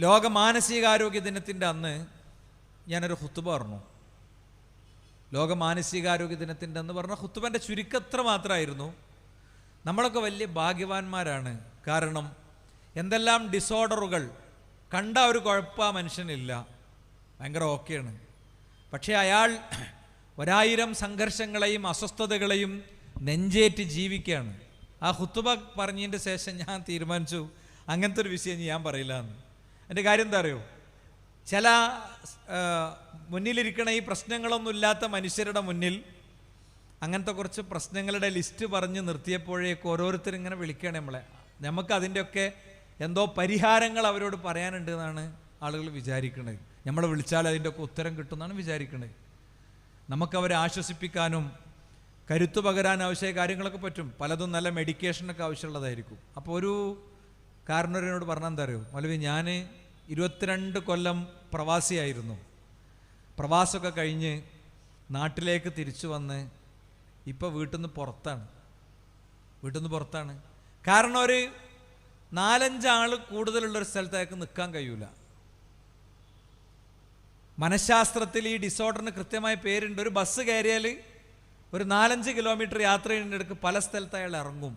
ലോക മാനസികാരോഗ്യ ദിനത്തിൻ്റെ അന്ന് ഞാനൊരു ഖുത്ബ പറഞ്ഞു. ലോക മാനസികാരോഗ്യ ദിനത്തിൻ്റെ അന്ന് പറഞ്ഞ ഖുത്ബൻ്റെ ചുരുക്കത്ര മാത്രമായിരുന്നു. നമ്മളൊക്കെ വലിയ ഭാഗ്യവാന്മാരാണ്. കാരണം എന്തെല്ലാം ഡിസോർഡറുകൾ കണ്ട ഒരു കുഴപ്പം ആ മനുഷ്യനില്ല, ഭയങ്കര ഓക്കെയാണ്. പക്ഷേ അയാൾ 1000 സംഘർഷങ്ങളെയും അസ്വസ്ഥതകളെയും നെഞ്ചേറ്റ് ജീവിക്കുകയാണ്. ആ ഖുത്ബ പറഞ്ഞതിൻ്റെ ശേഷം ഞാൻ തീരുമാനിച്ചു അങ്ങനത്തെ ഒരു വിഷയം ഞാൻ പറയില്ല എന്ന്. എൻ്റെ കാര്യം എന്താ അറിയോ, ചില മുന്നിലിരിക്കണ ഈ പ്രശ്നങ്ങളൊന്നും ഇല്ലാത്ത മനുഷ്യരുടെ മുന്നിൽ അങ്ങനത്തെ കുറച്ച് പ്രശ്നങ്ങളുടെ ലിസ്റ്റ് പറഞ്ഞ് നിർത്തിയപ്പോഴേക്ക് ഓരോരുത്തരും ഇങ്ങനെ വിളിക്കുകയാണ് നമ്മളെ. നമുക്ക് അതിൻ്റെയൊക്കെ എന്തോ പരിഹാരങ്ങൾ അവരോട് പറയാനുണ്ട് എന്നാണ് ആളുകൾ വിചാരിക്കുന്നത്. നമ്മൾ വിളിച്ചാൽ അതിൻ്റെയൊക്കെ ഉത്തരം കിട്ടുമെന്നാണ് വിചാരിക്കുന്നത്. നമുക്കവരെ ആശ്വസിപ്പിക്കാനും കരുത്തു പകരാൻ ആവശ്യമായ കാര്യങ്ങളൊക്കെ പറ്റും. പലതും നല്ല മെഡിക്കേഷനൊക്കെ ആവശ്യമുള്ളതായിരിക്കും. അപ്പോൾ ഒരു കാരണവരോട് പറഞ്ഞാൽ എന്താ അറിയോ, മൗലവി ഞാൻ 22 കൊല്ലം പ്രവാസിയായിരുന്നു. പ്രവാസമൊക്കെ കഴിഞ്ഞ് നാട്ടിലേക്ക് തിരിച്ചു വന്ന് ഇപ്പോൾ വീട്ടിൽ നിന്ന് പുറത്താണ്. കാരണം ഒരു 4-5 ആൾ കൂടുതലുള്ളൊരു സ്ഥലത്തേക്ക് നിൽക്കാൻ കഴിയൂല. മനഃശാസ്ത്രത്തിൽ ഈ ഡിസോർഡറിന് കൃത്യമായ പേരുണ്ട്. ഒരു ബസ് കയറിയാൽ ഒരു 4-5 കിലോമീറ്റർ യാത്ര ചെയ്യുന്നിടക്ക് പല സ്ഥലത്ത് അയാൾ ഇറങ്ങും.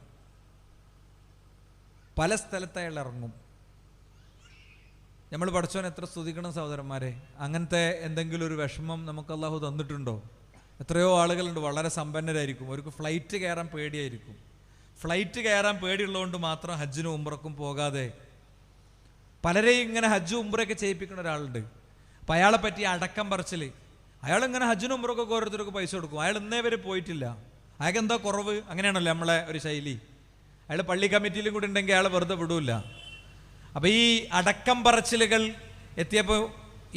നമ്മൾ പഠിച്ചവൻ എത്ര സ്തുതിക്കണം സഹോദരന്മാരെ. അങ്ങനത്തെ എന്തെങ്കിലും ഒരു വിഷമം നമുക്ക് അള്ളാഹു തന്നിട്ടുണ്ടോ? എത്രയോ ആളുകളുണ്ട് വളരെ സമ്പന്നരായിരിക്കും, അവർക്ക് ഫ്ലൈറ്റ് കയറാൻ പേടിയായിരിക്കും. ഫ്ലൈറ്റ് കയറാൻ പേടിയുള്ളതുകൊണ്ട് മാത്രം ഹജ്ജിനും ഉംറക്കും പോകാതെ പലരെയും ഇങ്ങനെ ഹജ്ജ് ഉംറയൊക്കെ ചെയ്യിപ്പിക്കുന്ന ഒരാളുണ്ട്. അപ്പം അയാളെ പറ്റി അടക്കം പറച്ചിൽ, അയാളിങ്ങനെ ഹജ്ജിനും ഉംറക്കൊക്കെ ഓരോരുത്തർക്ക് പൈസ കൊടുക്കും. അയാൾ ഇന്നേ വരെ പോയിട്ടില്ല, അയാൾക്ക് എന്താ കുറവ്? അങ്ങനെയാണല്ലോ നമ്മളെ ഒരു ശൈലി. അയാൾ പള്ളി കമ്മിറ്റിയിലും കൂടി ഉണ്ടെങ്കിൽ അയാൾ വെറുതെ വിടൂല. അപ്പം ഈ അടക്കം പറച്ചിലുകൾ എത്തിയപ്പോൾ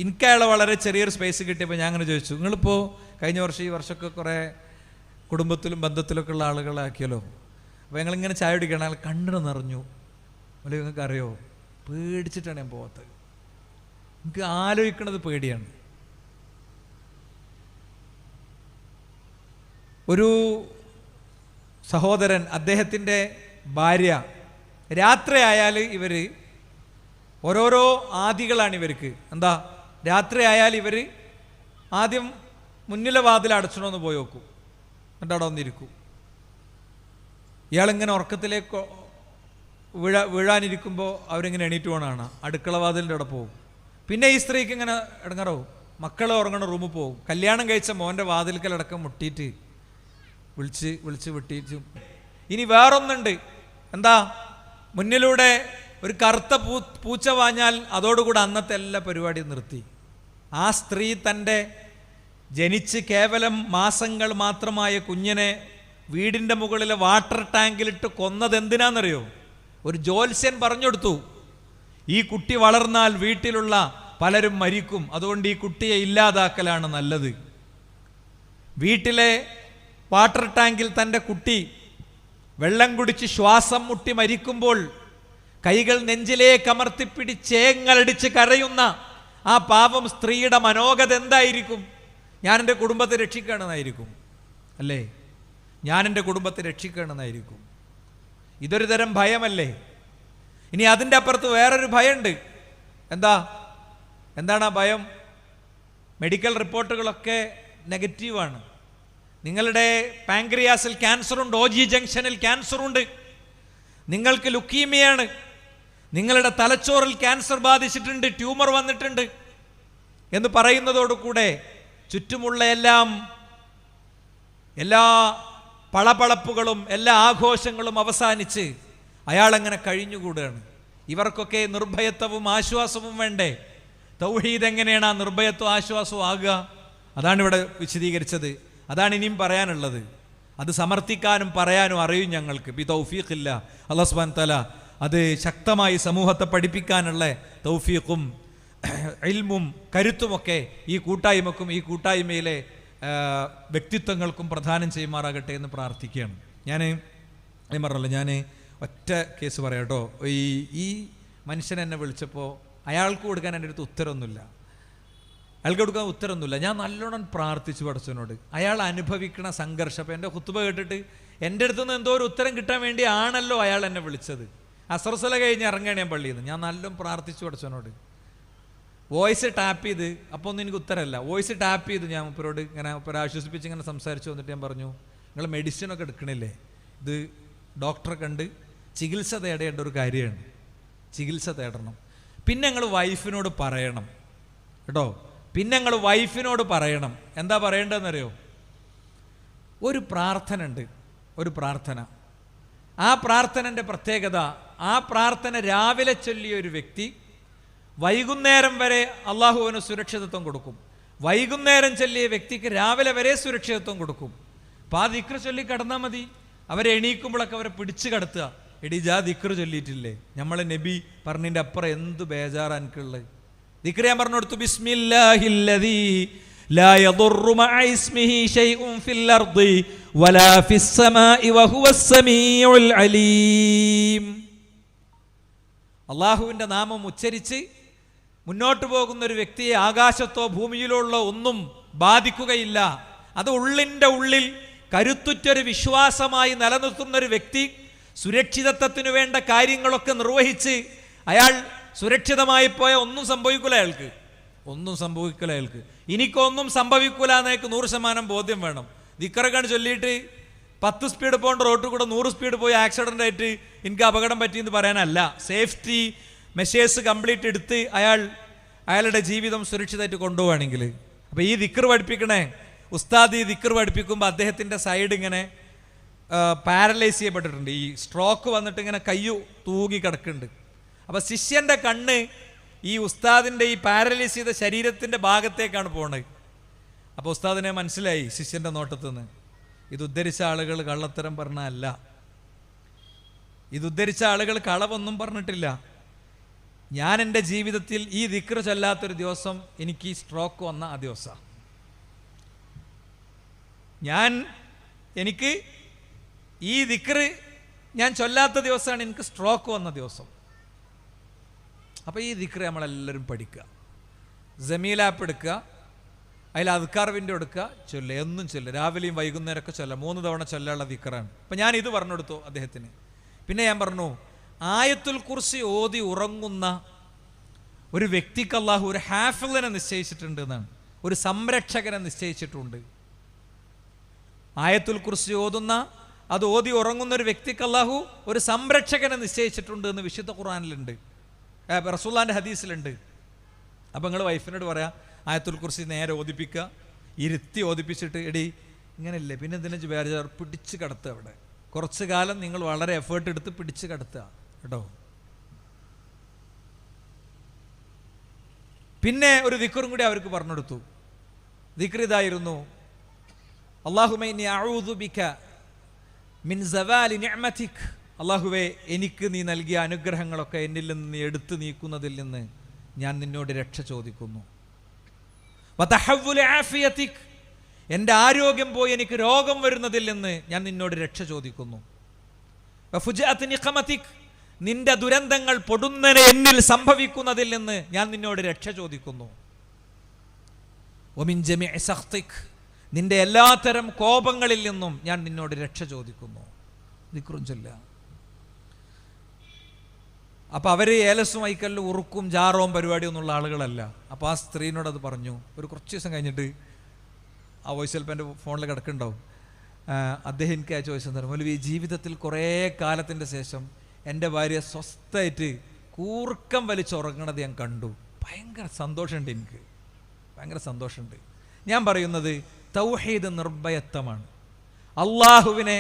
എനിക്ക് അയാളെ വളരെ ചെറിയൊരു സ്പേസ് കിട്ടിയപ്പോൾ ഞാൻ അങ്ങനെ ചോദിച്ചു, നിങ്ങളിപ്പോൾ കഴിഞ്ഞ വർഷം ഈ വർഷമൊക്കെ കുറേ കുടുംബത്തിലും ബന്ധത്തിലൊക്കെ ഉള്ള ആളുകളാക്കിയല്ലോ, അപ്പോൾ ഞങ്ങളിങ്ങനെ ചായ കുടിക്കണം. അയാൾ കണ്ണിന് നിറഞ്ഞു. അല്ലെങ്കിൽ നിങ്ങൾക്ക് അറിയോ, പേടിച്ചിട്ടാണ് ഞാൻ പോകാത്തത്. എനിക്ക് ആലോചിക്കണത് പേടിയാണ്. ഒരു സഹോദരൻ, അദ്ദേഹത്തിൻ്റെ ഭാര്യ രാത്രി ആയാൽ ഇവർ ഓരോരോ ആദികളാണ് ഇവർക്ക്. എന്താ, രാത്രി ആയാൽ ഇവർ ആദ്യം മുന്നിലെ വാതിൽ അടച്ചണമെന്ന് പോയി നോക്കും, എന്നിട്ട് അവിടെ വന്നിരിക്കും. ഇയാളിങ്ങനെ ഉറക്കത്തിലേക്ക് വീഴാനിരിക്കുമ്പോൾ അവരിങ്ങനെ എണീറ്റ് പോകണമാണ്, അടുക്കള വാതിലിൻ്റെ അവിടെ പോകും. പിന്നെ ഈ സ്ത്രീക്ക് ഇങ്ങനെ ഇടങ്ങാറാവും, മക്കൾ ഉറങ്ങണ റൂമിൽ പോകും. കല്യാണം കഴിച്ച മോൻ്റെ വാതിൽക്കലടക്കം മുട്ടിയിട്ട് വിളിച്ച് വിട്ടിച്ചു. ഇനി വേറൊന്നുണ്ട്, എന്താ, മുന്നിലൂടെ ഒരു കറുത്ത പൂച്ച വാഞ്ഞാൽ അതോടുകൂടെ അന്നത്തെ എല്ലാ പരിപാടിയും നിർത്തി. ആ സ്ത്രീ തൻ്റെ ജനിച്ച് കേവലം മാസങ്ങൾ മാത്രമായ കുഞ്ഞിനെ വീടിൻ്റെ മുകളിലെ വാട്ടർ ടാങ്കിലിട്ട് കൊന്നത് എന്തിനാണെന്നറിയോ? ഒരു ജ്യോത്സ്യൻ പറഞ്ഞു കൊടുത്തു, ഈ കുട്ടി വളർന്നാൽ വീട്ടിലുള്ള പലരും മരിക്കും, അതുകൊണ്ട് ഈ കുട്ടിയെ ഇല്ലാതാക്കലാണ് നല്ലത്. വീട്ടിലെ വാട്ടർ ടാങ്കിൽ തൻ്റെ കുട്ടി വെള്ളം കുടിച്ച് ശ്വാസം മുട്ടി മരിക്കുമ്പോൾ കൈകൾ നെഞ്ചിലേക്ക് അമർത്തിപ്പിടിച്ചേങ്ങളടിച്ച് കരയുന്ന ആ പാവം സ്ത്രീയുടെ മനോഗത എന്തായിരിക്കും? ഞാൻ എൻ്റെ കുടുംബത്തെ രക്ഷിക്കണമെന്നായിരിക്കും, അല്ലേ? ഞാൻ എൻ്റെ കുടുംബത്തെ രക്ഷിക്കണമെന്നായിരിക്കും. ഇതൊരു തരം ഭയമല്ലേ? ഇനി അതിൻ്റെ അപ്പുറത്ത് വേറൊരു ഭയമുണ്ട്. എന്താണ് ആ ഭയം? മെഡിക്കൽ റിപ്പോർട്ടുകളൊക്കെ നെഗറ്റീവാണ്. നിങ്ങളുടെ പാൻക്രിയാസിൽ ക്യാൻസറുണ്ട്, OG ജംഗ്ഷനിൽ ക്യാൻസറുണ്ട്, നിങ്ങൾക്ക് ലുക്കീമിയാണ്, നിങ്ങളുടെ തലച്ചോറിൽ ക്യാൻസർ ബാധിച്ചിട്ടുണ്ട്, ട്യൂമർ വന്നിട്ടുണ്ട് എന്ന് പറയുന്നതോടുകൂടെ ചുറ്റുമുള്ള എല്ലാ പളപളപ്പുകളും എല്ലാ ആഘോഷങ്ങളും അവസാനിച്ച് അയാളങ്ങനെ കഴിഞ്ഞുകൂടുകയാണ്. ഇവർക്കൊക്കെ നിർഭയത്വവും ആശ്വാസവും വേണ്ടേ? തൗഹീദ് എങ്ങനെയാണ് ആ നിർഭയത്വം ആശ്വാസവും ആകുക? അതാണ് ഇവിടെ വിശദീകരിച്ചത്. അതാണ് ഇനിയും പറയാനുള്ളത്. അത് സമർത്ഥിക്കാനും പറയാനും അറിയും ഞങ്ങൾക്ക്. ബി തൗഫീഖില്ല, അല്ലാഹു സുബ്ഹാനഹു വ തആല അത് ശക്തമായി സമൂഹത്തെ പഠിപ്പിക്കാനുള്ള തൗഫീഖും ഇൽമും കരുത്തുമൊക്കെ ഈ കൂട്ടായ്മക്കും ഈ കൂട്ടായ്മയിലെ വ്യക്തിത്വങ്ങൾക്കും പ്രദാനം ചെയ്യുമാറാകട്ടെ എന്ന് പ്രാർത്ഥിക്കുകയാണ്. ഞാൻ പറഞ്ഞല്ലോ, ഞാൻ ഒറ്റ കേസ് പറയാം കേട്ടോ. ഈ മനുഷ്യൻ എന്നെ വിളിച്ചപ്പോൾ അയാൾക്ക് കൊടുക്കാൻ എൻ്റെ അടുത്ത് ഉത്തരമൊന്നുമില്ല. ഞാൻ നല്ലോണം പ്രാർത്ഥിച്ചു പഠിച്ചവനോട്. അയാൾ അനുഭവിക്കണ സംഘർഷം, അപ്പോൾ എൻ്റെ ഖുത്ബ കേട്ടിട്ട് എൻ്റെ അടുത്തുനിന്ന് എന്തോ ഒരു ഉത്തരം കിട്ടാൻ വേണ്ടി ആണല്ലോ അയാൾ എന്നെ വിളിച്ചത്. അസ്ർ സ്വല കഴിഞ്ഞ് ഇറങ്ങുകയാണ് ഞാൻ പള്ളിയിൽ നിന്ന്. ഞാൻ നല്ലോണം പ്രാർത്ഥിച്ചു പഠിച്ചവനോട്, വോയിസ് ടാപ്പ് ചെയ്ത്, അപ്പോൾ ഒന്നും എനിക്ക് ഉത്തരമല്ല. വോയിസ് ടാപ്പ് ചെയ്ത് ഞാൻ മുപ്പരോട് ഇങ്ങനെ മുപ്പരെ ആശ്വസിപ്പിച്ച് ഇങ്ങനെ സംസാരിച്ചു വന്നിട്ട് ഞാൻ പറഞ്ഞു, നിങ്ങൾ മെഡിസിനൊക്കെ എടുക്കണില്ലേ, ഇത് ഡോക്ടറെ കണ്ട് ചികിത്സ തേടേണ്ട ഒരു കാര്യമാണ്, ചികിത്സ തേടണം. പിന്നെ നിങ്ങൾ വൈഫിനോട് പറയണം കേട്ടോ, പിന്നെ നിങ്ങൾ വൈഫിനോട് പറയണം. എന്താ പറയേണ്ടതെന്നറിയോ? ഒരു പ്രാർത്ഥന ഉണ്ട്, ഒരു പ്രാർത്ഥന. ആ പ്രാർത്ഥനൻ്റെ പ്രത്യേകത, ആ പ്രാർത്ഥന രാവിലെ ചൊല്ലിയ ഒരു വ്യക്തി വൈകുന്നേരം വരെ അള്ളാഹുവിന് സുരക്ഷിതത്വം കൊടുക്കും. വൈകുന്നേരം ചൊല്ലിയ വ്യക്തിക്ക് രാവിലെ വരെ സുരക്ഷിതത്വം കൊടുക്കും. അപ്പോൾ ആ ദിക്ർ ചൊല്ലി കിടന്നാൽ മതി. അവരെ എണീക്കുമ്പോഴൊക്കെ അവരെ പിടിച്ചു കിടത്തുക. എടി ജാ ദിക്ർ ചൊല്ലിയിട്ടില്ലേ, നമ്മളെ നബി പറഞ്ഞതിൻ്റെ അപ്പുറം എന്ത് ബേജാറാ എനിക്കുള്ളത്. ദിക്ർ ഞാൻ പറഞ്ഞു കൊടുത്തു, ബിസ്മില്ലാഹില്ലദീ ലാ യദുറു മഅ ഇസ്മിഹി ശൈഉൻ ഫിൽ അർദി വലാ ഫിസ് സമാഇ വഹുവസ് സമീഉൽ അലീം. അള്ളാഹുവിൻ്റെ നാമം ഉച്ചരിച്ച് മുന്നോട്ട് പോകുന്ന ഒരു വ്യക്തിയെ ആകാശത്തോ ഭൂമിയിലോ ഉള്ള ഒന്നും ബാധിക്കുകയില്ല. അത് ഉള്ളിൻ്റെ ഉള്ളിൽ കരുത്തുറ്റൊരു വിശ്വാസമായി നിലനിർത്തുന്ന ഒരു വ്യക്തി സുരക്ഷിതത്വത്തിനു വേണ്ട കാര്യങ്ങളൊക്കെ നിർവഹിച്ച് അയാൾ സുരക്ഷിതമായി പോയാൽ ഒന്നും സംഭവിക്കില്ല അയാൾക്ക്, ഒന്നും സംഭവിക്കില്ല അയാൾക്ക്. എനിക്കൊന്നും സംഭവിക്കില്ല എന്നേക്ക് 100% ബോധ്യം വേണം. ദിക്റൊക്കെ ചൊല്ലിയിട്ട് 10 സ്പീഡ് പോകേണ്ട റോട്ടിൽ കൂടെ 100 സ്പീഡ് പോയി ആക്സിഡൻ്റ് ആയിട്ട് എനിക്ക് അപകടം പറ്റിയെന്ന് പറയാനല്ല. സേഫ്റ്റി മെഷേഴ്സ് കംപ്ലീറ്റ് എടുത്ത് അയാളുടെ ജീവിതം സുരക്ഷിതമായിട്ട് കൊണ്ടുപോവുകയാണെങ്കിൽ. അപ്പോൾ ഈ ദിക്ർ പഠിപ്പിക്കണേ ഉസ്താദ്, ഈ ദിക്ർ പഠിപ്പിക്കുമ്പോൾ അദ്ദേഹത്തിൻ്റെ സൈഡ് ഇങ്ങനെ പാരലൈസ് ചെയ്യപ്പെട്ടിട്ടുണ്ട്. ഈ സ്ട്രോക്ക് വന്നിട്ട് ഇങ്ങനെ കയ്യു തൂങ്ങി കിടക്കുന്നുണ്ട്. അപ്പോൾ ശിഷ്യൻ്റെ കണ്ണ് ഈ ഉസ്താദിൻ്റെ ഈ പാരലൈസ് ചെയ്ത ശരീരത്തിൻ്റെ ഭാഗത്തേക്കാണ് പോണത്. അപ്പോൾ ഉസ്താദിനെ മനസ്സിലായി ശിഷ്യൻ്റെ നോട്ടത്തിൽ നിന്ന്, ഇത് ഉദ്ധരിച്ച ആളുകൾ കള്ളത്തരം പറഞ്ഞല്ല, ഇത് ഉദ്ധരിച്ച ആളുകൾ കളവൊന്നും പറഞ്ഞിട്ടില്ല. ഞാൻ എൻ്റെ ജീവിതത്തിൽ ഈ ദിക്ർ ചൊല്ലാത്തൊരു ദിവസം എനിക്ക് സ്ട്രോക്ക് വന്ന ആ ദിവസം, എനിക്ക് ഈ ദിക്ർ ഞാൻ ചൊല്ലാത്ത ദിവസമാണ് എനിക്ക് സ്ട്രോക്ക് വന്ന ദിവസം. അപ്പോൾ ഈ ദിക്ർ നമ്മളെല്ലാവരും പഠിക്കുക. ജമീൽ ആപ്പ് എടുക്കുക, അതിൽ അദ്കാർ വിൻഡോ എടുക്കുക, ചൊല്ലുക, എന്നും ചൊല്ലുക, രാവിലെയും വൈകുന്നേരമൊക്കെ ചൊല്ലുക. 3 തവണ ചൊല്ലാനുള്ള ദിക്റാണ്. അപ്പം ഞാൻ ഇത് പറഞ്ഞു കൊടുത്തു അദ്ദേഹത്തിന്. പിന്നെ ഞാൻ പറഞ്ഞു, ആയത്തുൽ കുർസി ഓതി ഉറങ്ങുന്ന ഒരു വ്യക്തിക്ക് അല്ലാഹു ഒരു ഹാഫിളിനെ നിശ്ചയിച്ചിട്ടുണ്ട് എന്നാണ്, ഒരു സംരക്ഷകനെ നിശ്ചയിച്ചിട്ടുണ്ട്. ആയത്തുൽ കുർസി ഓതുന്ന, അത് ഓതി ഉറങ്ങുന്ന ഒരു വ്യക്തിക്ക് അല്ലാഹു ഒരു സംരക്ഷകനെ നിശ്ചയിച്ചിട്ടുണ്ട് എന്ന് വിശുദ്ധ ഖുർആനിലുണ്ട്, റസൂലുള്ളാഹിന്റെ ഹദീസിലുണ്ട്. അപ്പം നിങ്ങൾ വൈഫിനോട് പറയാം, ആയത്തുൽ കുർസി നേരെ ഓതിപ്പിക്കുക, ഇരുത്തി ഓതിപ്പിച്ചിട്ട്, എടി ഇങ്ങനെയല്ലേ പിന്നെ എന്തിനാ വേറെ പിടിച്ച് കിടത്തുക. അവിടെ കുറച്ച് കാലം നിങ്ങൾ വളരെ എഫേർട്ട് എടുത്ത് പിടിച്ച് കിടത്തുക കേട്ടോ. പിന്നെ ഒരു ദിക്റും കൂടി അവർക്ക് പറഞ്ഞെടുത്തു. ദിക്ർ ഇതായിരുന്നു, അല്ലാഹുമ്മ ഇന്നി അഊദു ബിക മിൻ സവാലി നിഅമതിക്. അല്ലാഹുവേ, എനിക്ക് നീ നൽകിയ അനുഗ്രഹങ്ങളൊക്കെ എന്നിൽ നിന്ന് നീ എടുത്തു നീക്കുന്നതിൽ നിന്ന് ഞാൻ നിന്നോട് രക്ഷ ചോദിക്കുന്നു. വതഹവ്വുലി ആഫിയതിക്, എൻ്റെ ആരോഗ്യം പോയി എനിക്ക് രോഗം വരുന്നതിൽ നിന്ന് ഞാൻ നിന്നോട് രക്ഷ ചോദിക്കുന്നു. വഫുജഅതി നിഖമതിക്, നിന്റെ ദുരന്തങ്ങൾ പൊടുന്നനെ എന്നിൽ സംഭവിക്കുന്നതിൽ നിന്ന് ഞാൻ നിന്നോട് രക്ഷ ചോദിക്കുന്നു. വമിൻ ജമീഇ സഖ്തിക്, നിന്റെ എല്ലാത്തരം കോപങ്ങളിൽ നിന്നും ഞാൻ നിന്നോട് രക്ഷ ചോദിക്കുന്നു. ദിക്റും ചൊല്ലുക. അപ്പോൾ അവർ ഏലസും ഐക്കല്ലും ഉറുക്കും ജാറവും പരിപാടിയൊന്നുള്ള ആളുകളല്ല. അപ്പോൾ ആ സ്ത്രീനോട് അത് പറഞ്ഞു. ഒരു കുറച്ച് ദിവസം കഴിഞ്ഞിട്ട് ആ വോയിസ് ചിലപ്പോൾ എൻ്റെ ഫോണിൽ കിടക്കുന്നുണ്ടാവും. അദ്ദേഹം എനിക്ക് അയച്ച വോയിസ് എന്താ പറയുക, ഈ ജീവിതത്തിൽ കുറേ കാലത്തിൻ്റെ ശേഷം എൻ്റെ ഭാര്യ സ്വസ്ഥമായിട്ട് കൂർക്കം വലിച്ചുറങ്ങണത് ഞാൻ കണ്ടു. ഭയങ്കര സന്തോഷമുണ്ട്, എനിക്ക് ഭയങ്കര സന്തോഷമുണ്ട്. ഞാൻ പറയുന്നത് തൗഹീദ് നിർഭയത്വമാണ്. അള്ളാഹുവിനെ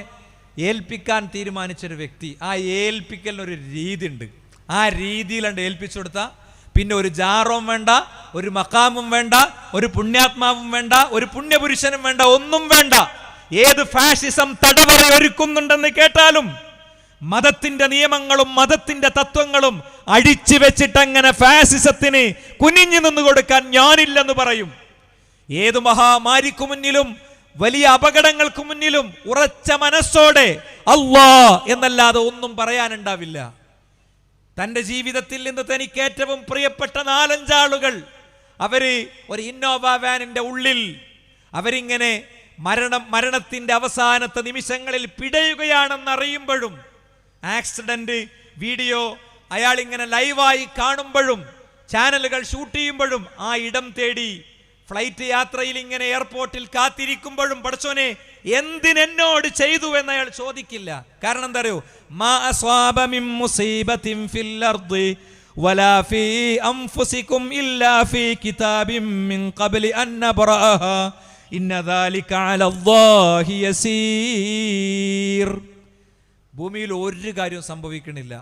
ഏൽപ്പിക്കാൻ തീരുമാനിച്ചൊരു വ്യക്തി, ആ ഏൽപ്പിക്കലിനൊരു രീതി ഉണ്ട്. ആ രീതിയിലുണ്ട് ഏൽപ്പിച്ചു കൊടുത്താൽ പിന്നെ ഒരു ജാറവും വേണ്ട, ഒരു മക്കാമും വേണ്ട, ഒരു പുണ്യാത്മാവും വേണ്ട, ഒരു പുണ്യപുരുഷനും വേണ്ട, ഒന്നും വേണ്ട. ഏത് ഫാഷിസം തടവറ ഒരുക്കുന്നുണ്ടെന്ന് കേട്ടാലും മതത്തിന്റെ നിയമങ്ങളും മതത്തിന്റെ തത്വങ്ങളും അടിച്ചു വെച്ചിട്ട് അങ്ങനെ ഫാസിസത്തിന് കുനിഞ്ഞു നിന്ന് കൊടുക്കാൻ ഞാനില്ലെന്ന് പറയും. ഏതു മഹാമാരിക്കു മുന്നിലും വലിയ അപകടങ്ങൾക്ക് മുന്നിലും ഉറച്ച മനസ്സോടെ അല്ലാ എന്നല്ലാതെ ഒന്നും പറയാനുണ്ടാവില്ല. തൻ്റെ ജീവിതത്തിൽ നിന്ന് തനിക്ക് ഏറ്റവും പ്രിയപ്പെട്ട 4-5 ആളുകൾ അവര് ഒരു ഇന്നോവ വാനിന്റെ ഉള്ളിൽ അവരിങ്ങനെ മരണത്തിന്റെ അവസാനത്തെ നിമിഷങ്ങളിൽ പിടയുകയാണെന്നറിയുമ്പോഴും, ആക്സിഡന്റ് വീഡിയോ അയാൾ ഇങ്ങനെ ലൈവായി കാണുമ്പോഴും ചാനലുകൾ ഷൂട്ട് ചെയ്യുമ്പോഴും ആ ഇടം തേടി ഫ്ലൈറ്റ് യാത്രയിൽ ഇങ്ങനെ എയർപോർട്ടിൽ കാത്തിരിക്കുമ്പോഴും പടച്ചോനെ എന്തിനെന്നോട് ചെയ്തു എന്ന് അയാൾ ചോദിക്കില്ല. കാരണം എന്താ അറിയോ? മാ അസ്വാബ മിൻ മുസീബത്തിൻ ഫിൽ അർദി വലാ ഫീ അൻഫുസികും ഇല്ലാ ഫീ കിതാബിൻ മിൻ ഖബ്ലി അൻ നബ്റഅഹാ ഇന്ന ദാലിക അലല്ലാഹി യസീർ. ഭൂമിയിൽ ഒരു കാര്യവും സംഭവിക്കണില്ല,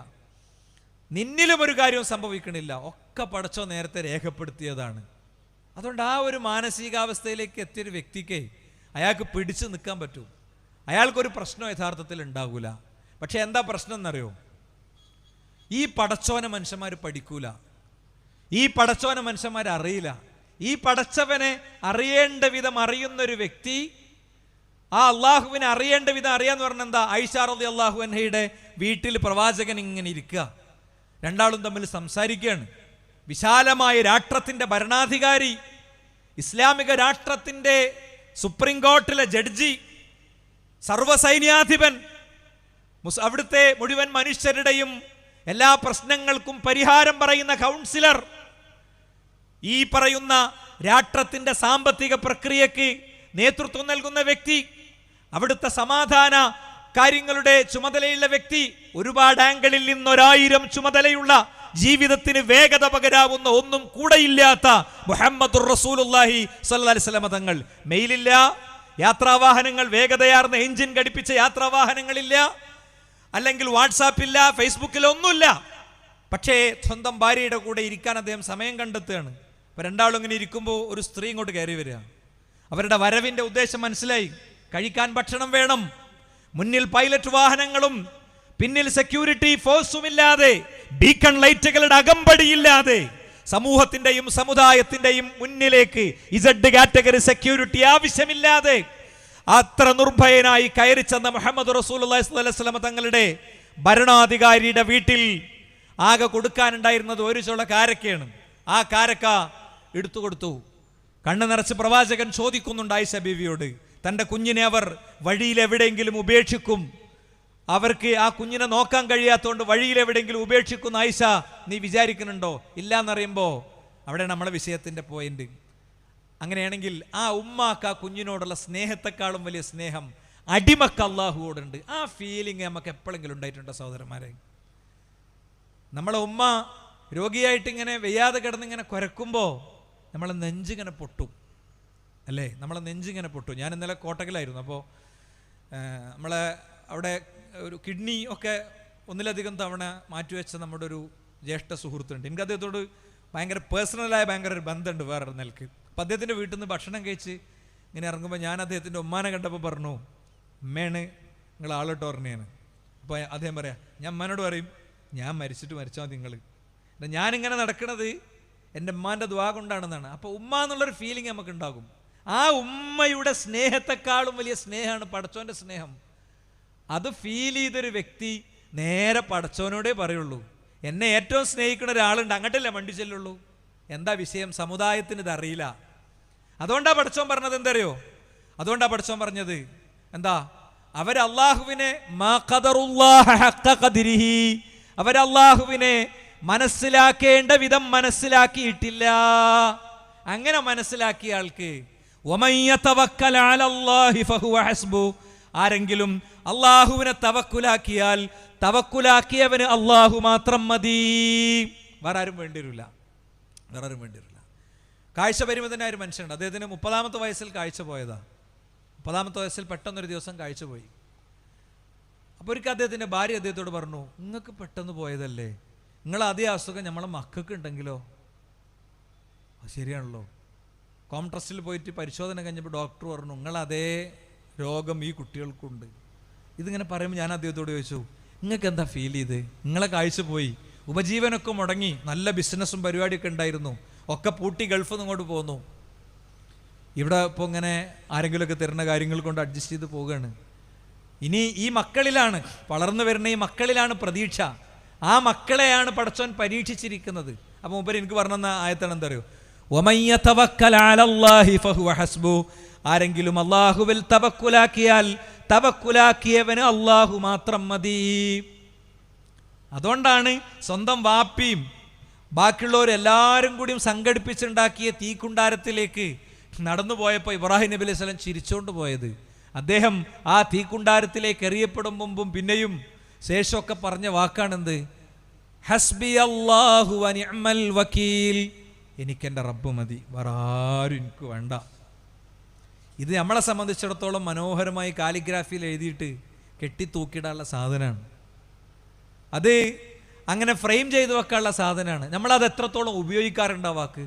നിന്നിലും ഒരു കാര്യവും സംഭവിക്കണില്ല, ഒക്കെ പടച്ചോ നേരത്തെ രേഖപ്പെടുത്തിയതാണ്. അതുകൊണ്ട് ആ ഒരു മാനസികാവസ്ഥയിലേക്ക് എത്തിയൊരു വ്യക്തിക്ക് അയാൾക്ക് പിടിച്ചു നിൽക്കാൻ പറ്റും. അയാൾക്കൊരു പ്രശ്നം യഥാർത്ഥത്തിൽ ഉണ്ടാകൂല. പക്ഷെ എന്താ പ്രശ്നം എന്നറിയോ? ഈ പടച്ചോനെ മനുഷ്യന്മാർ പഠിക്കൂല, ഈ പടച്ചോനെ മനുഷ്യന്മാർ അറിയില്ല. ഈ പടച്ചവനെ അറിയേണ്ട വിധം അറിയുന്നൊരു വ്യക്തി ആ അള്ളാഹുവിനെ അറിയേണ്ട വിധം അറിയാന്ന് പറഞ്ഞാൽ എന്താ? ആയിഷ റളിയല്ലാഹു അൻഹയുടെ വീട്ടിൽ പ്രവാചകൻ ഇങ്ങനെ ഇരിക്കുക, രണ്ടാളും തമ്മിൽ സംസാരിക്കുകയാണ്. വിശാലമായ രാഷ്ട്രത്തിന്റെ ഭരണാധികാരി, ഇസ്ലാമിക രാഷ്ട്രത്തിന്റെ സുപ്രീം കോർട്ടിലെ ജഡ്ജി, സർവ്വസൈന്യാധിപൻ, അവിടുത്തെ മുഴുവൻ മനുഷ്യരുടെയും എല്ലാ പ്രശ്നങ്ങൾക്കും പരിഹാരം പറയുന്ന കൗൺസിലർ, ഈ പറയുന്ന രാഷ്ട്രത്തിന്റെ സാമ്പത്തിക പ്രക്രിയക്ക് നേതൃത്വം നൽകുന്ന വ്യക്തി, അവിടുത്തെ സമാധാന കാര്യങ്ങളുടെ ചുമതലയുള്ള വ്യക്തി, ഒരുപാട് ആംഗിളിൽ നിന്ന് 1000 ചുമതലയുള്ള ജീവിതത്തിന് വേഗത പകരാവുന്ന ഒന്നും കൂടെയില്ലാത്ത മുഹമ്മദുർ റസൂലുള്ളാഹി സ്വല്ലല്ലാഹി അലൈഹി വസല്ലം തങ്ങൾ. മെയിലില്ല, യാത്രാവാഹനങ്ങൾ വേഗതയാർന്ന എഞ്ചിൻ ഘടിപ്പിച്ച യാത്രാവാഹനങ്ങളില്ല, അല്ലെങ്കിൽ വാട്സാപ്പില്ല, ഫേസ്ബുക്കിലൊന്നുമില്ല. പക്ഷേ സ്വന്തം ഭാര്യയുടെ കൂടെ ഇരിക്കാൻ അദ്ദേഹം സമയം കണ്ടെത്തുകയാണ്. അപ്പൊ രണ്ടാളും ഇങ്ങനെ ഇരിക്കുമ്പോൾ ഒരു സ്ത്രീ ഇങ്ങോട്ട് കയറി വരിക. അവരുടെ വരവിന്റെ ഉദ്ദേശം മനസ്സിലായി. കഴിക്കാൻ ഭക്ഷണം വേണം, മുന്നിൽ പൈലറ്റ് വാഹനങ്ങളും പിന്നിൽ സെക്യൂരിറ്റി ഫോഴ്സും ഇല്ലാതെ, ബീക്കൺ ലൈറ്റുകളുടെ അകമ്പടിയില്ലാതെ, സമൂഹത്തിന്റെയും സമുദായത്തിന്റെയും മുന്നിലേക്ക് ഇസഡ് കാറ്റഗറി സെക്യൂരിറ്റി ആവശ്യമില്ലാതെ അത്ര നിർഭയനായി കയറി ചെന്ന മുഹമ്മദ് റസൂലുള്ളാഹി സ്വല്ലല്ലാഹി അലൈഹി വസല്ലം തങ്ങളുടെ ഭരണാധികാരിയുടെ വീട്ടിൽ ആകെ കൊടുക്കാനുണ്ടായിരുന്നത് ഒരു ചുള കാരക്കയാണ്. ആ കാരക്ക എടുത്തു കൊടുത്തു. കണ്ണു നിറച്ച് പ്രവാചകൻ ചോദിക്കുന്നുണ്ട് ആയിഷ ബീവിയോട്, തൻ്റെ കുഞ്ഞിനെ അവർ വഴിയിൽ എവിടെയെങ്കിലും ഉപേക്ഷിക്കും, അവർക്ക് ആ കുഞ്ഞിനെ നോക്കാൻ കഴിയാത്തതുകൊണ്ട് വഴിയിൽ എവിടെയെങ്കിലും ഉപേക്ഷിക്കുന്ന ആയിഷ നീ വിചാരിക്കുന്നുണ്ടോ? ഇല്ല എന്നറിയുമ്പോൾ അവിടെ നമ്മളെ വിഷയത്തിൻ്റെ പോയിന്റ്. അങ്ങനെയാണെങ്കിൽ ആ ഉമ്മാക്ക് ആ കുഞ്ഞിനോടുള്ള സ്നേഹത്തെക്കാളും വലിയ സ്നേഹം അടിമക്ക് അള്ളാഹുവോടുണ്ട്. ആ ഫീലിംഗ് നമുക്ക് എപ്പോഴെങ്കിലും ഉണ്ടായിട്ടുണ്ടോ സഹോദരന്മാരെ? നമ്മളെ ഉമ്മ രോഗിയായിട്ട് ഇങ്ങനെ വെയ്യാതെ കിടന്നിങ്ങനെ കുരക്കുമ്പോൾ നമ്മളെ നെഞ്ചിങ്ങനെ പൊട്ടും, അല്ലേ? നമ്മളെ നെഞ്ചിങ്ങനെ പൊട്ടും. ഞാൻ ഇന്നലെ കോട്ടകലായിരുന്നു. അപ്പോൾ നമ്മളെ അവിടെ ഒരു കിഡ്നി ഒക്കെ ഒന്നിലധികം തവണ മാറ്റിവെച്ച നമ്മുടെ ഒരു ജ്യേഷ്ഠ സുഹൃത്തുണ്ട്. എനിക്ക് അദ്ദേഹത്തോട് ഭയങ്കര പേഴ്സണലായ ഭയങ്കര ഒരു ബന്ധമുണ്ട് വേറൊരു നിലക്ക്. അപ്പം അദ്ദേഹത്തിൻ്റെ വീട്ടിൽ നിന്ന് ഭക്ഷണം കഴിച്ച് ഇങ്ങനെ ഇറങ്ങുമ്പോൾ ഞാൻ അദ്ദേഹത്തിൻ്റെ ഉമ്മാനെ കണ്ടപ്പോൾ പറഞ്ഞു, ഉമ്മയാണ് നിങ്ങൾ ആളിട്ട് പറഞ്ഞാണ്. അപ്പോൾ അദ്ദേഹം പറയാം, ഞാൻ ഉമ്മാനോട് പറയും, ഞാൻ മരിച്ചിട്ട് മരിച്ചാൽ മതി നിങ്ങൾ, ഞാനിങ്ങനെ നടക്കുന്നത് എൻ്റെ ഉമ്മാൻ്റെ ദുആ കൊണ്ടാണെന്നാണ്. അപ്പോൾ ഉമ്മ എന്നുള്ളൊരു ഫീലിംഗ് നമുക്ക് ഉണ്ടാകും. ആ ഉമ്മയുടെ സ്നേഹത്തെക്കാളും വലിയ സ്നേഹമാണ് പടച്ചോൻ്റെ സ്നേഹം. അത് ഫീൽ ചെയ്തൊരു വ്യക്തി നേരെ പടച്ചോനോടേ പറയുള്ളൂ. എന്നെ ഏറ്റവും സ്നേഹിക്കുന്ന ഒരാളുണ്ട്, അങ്ങോട്ടല്ലേ മണ്ടി ചെല്ലുള്ളൂ. എന്താ വിഷയം? സമുദായത്തിന് ഇതറിയില്ല. അതുകൊണ്ടാണ് പടച്ചോൻ പറഞ്ഞത്. എന്തറിയോ? അതുകൊണ്ടാണ് പടച്ചോൻ പറഞ്ഞത് എന്താ? അവരല്ലാഹുവിനെ അവരല്ലാഹുവിനെ മനസ്സിലാക്കേണ്ട വിധം മനസ്സിലാക്കിയിട്ടില്ല. അങ്ങനെ മനസ്സിലാക്കിയ ആൾക്ക് ആരെങ്കിലും അള്ളാഹുവിനെ തവക്കുലാക്കിയാൽ തവക്കുലാക്കിയവന് അള്ളാഹു മാത്രം മതി, വേറെ ആരും വേണ്ടിവരില്ല, വേറെ ആരും വേണ്ടിവരില്ല. കാഴ്ച പരിമിതനായ ഒരു മനുഷ്യനുണ്ട്. അദ്ദേഹത്തിന് 30ാമത്തെ വയസ്സിൽ കാഴ്ച പോയതാ. 30ാമത്തെ വയസ്സിൽ പെട്ടെന്നൊരു ദിവസം കാഴ്ച പോയി. അപ്പോൾ ഒരിക്കൽ അദ്ദേഹത്തിൻ്റെ ഭാര്യ അദ്ദേഹത്തോട് പറഞ്ഞു, നിങ്ങൾക്ക് പെട്ടെന്ന് പോയതല്ലേ, നിങ്ങൾ അതേ അസുഖം നമ്മളെ മക്കൾക്ക് ഉണ്ടെങ്കിലോ? അത് ശരിയാണല്ലോ. കോംട്രസ്റ്റിൽ പോയിട്ട് പരിശോധന കഴിഞ്ഞപ്പോൾ ഡോക്ടർ പറഞ്ഞു, നിങ്ങൾ അതേ രോഗം ഈ കുട്ടികൾക്കുണ്ട്. ഇതിങ്ങനെ പറയുമ്പോൾ ഞാൻ അദ്ദേഹത്തോട് ചോദിച്ചു, നിങ്ങൾക്ക് എന്താ ഫീൽ ചെയ്ത്? നിങ്ങളെ കാഴ്ച പോയി, ഉപജീവനമൊക്കെ മുടങ്ങി, നല്ല ബിസിനസ്സും പരിപാടിയൊക്കെ ഉണ്ടായിരുന്നു, ഒക്കെ പൂട്ടി ഗൾഫിൽ നിന്ന് ഇങ്ങോട്ട് പോന്നു. ഇവിടെ ഇപ്പോൾ ഇങ്ങനെ ആരെങ്കിലുമൊക്കെ തരുന്ന കാര്യങ്ങൾ കൊണ്ട് അഡ്ജസ്റ്റ് ചെയ്ത് പോവുകയാണ്. ഇനി ഈ മക്കളിലാണ്, വളർന്നു വരുന്ന ഈ മക്കളിലാണ് പ്രതീക്ഷ. ആ മക്കളെയാണ് പടച്ചോൻ പരീക്ഷിച്ചിരിക്കുന്നത്. അപ്പോൾ മുമ്പ് എനിക്ക് പറഞ്ഞ ആയത്താണ് എന്താ അറിയോ? ആരെങ്കിലും അള്ളാഹുവിൽ തവക്കുലാക്കിയാൽ തവക്കുലാക്കിയവന് അള്ളാഹു മാത്രം മതി. അതുകൊണ്ടാണ് സ്വന്തം വാപ്പിയും ബാക്കിയുള്ളവരെല്ലാവരും കൂടിയും സംഘടിപ്പിച്ചുണ്ടാക്കിയ തീക്കുണ്ടാരത്തിലേക്ക് നടന്നു പോയപ്പോൾ ഇബ്രാഹിം നബി അലൈഹി സ്വലാം ചിരിച്ചോണ്ട് പോയത്, അദ്ദേഹം ആ തീക്കുണ്ടാരത്തിലേക്ക് എറിയപ്പെടും മുമ്പും പിന്നെയും ശേഷമൊക്കെ പറഞ്ഞ വാക്കാണെന്ത്? ഹസ്ബി അല്ലാഹു വ നിഅ്മൽ വക്കീൽ, എനിക്കെൻ്റെ റബ്ബ് മതി, വേറെ ആരും എനിക്ക് വേണ്ട. ഇത് നമ്മളെ സംബന്ധിച്ചിടത്തോളം മനോഹരമായി കാലിഗ്രാഫിയിൽ എഴുതിയിട്ട് കെട്ടിത്തൂക്കിയിടാനുള്ള സാധനമാണ്. അത് അങ്ങനെ ഫ്രെയിം ചെയ്ത് വെക്കാനുള്ള സാധനമാണ്. നമ്മളത് എത്രത്തോളം ഉപയോഗിക്കാറുണ്ട് ആ വാക്ക്?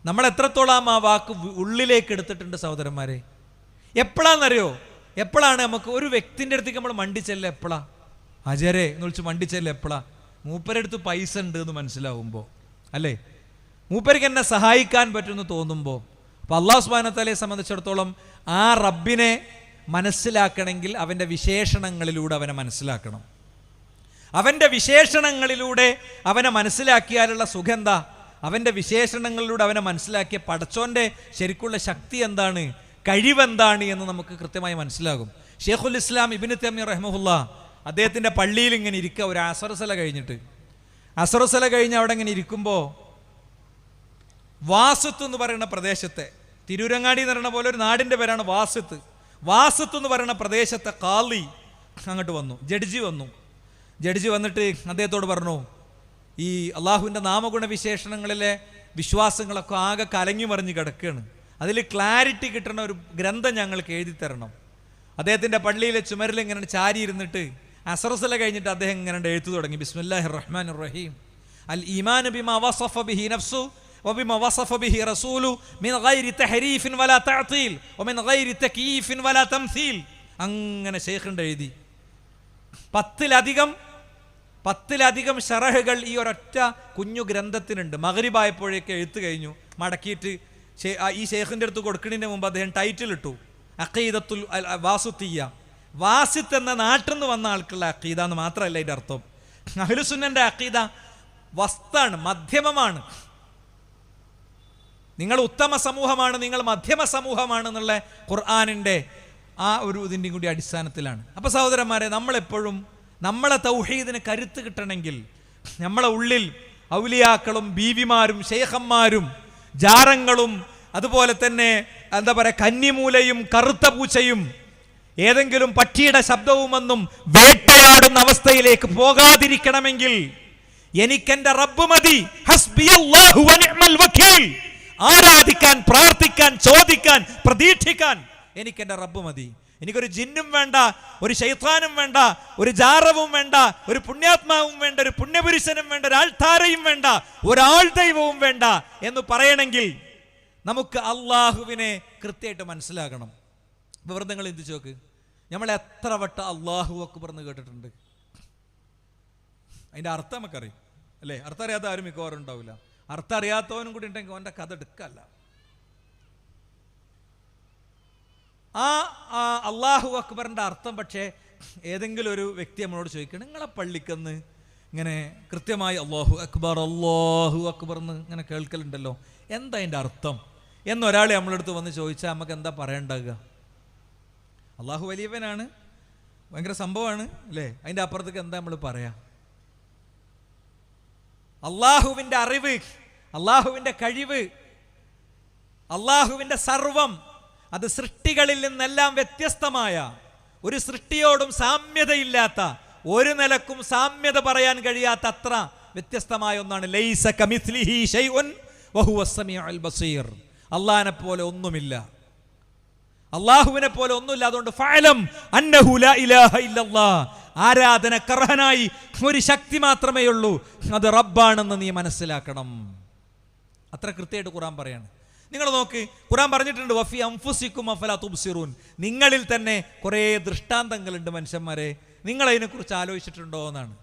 നമ്മൾ എത്രത്തോളം ആ വാക്ക് ഉള്ളിലേക്ക് എടുത്തിട്ടുണ്ട് സഹോദരന്മാരെ? എപ്പോഴാണെന്നറിയോ? എപ്പോഴാണ് നമുക്ക് ഒരു വ്യക്തിൻ്റെ അടുത്തേക്ക് നമ്മൾ മണ്ടിച്ചല്ല? എപ്പോഴാ ആചാരേ എന്ന് വിളിച്ച് മണ്ടിച്ചല്ല? എപ്പോഴാ? മൂപ്പരടുത്ത് പൈസ ഉണ്ട് എന്ന് മനസ്സിലാവുമ്പോൾ, അല്ലേ? മൂപ്പർക്ക് എന്നെ സഹായിക്കാൻ പറ്റുമെന്ന് തോന്നുമ്പോൾ. അപ്പോൾ അല്ലാഹു സുബ്ഹാനഹു വ തആലയെ സംബന്ധിച്ചിടത്തോളം ആ റബ്ബിനെ മനസ്സിലാക്കണമെങ്കിൽ അവൻ്റെ വിശേഷണങ്ങളിലൂടെ അവനെ മനസ്സിലാക്കണം. അവൻ്റെ വിശേഷണങ്ങളിലൂടെ അവനെ മനസ്സിലാക്കിയാലുള്ള സുഖം എന്താ? അവൻ്റെ വിശേഷണങ്ങളിലൂടെ അവനെ മനസ്സിലാക്കിയ പടച്ചോൻ്റെ ശരിക്കുള്ള ശക്തി എന്താണ്, കഴിവെന്താണ് എന്ന് നമുക്ക് കൃത്യമായി മനസ്സിലാകും. ഷെയ്ഖുൽ ഇസ്ലാം ഇബ്നു തൈമിയ്യ റഹിമഹുല്ലാഹ് അദ്ദേഹത്തിൻ്റെ പള്ളിയിൽ ഇങ്ങനെ ഇരിക്കുക, ഒരു അസറുസല കഴിഞ്ഞിട്ട്. അസറുസല കഴിഞ്ഞ് അവിടെ ഇങ്ങനെ ഇരിക്കുമ്പോൾ വാസത്ത് എന്ന് പറയുന്ന പ്രദേശത്തെ, തിരൂരങ്ങാടി എന്ന് പറയുന്ന പോലെ ഒരു നാടിൻ്റെ പേരാണ് വാസത്ത്. വാസത്ത് എന്ന് പറയുന്ന പ്രദേശത്തെ ഖാളി അങ്ങോട്ട് വന്നു, ജഡ്ജി വന്നു. ജഡ്ജി വന്നിട്ട് അദ്ദേഹത്തോട് പറഞ്ഞു, ഈ അള്ളാഹുവിൻ്റെ നാമഗുണ വിശേഷണങ്ങളിലെ വിശ്വാസങ്ങളൊക്കെ ആകെ കലങ്ങി മറിഞ്ഞ് കിടക്കുകയാണ്, അതിൽ ക്ലാരിറ്റി കിട്ടുന്ന ഒരു ഗ്രന്ഥം ഞങ്ങൾക്ക് എഴുതി തരണം. അദ്ദേഹത്തിൻ്റെ പള്ളിയിലെ ചുമരിൽ ഇങ്ങനെ ചാരി ഇരുന്നിട്ട് അസറുസല കഴിഞ്ഞിട്ട് അദ്ദേഹം ഇങ്ങനെ എഴുത്തു തുടങ്ങി. ബിസ്മില്ലാഹിർ റഹ്മാനിർ റഹീം. അൽ ഈമാനു ബിമാ വസഫ ബിഹി നഫ്സു വബിമാ വസഫ ബിഹി റസൂലു മിൻ ഗൈരി തഹരീഫിൻ വലാ തഅതീൽ വമിൻ ഗൈരി തകീഫിൻ വലാ തംസീൽ. അങ്ങനെ ശൈഖിൻ്റെ എഴുതി. പത്തിലധികം ഷറഹുകൾ ഈ ഒരൊറ്റ കുഞ്ഞു ഗ്രന്ഥത്തിനുണ്ട്. മഗ്രിബായപ്പോഴേക്ക് എഴുത്ത് കഴിഞ്ഞു. മടക്കിയിട്ട് ഈ ശൈഖിൻ്റെ അടുത്ത് കൊടുക്കുന്നതിന് മുമ്പ് അദ്ദേഹം ടൈറ്റിൽ ഇട്ടു, അഖീദത്തുൽ വാസിത്തിയ്യ. വാസിത്ത് എന്ന നാട്ടിൽ നിന്ന് വന്ന ആൾക്കുള്ള അഖീദ എന്ന് മാത്രമല്ല ഇതിൻ്റെ അർത്ഥം. അഹ്ലുസുന്നൻ്റെ അഖീദ വസ്താണ്, മധ്യമമാണ്. നിങ്ങൾ ഉത്തമ സമൂഹമാണ്, നിങ്ങൾ മധ്യമ സമൂഹമാണ് എന്നുള്ള ഖുർആനിൻ്റെ ആ ഒരു ഇതിൻ്റെയും കൂടി അടിസ്ഥാനത്തിലാണ്. അപ്പോൾ സഹോദരന്മാരെ, നമ്മളെപ്പോഴും നമ്മളെ തൗഹീദിന് കരുത്ത് കിട്ടണമെങ്കിൽ നമ്മളെ ഉള്ളിൽ ഔലിയാക്കളും ബീവിമാരും ശൈഖന്മാരും ജാറങ്ങളും അതുപോലെ തന്നെ എന്താ പറയുക കന്നിമൂലയും കറുത്ത പൂച്ചയും ഏതെങ്കിലും പക്ഷിയുടെ ശബ്ദവുമൊന്നും വേട്ടയാടുന്ന അവസ്ഥയിലേക്ക് പോകാതിരിക്കണമെങ്കിൽ എനിക്കെന്റെ റബ്ബ് മതി, ഹസ്ബിയല്ലാഹു വ നിഅ്മൽ വക്കീൽ. ആരാധിക്കാൻ, പ്രാർത്ഥിക്കാൻ, ചോദിക്കാൻ, പ്രതീക്ഷിക്കാൻ എനിക്കെന്റെ റബ്ബ് മതി. എനിക്കൊരു ജിന്നും വേണ്ട, ഒരു ശൈത്താനും വേണ്ട, ഒരു ജാറവും വേണ്ട, ഒരു പുണ്യാത്മാവും വേണ്ട, ഒരു പുണ്യപുരുഷനും വേണ്ട, ഒരു ആൾത്താരയും വേണ്ട, ഒരാൾ ദൈവവും വേണ്ട എന്ന് പറയണമെങ്കിൽ നമുക്ക് അള്ളാഹുവിനെ കൃത്യമായിട്ട് മനസ്സിലാക്കണം. ഇപ്പൊ വെറുതെ നിങ്ങൾ ചിന്തിച്ചു നോക്ക്, നമ്മൾ എത്ര വട്ടം അള്ളാഹു അക്ബർ എന്ന് കേട്ടിട്ടുണ്ട്? അതിൻ്റെ അർത്ഥം നമുക്കറിയും, അല്ലേ? അർത്ഥം അറിയാത്ത ആരും മിക്കവാറും ഉണ്ടാവില്ല. അർത്ഥം അറിയാത്തവനും കൂടി ഉണ്ടെങ്കിൽ അവൻ്റെ കഥ എടുക്കല്ല. ആ അള്ളാഹു അക്ബറിൻ്റെ അർത്ഥം പക്ഷേ ഏതെങ്കിലും ഒരു വ്യക്തി നമ്മളോട് ചോദിക്കണം, നിങ്ങളെ പള്ളിക്കെന്ന് ഇങ്ങനെ കൃത്യമായി അള്ളാഹു അക്ബർ എന്ന് ഇങ്ങനെ കേൾക്കലുണ്ടല്ലോ, എന്താ അതിൻ്റെ അർത്ഥം എന്നൊരാൾ നമ്മളടുത്ത് വന്ന് ചോദിച്ചാൽ നമുക്ക് എന്താ പറയണ്ടാകുക? അള്ളാഹു വലിയവനാണ്, ഭയങ്കര സംഭവമാണ്, അല്ലേ? അതിൻ്റെ അപ്പുറത്തേക്ക് എന്താ നമ്മൾ പറയാ? അള്ളാഹുവിൻ്റെ അറിവ്, അള്ളാഹുവിൻ്റെ കഴിവ്, അള്ളാഹുവിൻ്റെ സർവം, അത് സൃഷ്ടികളിൽ നിന്നെല്ലാം വ്യത്യസ്തമായ, ഒരു സൃഷ്ടിയോടും സാമ്യതയില്ലാത്ത, ഒരു നിലക്കും സാമ്യത പറയാൻ കഴിയാത്ത അത്ര വ്യത്യസ്തമായ ഒന്നാണ്. ലൈസ കമിസ്ലിഹി ശൈഉൻ വഹുവസ് സമീഉൽ ബസീർ. അള്ളാഹിനെ പോലെ ഒന്നുമില്ല, അള്ളാഹുവിനെ പോലെ ഒന്നുമില്ല. അതുകൊണ്ട് ഫഅലം അന്നഹു ലാ ഇലാഹ ഇല്ലല്ലാഹ്, ആരാധനക്കർഹനായി ഒരു ശക്തി മാത്രമേ ഉള്ളൂ, അത് റബ്ബാണെന്ന് നീ മനസ്സിലാക്കണം. അത്ര കൃത്യമായിട്ട് ഖുർആൻ പറയാണ്. നിങ്ങൾ നോക്ക്, ഖുർആൻ പറഞ്ഞിട്ടുണ്ട് വഫി അൻഫുസിക്കും അഫലാ തുബ്സിറൂൻ. നിങ്ങളിൽ തന്നെ കുറേ ദൃഷ്ടാന്തങ്ങളുണ്ട് മനുഷ്യന്മാരെ, നിങ്ങളതിനെക്കുറിച്ച് ആലോചിച്ചിട്ടുണ്ടോ എന്നാണ്,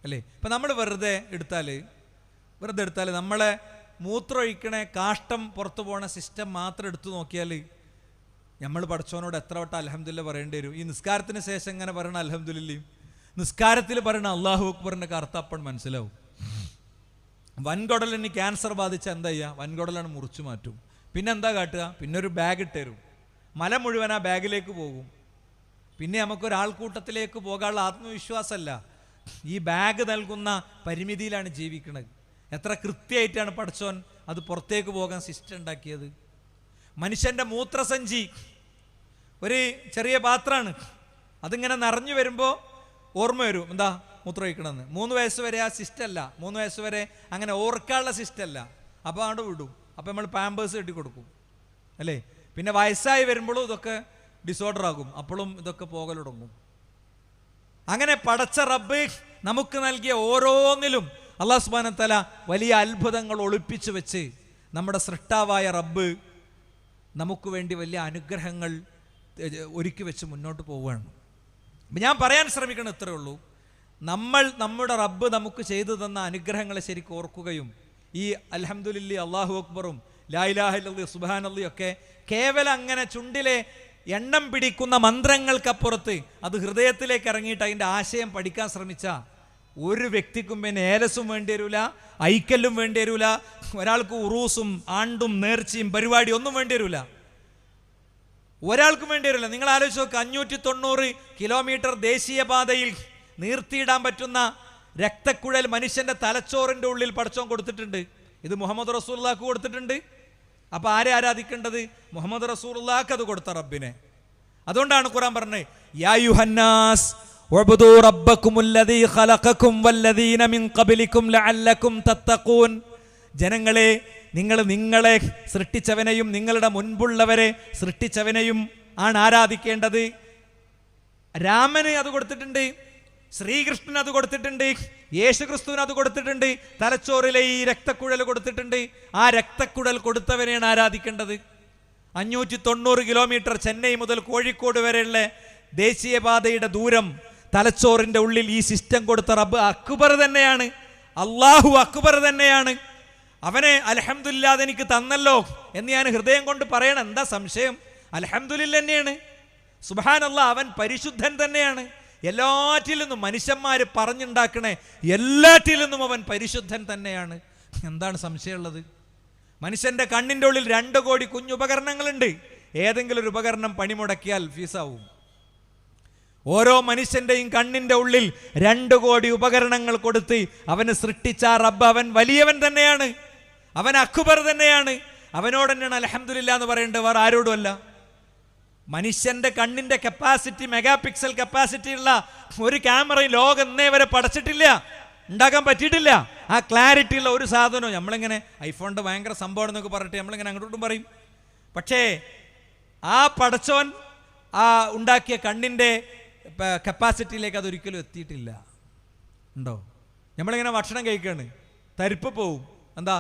അല്ലേ? ഇപ്പം നമ്മൾ വെറുതെ എടുത്താൽ നമ്മളെ മൂത്രമൊഴിക്കണ കാഷ്ടം പുറത്തു പോണ സിസ്റ്റം മാത്രം എടുത്തു നോക്കിയാൽ നമ്മൾ പടച്ചോനോട് എത്ര വട്ടം അൽഹംദുലില്ലാ പറയേണ്ടി വരും? ഈ നിസ്കാരത്തിന് ശേഷം ഇങ്ങനെ പറയണ അൽഹംദുലില്ലയും നിസ്കാരത്തിൽ പറയണ അല്ലാഹു അക്ബറിൻ്റെ അർത്ഥം അപ്പോൾ മനസ്സിലാവും. വൻകുടലിന് ക്യാൻസർ ബാധിച്ച എന്താ ചെയ്യുക? വൻകുടലാണ് മുറിച്ചു മാറ്റും. പിന്നെ എന്താ കാട്ടുക? പിന്നെ ഒരു ബാഗ് ഇട്ടുതരും, മല മുഴുവൻ ആ ബാഗിലേക്ക് പോകും. പിന്നെ നമുക്കൊരാൾക്കൂട്ടത്തിലേക്ക് പോകാനുള്ള ആത്മവിശ്വാസമല്ല, ഈ ബാഗ് നൽകുന്ന പരിമിതിയിലാണ് ജീവിക്കുന്നത്. എത്ര കൃത്യമായിട്ടാണ് പടച്ചോൻ അത് പുറത്തേക്ക് പോകാൻ സിസ്റ്റം ഉണ്ടാക്കിയത്. മനുഷ്യൻ്റെ മൂത്രസഞ്ചി ഒരു ചെറിയ പാത്രമാണ്, അതിങ്ങനെ നിറഞ്ഞു വരുമ്പോൾ ഓർമ്മ വരും എന്താ മൂത്രം ഒഴിക്കണമെന്ന്. 3 വയസ്സ് വരെ ആ സിസ്റ്റമല്ല, 3 വയസ്സ് വരെ അങ്ങനെ ഓർക്കാനുള്ള സിസ്റ്റമല്ല. അപ്പോൾ അവിടെ വിടും, അപ്പോൾ നമ്മൾ പാമ്പേഴ്സ് കെട്ടി കൊടുക്കും അല്ലേ. പിന്നെ വയസ്സായി വരുമ്പോഴും ഇതൊക്കെ ഡിസോർഡർ ആകും, അപ്പോഴും ഇതൊക്കെ പോകൽ തുടങ്ങും. അങ്ങനെ പടച്ച റബ്ബ് നമുക്ക് നൽകിയ ഓരോന്നിലും അല്ലാഹു സുബ്ഹാനഹു വ തആല വലിയ അത്ഭുതങ്ങൾ ഒളിപ്പിച്ചു വെച്ച് നമ്മുടെ സൃഷ്ടാവായ റബ്ബ് നമുക്ക് വേണ്ടി വലിയ അനുഗ്രഹങ്ങൾ ഒരുക്കി വെച്ച് മുന്നോട്ട് പോവുകയാണ്. അപ്പം ഞാൻ പറയാൻ ശ്രമിക്കണം ഇത്രയേ ഉള്ളൂ, നമ്മുടെ റബ്ബ് നമുക്ക് ചെയ്തു തന്ന അനുഗ്രഹങ്ങളെ ശരിക്കും ഓർക്കുകയും ഈ അൽഹംദുലില്ലാഹി അല്ലാഹു അക്ബറും ലാ ഇലാഹ ഇല്ലല്ലാഹ് സുബ്ഹാനല്ലാഹ് ഒക്കെ കേവലം അങ്ങനെ ചുണ്ടിലെ എണ്ണം പിടിക്കുന്ന മന്ത്രങ്ങൾക്കപ്പുറത്ത് അത് ഹൃദയത്തിലേക്ക് ഇറങ്ങിയിട്ട് അതിൻ്റെ ആശയം പഠിക്കാൻ ശ്രമിച്ച ഒരു വ്യക്തിക്കും പിന്നെ ഏലസും വേണ്ടി വരില്ല, ഐക്കല്ലും വേണ്ടി വരില്ല, ഒരാൾക്ക് ഉറൂസും ആണ്ടും നേർച്ചയും പരിപാടി ഒന്നും വേണ്ടി വരില്ല, ഒരാൾക്കും വേണ്ടി വരില്ല. നിങ്ങൾ ആലോചിച്ച് നോക്ക്, 590 കിലോമീറ്റർ ദേശീയപാതയിൽ നീർത്തിയിടാൻ പറ്റുന്ന രക്തക്കുഴൽ മനുഷ്യന്റെ തലച്ചോറിന്റെ ഉള്ളിൽ പടച്ചോൻ കൊടുത്തിട്ടുണ്ട്. ഇത് മുഹമ്മദ് റസൂലുള്ളാഹിക്ക് കൊടുത്തിട്ടുണ്ട്. അപ്പൊ ആരെ ആരാധിക്കേണ്ടത്? മുഹമ്മദ് റസൂലുള്ളാഹിക്ക് അത് കൊടുത്ത റബ്ബിനെ. അതുകൊണ്ടാണ് ഖുർആൻ പറഞ്ഞത്, യാ യുഹന്നാസ് വഅബ്ദു റബ്ബക്കുമുല്ലദീ ഖലഖക്കും വല്ലദീന മിൻ ഖബ്ലിക്കും ലഅല്ലക്കും തത്തഖൂൻ. ജനങ്ങളെ, നിങ്ങളെ സൃഷ്ടിച്ചവനെയും നിങ്ങളുടെ മുൻപുള്ളവരെ സൃഷ്ടിച്ചവനെയും ആണ് ആരാധിക്കേണ്ടത്. രാമന് അത് കൊടുത്തിട്ടുണ്ട്, ശ്രീകൃഷ്ണൻ അത് കൊടുത്തിട്ടുണ്ട്, യേശുക്രിസ്തുവിന് അത് കൊടുത്തിട്ടുണ്ട്, തലച്ചോറിലെ ഈ രക്തക്കുഴൽ കൊടുത്തിട്ടുണ്ട്. ആ രക്തക്കുഴൽ കൊടുത്തവനെയാണ് ആരാധിക്കേണ്ടത്. 590 കിലോമീറ്റർ ചെന്നൈ മുതൽ കോഴിക്കോട് വരെയുള്ള ദേശീയപാതയുടെ ദൂരം തലച്ചോറിന്റെ ഉള്ളിൽ ഈ സിസ്റ്റം കൊടുത്ത റബ്ബ് അക്ബർ തന്നെയാണ്, അല്ലാഹു അക്ബർ തന്നെയാണ്. അവനെ അൽഹംദുലില്ലാഹ് എനിക്ക് തന്നല്ലോ എന്ന് ഞാൻ ഹൃദയം കൊണ്ട് പറയണം. എന്താ സംശയം? അൽഹംദുലില്ലാഹ് തന്നെയാണ്. സുബ്ഹാനല്ലാഹ്, അവൻ പരിശുദ്ധൻ തന്നെയാണ്. എല്ലാറ്റിൽ നിന്നും മനുഷ്യന്മാര് പറഞ്ഞുണ്ടാക്കണേ എല്ലാറ്റിൽ നിന്നും അവൻ പരിശുദ്ധൻ തന്നെയാണ്. എന്താണ് സംശയമുള്ളത്? മനുഷ്യന്റെ കണ്ണിന്റെ ഉള്ളിൽ 2 കോടി കുഞ്ഞുപകരണങ്ങളുണ്ട്. ഏതെങ്കിലും ഒരു ഉപകരണം പണിമുടക്കിയാൽ ഫീസാവും. ഓരോ മനുഷ്യന്റെയും കണ്ണിന്റെ ഉള്ളിൽ 2 കോടി ഉപകരണങ്ങൾ കൊടുത്ത് അവന് സൃഷ്ടിച്ച റബ്ബ് അവൻ വലിയവൻ തന്നെയാണ്, അവൻ അക്ബർ തന്നെയാണ്. അവനോട് തന്നെയാണ് അൽഹംദുലില്ലാഹ് എന്ന് പറയേണ്ടത്, വേറെ ആരോടുമല്ല. മനുഷ്യന്റെ കണ്ണിന്റെ കപ്പാസിറ്റി, മെഗാ പിക്സൽ കപ്പാസിറ്റി ഉള്ള ഒരു ക്യാമറയും ലോകം ഇന്നേ വരെ പടച്ചിട്ടില്ല, ഉണ്ടാക്കാൻ പറ്റിയിട്ടില്ല. ആ ക്ലാരിറ്റി ഉള്ള ഒരു സാധനവും നമ്മളിങ്ങനെ ഐഫോണിന്റെ ഭയങ്കര സംഭവം എന്നൊക്കെ പറഞ്ഞിട്ട് നമ്മളിങ്ങനെ അങ്ങോട്ടും പറയും. പക്ഷേ ആ പടച്ചോൻ ആ ഉണ്ടാക്കിയ കണ്ണിന്റെ കപ്പാസിറ്റിയിലേക്ക് അതൊരിക്കലും എത്തിയിട്ടില്ല. ഉണ്ടോ? നമ്മളിങ്ങനെ ഭക്ഷണം കഴിക്കുകയാണ്, തരിപ്പ് പോവും. എന്താ?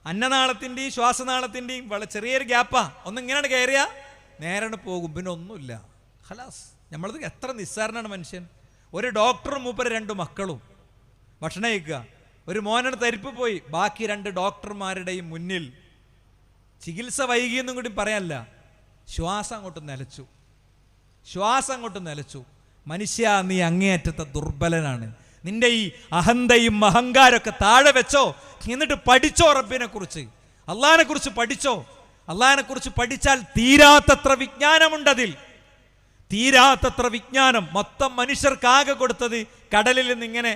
അന്നനാളത്തിൻ്റെയും ശ്വാസനാളത്തിൻ്റെയും വളരെ ചെറിയൊരു ഗ്യാപ്പാ, ഒന്നിങ്ങനെയാണ് കയറിയാൽ നേരെ പോകും, പിന്നെ ഒന്നുമില്ല, ഖലാസ്. നമ്മളത് എത്ര നിസ്സാരനാണ് മനുഷ്യൻ. ഒരു ഡോക്ടറും മൂപ്പര് 2 മക്കളും ഭക്ഷണം കഴിക്കുക. ഒരു മോനാണ് തരിപ്പ് പോയി, ബാക്കി 2 ഡോക്ടർമാരുടെയും മുന്നിൽ ചികിത്സ വൈകിയെന്നും കൂടി പറയാനല്ല, ശ്വാസം അങ്ങോട്ട് നിലച്ചു. മനുഷ്യ, നീ അങ്ങേയറ്റത്തെ ദുർബലനാണ്. നിന്റെ ഈ അഹന്തയും അഹങ്കാരമൊക്കെ താഴെ വെച്ചോ, എന്നിട്ട് പഠിച്ചോ റബ്ബിനെ കുറിച്ച്, അള്ളാഹിനെ കുറിച്ച് പഠിച്ചോ. അള്ളാഹിനെ കുറിച്ച് പഠിച്ചാൽ തീരാത്തത്ര വിജ്ഞാനമുണ്ടതിൽ, തീരാത്തത്ര വിജ്ഞാനം. മൊത്തം മനുഷ്യർക്കാകെ കൊടുത്തത് കടലിൽ നിന്ന് ഇങ്ങനെ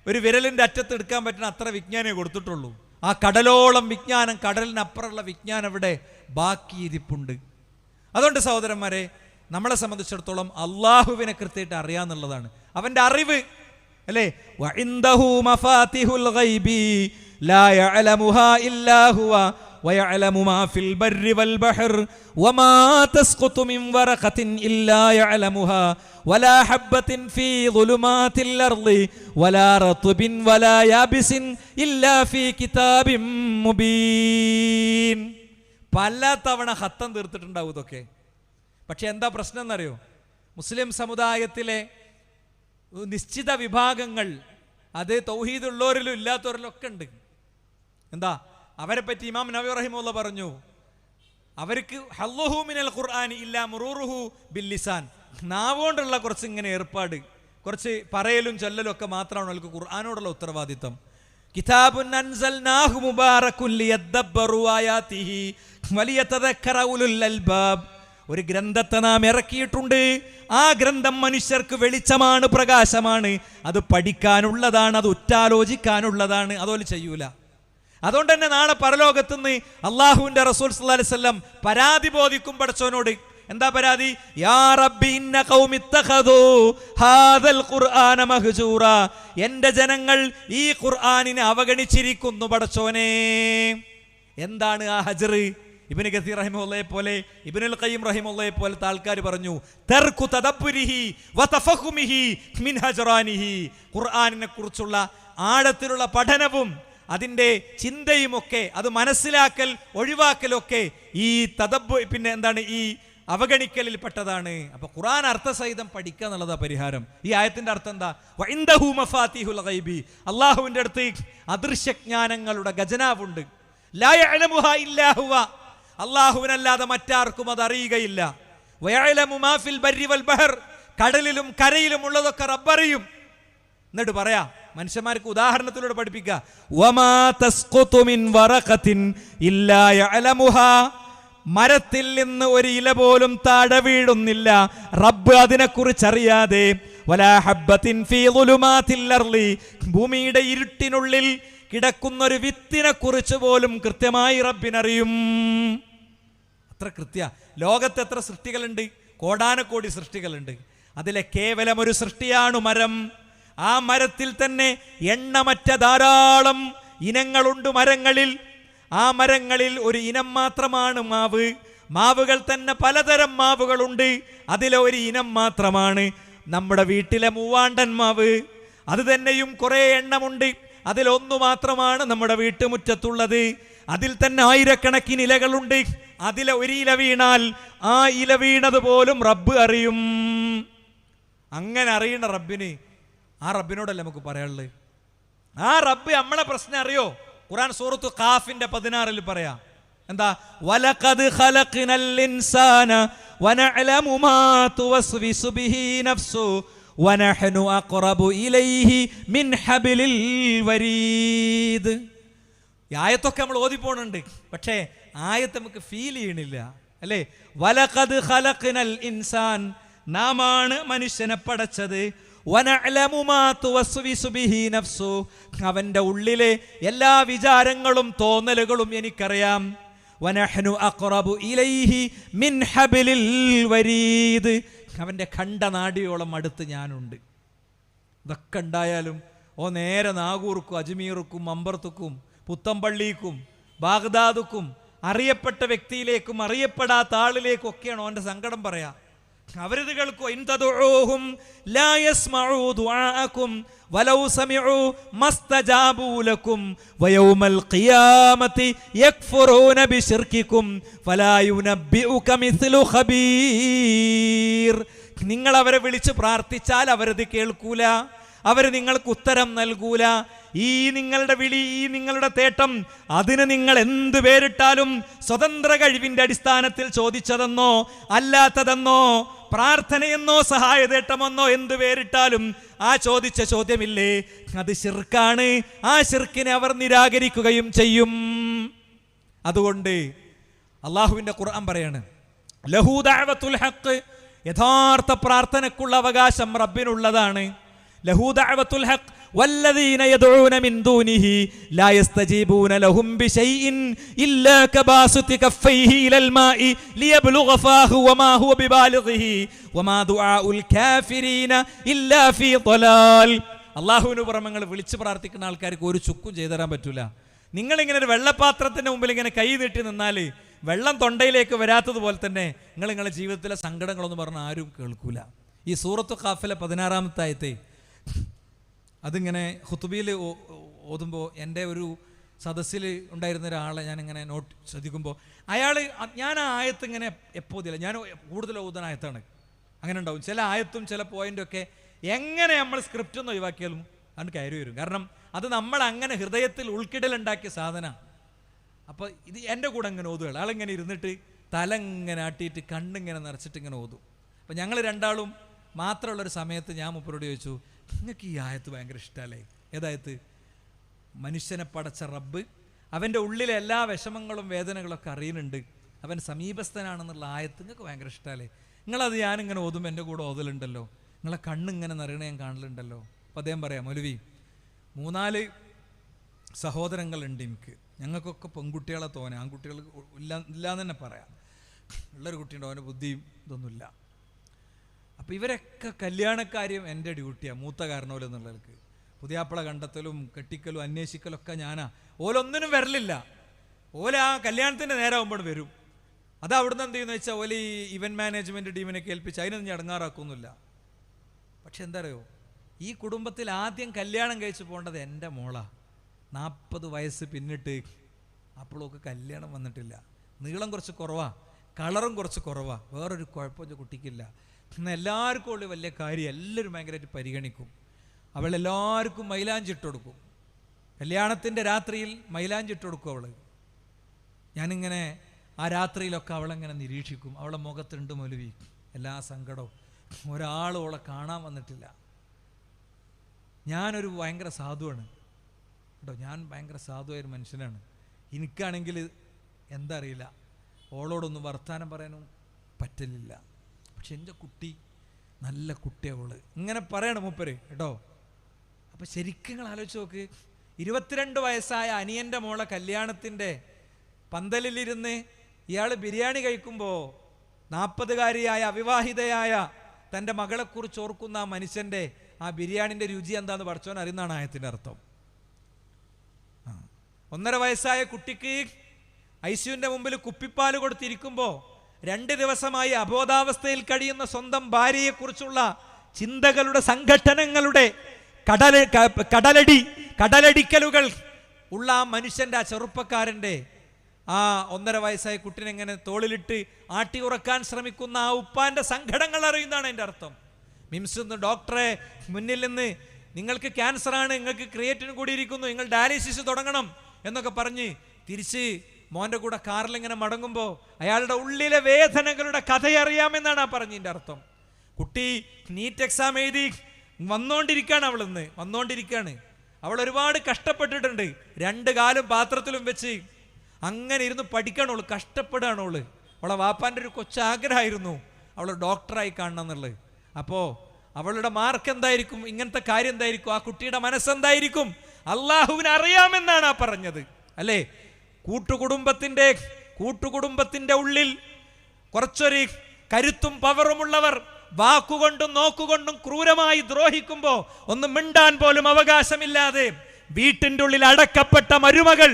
ഒരു വിരലിന്റെ അറ്റത്ത് എടുക്കാൻ പറ്റുന്ന അത്ര വിജ്ഞാനമേ കൊടുത്തിട്ടുള്ളൂ. ആ കടലോളം വിജ്ഞാനം, കടലിനപ്പുറമുള്ള വിജ്ഞാനം ഇവിടെ ബാക്കി ഇരിപ്പുണ്ട്. അതുകൊണ്ട് സഹോദരന്മാരെ, നമ്മളെ സംബന്ധിച്ചിടത്തോളം അള്ളാഹുവിനെ കൃത്യമായിട്ട് അറിയാന്നുള്ളതാണ് അവന്റെ അറിവ്, അല്ലേ? വഇൻദഹു മഫാതിഹുൽ ഗൈബി ലാ യഅലമുഹാ ഇല്ലാ ഹുവ വയഅലമു മാ ഫിൽ ബർരി വൽ ബഹർ വമാ തസ്ഖുതു മിൻ വറഖത്തിൻ ഇല്ലാ യഅലമുഹാ വലാ ഹബ്ബത്തിൻ ഫീ ദുലുമാതിൽ അർളി വലാ റത്ബിൻ വലാ യാബിസിൻ ഇല്ലാ ഫീ കിതാബിൻ മുബീൻ. പല തവണ ഖത്തം തീർത്തിട്ടുണ്ടാവും ഇതൊക്കെ. പക്ഷെ എന്താ പ്രശ്നം എന്നറിയോ? മുസ്ലിം സമുദായത്തിലെ നിശ്ചിത വിഭാഗങ്ങൾ, അത് തൗഹീദുള്ളവരിലും ഇല്ലാത്തവരിലും ഒക്കെ ഉണ്ട്. എന്താ അവരെ പറ്റി ഇമാം നവവി റഹിമഹുല്ലാഹ് പറഞ്ഞു, അവർക്ക് ഹല്ലുഹു മിനൽ ഖുർആനി ഇല്ലാ മുറൂറുഹു ബിൽ ലിസാൻ. നാവുകൊണ്ടുള്ള കുറച്ച് ഇങ്ങനെ ഏർപ്പാട്, കുറച്ച് പറയലും ചൊല്ലലും ഒക്കെ മാത്രമാണ് അവർക്ക് ഖുർആനോടുള്ള ഉത്തരവാദിത്തം. കിതാബുൻ അൻസൽനാഹു മുബാറകുൻ ലിയദ്ദബ്ബറു ആയാതിഹി വലിയതദക്കറ ഉലുൽ അൽബാബ്. ഒരു ഗ്രന്ഥത്തെ നാം ഇറക്കിയിട്ടുണ്ട്. ആ ഗ്രന്ഥം മനുഷ്യർക്ക് വെളിച്ചമാണ്, പ്രകാശമാണ്. അത് പഠിക്കാനുള്ളതാണ്, അത് ഉറ്റാലോചിക്കാനുള്ളതാണ്. അതുപോലെ ചെയ്യൂല. അതുകൊണ്ട് തന്നെ നാളെ പരലോകത്തുനിന്ന് അള്ളാഹുവിന്റെ റസൂൽ സല്ലല്ലാഹു അലൈഹി വസല്ലം പരാതി ബോധിക്കും പടച്ചോനോട്. എന്താ പരാതി? യാ റബ്ബി ഇന്ന ഖൗമി ഇത്തഖദൂ ഹാദൽ ഖുർആന മഹ്ജൂറ, എൻ്റെ ജനങ്ങൾ ഈ ഖുർആനിനെ അവഗണിച്ചിരിക്കുന്നു പടച്ചോനെ. എന്താണ് ആ ഹജ്ർ? ഇബ്നു കസീർ റഹിമഹുള്ളയെ പോലെ, ഇബ്നുൽ ഖയ്യിം റഹിമഹുള്ളയെ പോലത്തെ ആൾക്കാർ പറഞ്ഞു, തർക്കു തദബ്ബുരിഹി വതഫഹുമിഹി മിൻ ഹജ്റാനിഹി, ഖുർആനിനെ കുറിച്ചുള്ള ആഴത്തിലുള്ള പഠനവും അതിൻ്റെ ചിന്തയുമൊക്കെ, അത് മനസ്സിലാക്കൽ ഒഴിവാക്കലൊക്കെ ഈ പിന്നെ എന്താണ്, ഈ അവഗണിക്കലിൽ പെട്ടതാണ്. അപ്പൊ ഖുർആൻ അർത്ഥസഹിതം പഠിക്കുക എന്നുള്ളതാ പരിഹാരം. ഈ ആയത്തിന്റെ അർത്ഥം എന്താ? വഇൻദഹു മഫാത്തിഹുൽ ഗൈബി, അള്ളാഹുവിന്റെ അടുത്ത് അദൃശ്യജ്ഞാനങ്ങളുടെ ഖജനാവുണ്ട്. ലാ യഅലമുഹാ ഇല്ലാ ഹുവ, അള്ളാഹുവിനല്ലാതെ മറ്റാർക്കും അത് അറിയുകയില്ല. വയഅലമു മാ ഫിൽ ബർരി വൽ ബഹർ, കടലിലും കരയിലും ഉള്ളതൊക്കെ റബ്ബറിയും. എന്നിട്ട് പറയാ, മനുഷ്യന്മാർക്ക് ഉദാഹരണത്തിലൂടെ പഠിപ്പിക്കുക. വമാ തസ്ഖുതു മിൻ വറഖത്തിൻ ഇല്ലാ യഅലമുഹാ, മരത്തിൽ നിന്ന് ഒരു ഇല പോലും താഴെ വീഴുന്നില്ല, റബ്ബ് അതിനെക്കുറിച്ച് അറിയാതെ. വലാ ഹബ്ബത്തിൻ ഫീ ളുലുമാത്തിൽ അർളി, ഭൂമിയുടെ ഇരുട്ടിനുള്ളിൽ കിടക്കുന്ന ഒരു വിത്തിനെ കുറിച്ച് പോലും കൃത്യമായി റബ്ബിനറിയും. അത്ര കൃത്യ. ലോകത്ത് എത്ര സൃഷ്ടികളുണ്ട്? കോടാനക്കോടി സൃഷ്ടികളുണ്ട്. അതിലെ കേവലം ഒരു സൃഷ്ടിയാണ് മരം. ആ മരത്തിൽ തന്നെ എണ്ണമറ്റ ധാരാളം ഇനങ്ങളുണ്ട് മരങ്ങളിൽ. ആ മരങ്ങളിൽ ഒരു ഇനം മാത്രമാണ് മാവ്. മാവുകൾ തന്നെ പലതരം മാവുകളുണ്ട്. അതിലെ ഒരു ഇനം മാത്രമാണ് നമ്മുടെ വീട്ടിലെ മൂവാണ്ടൻ മാവ്. അത് തന്നെയും കുറേ എണ്ണമുണ്ട്. അതിലൊന്നു മാത്രമാണ് നമ്മുടെ വീട്ടുമുറ്റത്തുള്ളത്. അതിൽ തന്നെ ആയിരക്കണക്കിന് ഇലകളുണ്ട്. അതിലെ ഒരു ഇല വീണാൽ ആ ഇല വീണത് പോലും റബ്ബ് അറിയും. അങ്ങനെ അറിയണ റബ്ബിന്, ആ റബ്ബിനോടല്ലേ നമുക്ക് പറയാനുള്ളത്. ആ റബ്ബ് നമ്മളെ പ്രശ്നം അറിയോ? ഖുർആൻ സൂറത്ത് ഖാഫിന്റെ 16 പറയാ, എന്താ? വലഖദ് ഖലഖ്നൽ ഇൻസാന വനഅലമു മാ തുവസ്വിസു ബിഹി നഫ്സു വനഹ്നു അഖറബു ഇലൈഹി മിൻ ഹബ്ലിൽ വരീദ്. ഈ ആയത്തൊക്കെ നമ്മൾ ഓതിപ്പോണുണ്ട്, പക്ഷേ ആയത്ത് നമുക്ക് ഫീൽ ചെയ്യണില്ല, അല്ലേ? വലഖദ് ഖലഖ്നൽ ഇൻസാൻ, നാമാണ് മനുഷ്യനെ പടച്ചത്. വനഅലമു മാ തുവസ്വിസു ബിഹി നഫ്സു, അവന്റെ ഉള്ളിലെ എല്ലാ വിചാരങ്ങളും തോന്നലുകളും എനിക്കറിയാം. വനഹ്നു അഖറബു ഇലൈഹി മിൻ ഹബ്ലിൽ വരീദ്, അവന്റെ ഖണ്ഡനാടിയോളം അടുത്ത് ഞാനുണ്ട്. ഇതൊക്കെ ഉണ്ടായാലും നേരെ നാഗൂർക്കും അജ്മീർക്കും അമ്പർത്തുക്കും പുത്തമ്പള്ളിക്കും ബാഗ്ദാദുക്കും അറിയപ്പെട്ട വ്യക്തിയിലേക്കും അറിയപ്പെടാത്ത ആളിലേക്കും ഒക്കെയാണ് ഓന്റെ സങ്കടം പറയാ. അവരിത് കേൾക്കോ? ഇൻ തദഉഹും ലാ യസ്മഉ ദുആഅകും വലൗ സമിഉ മസ്തജാബു ലക്കും വയൗമൽ ഖിയാമത്തി യക്ഫുറൂന ബിശിർകികും ഫലാ യുനബ്ബിഉക മിസ്ലു ഖബീർ. നിങ്ങൾ അവരെ വിളിച്ച് പ്രാർത്ഥിച്ചാൽ അവരത് കേൾക്കൂല, അവർ നിങ്ങൾക്ക് ഉത്തരം നൽകൂല. ഈ നിങ്ങളുടെ വിളി, ഈ നിങ്ങളുടെ തേട്ടം, അതിന് നിങ്ങൾ എന്ത് പേരിട്ടാലും, സ്വതന്ത്ര കഴിവിന്റെ അടിസ്ഥാനത്തിൽ ചോദിച്ചതെന്നോ അല്ലാത്തതെന്നോ, പ്രാർത്ഥനയെന്നോ സഹായതേട്ടമെന്നോ എന്ത് പേരിട്ടാലും ആ ചോദിച്ച ചോദ്യമില്ലേ, അത് ശിർക്കാണ്. ആ ശിർക്കിനെ അവർ നിരാകരിക്കുകയും ചെയ്യും. അതുകൊണ്ട് അള്ളാഹുവിന്റെ ഖുർആൻ പറയാണ്, ലഹു ദഅവത്തുൽ ഹഖ്, യഥാർത്ഥ പ്രാർത്ഥനക്കുള്ള അവകാശം റബ്ബിനുള്ളതാണ്. ലഹു ദഅവത്തുൽ ഹഖ് വല്ലദീന യദ്ഊന മിൻ ദൂനിഹി ലാ യസ്തജീബൂന ലഹും ബിശൈഇൻ ഇല്ലാ കബാസുതി കഫൈഹി ഇലൽ മാഇ ലിയബ്ലുഗ ഫാഹു വമാ ഹുവ ബിബാലിഗിഹി വമാ ദുആഉൽ കാഫിരീന ഇല്ലാ ഫീ ളലാൽ. അല്ലാഹുവിന് പുറമെ നിങ്ങൾ വിളിച്ച് പ്രാർത്ഥിക്കുന്ന ആൾക്കാർക്ക് ഒരു ചുക്കും ചെയ്തു തരാൻ പറ്റൂല. നിങ്ങളിങ്ങനെ ഒരു വെള്ളപാത്രത്തിന്റെ മുമ്പിൽ ഇങ്ങനെ കൈ നീട്ടി നിന്നാൽ വെള്ളം തൊണ്ടയിലേക്ക് വരാത്തതുപോലെ തന്നെ നിങ്ങളുടെ ജീവിതത്തിലെ സങ്കടങ്ങളൊന്നും പറഞ്ഞാൽ ആരും കേൾക്കൂല. ഈ സൂറത്തു ഖാഫിലെ 16-ാമത്തെ ആയത്തെ അതിങ്ങനെ ഖുതുബയിൽ ഓതുമ്പോൾ എൻ്റെ ഒരു സദസ്സിൽ ഉണ്ടായിരുന്ന ഒരാളെ ഞാനിങ്ങനെ ശ്രദ്ധിക്കുമ്പോൾ ഞാൻ ആ ആയത്ത് ഇങ്ങനെ എപ്പോതില്ല, ഞാൻ കൂടുതൽ ഓതുന്ന ആയത്താണ്. അങ്ങനെ ഉണ്ടാവും ചില ആയത്തും ചില പോയിന്റൊക്കെ എങ്ങനെ നമ്മൾ സ്ക്രിപ്റ്റ് ഒന്ന് ഒഴിവാക്കിയാലും അത് കയറി വരും. കാരണം അത് നമ്മൾ അങ്ങനെ ഹൃദയത്തിൽ ഉൾക്കിടലുണ്ടാക്കിയ സാധന. അപ്പോൾ ഇത് എൻ്റെ കൂടെ അങ്ങനെ ഓതുകയാണ്. ആളിങ്ങനെ ഇരുന്നിട്ട് തല ഇങ്ങനെ ആട്ടിയിട്ട് കണ്ണിങ്ങനെ നിറച്ചിട്ട് ഇങ്ങനെ ഓതും. അപ്പം ഞങ്ങൾ രണ്ടാളും മാത്രമുള്ളൊരു സമയത്ത് ഞാൻ മൂപ്പരോട് ചോദിച്ചു, നിങ്ങൾക്ക് ഈ ആയത്ത് ഭയങ്കര ഇഷ്ടമല്ലേ? ഏതായത്ത്? മനുഷ്യനെ പടച്ച റബ്ബ് അവൻ്റെ ഉള്ളിലെ എല്ലാ വിഷമങ്ങളും വേദനകളൊക്കെ അറിയുന്നുണ്ട്, അവൻ സമീപസ്ഥനാണെന്നുള്ള ആയത്ത് നിങ്ങൾക്ക് ഭയങ്കര ഇഷ്ടമല്ലേ? നിങ്ങളത് ഞാനിങ്ങനെ ഓതുമ്പോൾ എൻ്റെ കൂടെ ഓതലുണ്ടല്ലോ, നിങ്ങളെ കണ്ണിങ്ങനെ നിറയണ ഞാൻ കാണലുണ്ടല്ലോ. അപ്പോൾ അദ്ദേഹം പറയാം, മൗലവി 3-4 സഹോദരങ്ങളുണ്ട് എനിക്ക്, ഞങ്ങൾക്കൊക്കെ പെൺകുട്ടികളെ തോന്നെ, ആൺകുട്ടികൾ ഇല്ലാന്ന് തന്നെ പറയാം. ഉള്ളൊരു കുട്ടിയുണ്ടോ, അവൻ്റെ ബുദ്ധിയും ഇതൊന്നുമില്ല. അപ്പോൾ ഇവരൊക്കെ കല്യാണക്കാര്യം എൻ്റെ ഡ്യൂട്ടിയാണ്, മൂത്ത കാരണവരും എന്നുള്ളവർക്ക്. പുതിയാപ്പിള കണ്ടെത്തലും കെട്ടിക്കലും അന്വേഷിക്കലൊക്കെ ഞാനാ. ഓലൊന്നിനും വരലില്ല. ഓല ആ കല്യാണത്തിൻ്റെ നേരമാകുമ്പോൾ വരും. അത് അവിടുന്ന് എന്ത് ചെയ്യുന്നത് വെച്ചാൽ ഓല ഈ ഇവൻറ്റ് മാനേജ്മെൻറ്റ് ടീമിനെ കേൾപ്പിച്ച് അതിനൊന്നും ഇടങ്ങാറാക്കൊന്നുമില്ല. പക്ഷെ എന്താ അറിയോ, ഈ കുടുംബത്തിൽ ആദ്യം കല്യാണം കഴിച്ച് പോകേണ്ടത് എൻ്റെ മോളാ. 40 വയസ്സ് പിന്നിട്ട് അപ്പോഴൊക്കെ കല്യാണം വന്നിട്ടില്ല. നീളം കുറച്ച് കുറവാണ്, കളറും കുറച്ച് കുറവാണ്, വേറൊരു കുഴപ്പമൊന്നും കുട്ടിക്കില്ല. എന്നാൽ എല്ലാവർക്കും ഉള്ള വലിയ കാര്യം എല്ലാവരും ഭയങ്കരമായിട്ട് പരിഗണിക്കും. അവളെല്ലാവർക്കും മൈലാഞ്ചിട്ട് കൊടുക്കും. കല്യാണത്തിൻ്റെ രാത്രിയിൽ മൈലാഞ്ചിട്ട് കൊടുക്കും അവൾ. ഞാനിങ്ങനെ ആ രാത്രിയിലൊക്കെ അവളെങ്ങനെ നിരീക്ഷിക്കും. അവളെ മുഖത്തുണ്ട് മൊലുവി, എല്ലാ സങ്കടവും. ഒരാളും അവളെ കാണാൻ വന്നിട്ടില്ല. ഞാനൊരു ഭയങ്കര സാധുവാണ് കേട്ടോ, ഞാൻ ഭയങ്കര സാധുവായൊരു മനുഷ്യനാണ്. എനിക്കാണെങ്കിൽ എന്താ അറിയില്ല, ഓളോടൊന്നും വർത്താനം പറയാനും പറ്റലില്ല. പക്ഷെ എൻ്റെ കുട്ടി നല്ല കുട്ടിയവള് ഇങ്ങനെ പറയണം മൂപ്പര് കേട്ടോ. അപ്പം ശരിക്കും നിങ്ങൾ ആലോചിച്ച് നോക്ക്, 22 വയസ്സായ അനിയൻ്റെ മോളെ കല്യാണത്തിൻ്റെ പന്തലിലിരുന്ന് ഇയാൾ ബിരിയാണി കഴിക്കുമ്പോൾ 40കാരിയായ അവിവാഹിതയായ തൻ്റെ മകളെക്കുറിച്ച് ഓർക്കുന്ന ആ മനുഷ്യൻ്റെ ആ ബിരിയാണിൻ്റെ രുചി എന്താണെന്ന് പഠിച്ചോൻ അറിയുന്നതാണ് ആയത്തിൻ്റെ അർത്ഥം. 1.5 വയസ്സായ കുട്ടിക്ക് ഐസിയുവിൻ്റെ മുമ്പിൽ കുപ്പിപ്പാൽ കൊടുത്തിരിക്കുമ്പോൾ 2 ദിവസമായി അബോധാവസ്ഥയിൽ കഴിയുന്ന സ്വന്തം ഭാര്യയെക്കുറിച്ചുള്ള ചിന്തകളുടെ സംഘട്ടനങ്ങളുടെ കടലടിക്കലുകൾ ഉള്ള ആ മനുഷ്യൻ്റെ, ആ ചെറുപ്പക്കാരൻ്റെ ആ 1.5 വയസ്സായ കുട്ടിനെങ്ങനെ തോളിലിട്ട് ആട്ടി ഉറക്കാൻ ശ്രമിക്കുന്ന ആ ഉപ്പാൻ്റെ സങ്കടങ്ങൾ അറിയുന്നതാണ് എൻ്റെ അർത്ഥം. മിംസ് ഡോക്ടറെ മുന്നിൽ നിന്ന് നിങ്ങൾക്ക് ക്യാൻസറാണ്, നിങ്ങൾക്ക് ക്രിയേറ്റിൻ കൂടിയിരിക്കുന്നു, നിങ്ങൾ ഡയാലിസിസ് തുടങ്ങണം എന്നൊക്കെ പറഞ്ഞ് തിരിച്ച് മോൻ്റെ കൂടെ കാറിലിങ്ങനെ മടങ്ങുമ്പോൾ അയാളുടെ ഉള്ളിലെ വേദനകളുടെ കഥയറിയാമെന്നാണ് ആ പറഞ്ഞതിൻ്റെ അർത്ഥം. കുട്ടി നീറ്റ് എക്സാം എഴുതി വന്നുകൊണ്ടിരിക്കുകയാണ്. അവൾ ഒരുപാട് കഷ്ടപ്പെട്ടിട്ടുണ്ട്. 2 കാലും പാത്രത്തിലും വെച്ച് അങ്ങനെ ഇരുന്ന് പഠിക്കണോള്, കഷ്ടപ്പെടുകയാണോള്. അവളെ വാപ്പാൻ്റെ ഒരു കൊച്ചാഗ്രഹമായിരുന്നു അവൾ ഡോക്ടറായി കാണണം എന്നുള്ളത്. അപ്പോൾ അവളുടെ മാർക്ക് എന്തായിരിക്കും, ഇങ്ങനത്തെ കാര്യം എന്തായിരിക്കും, ആ കുട്ടിയുടെ മനസ്സെന്തായിരിക്കും അള്ളാഹുവിന് അറിയാമെന്നാണ് ആ പറഞ്ഞത് അല്ലേ. കൂട്ടുകുടുംബത്തിന്റെ ഉള്ളിൽ കുറച്ചൊരു കരുത്തും പവറുമുള്ളവർ വാക്കുകൊണ്ടും നോക്കുകൊണ്ടും ക്രൂരമായി ദ്രോഹിക്കുമ്പോൾ ഒന്നും മിണ്ടാൻ പോലും അവകാശമില്ലാതെ വീട്ടിൻ്റെ ഉള്ളിൽ അടക്കപ്പെട്ട മരുമകൾ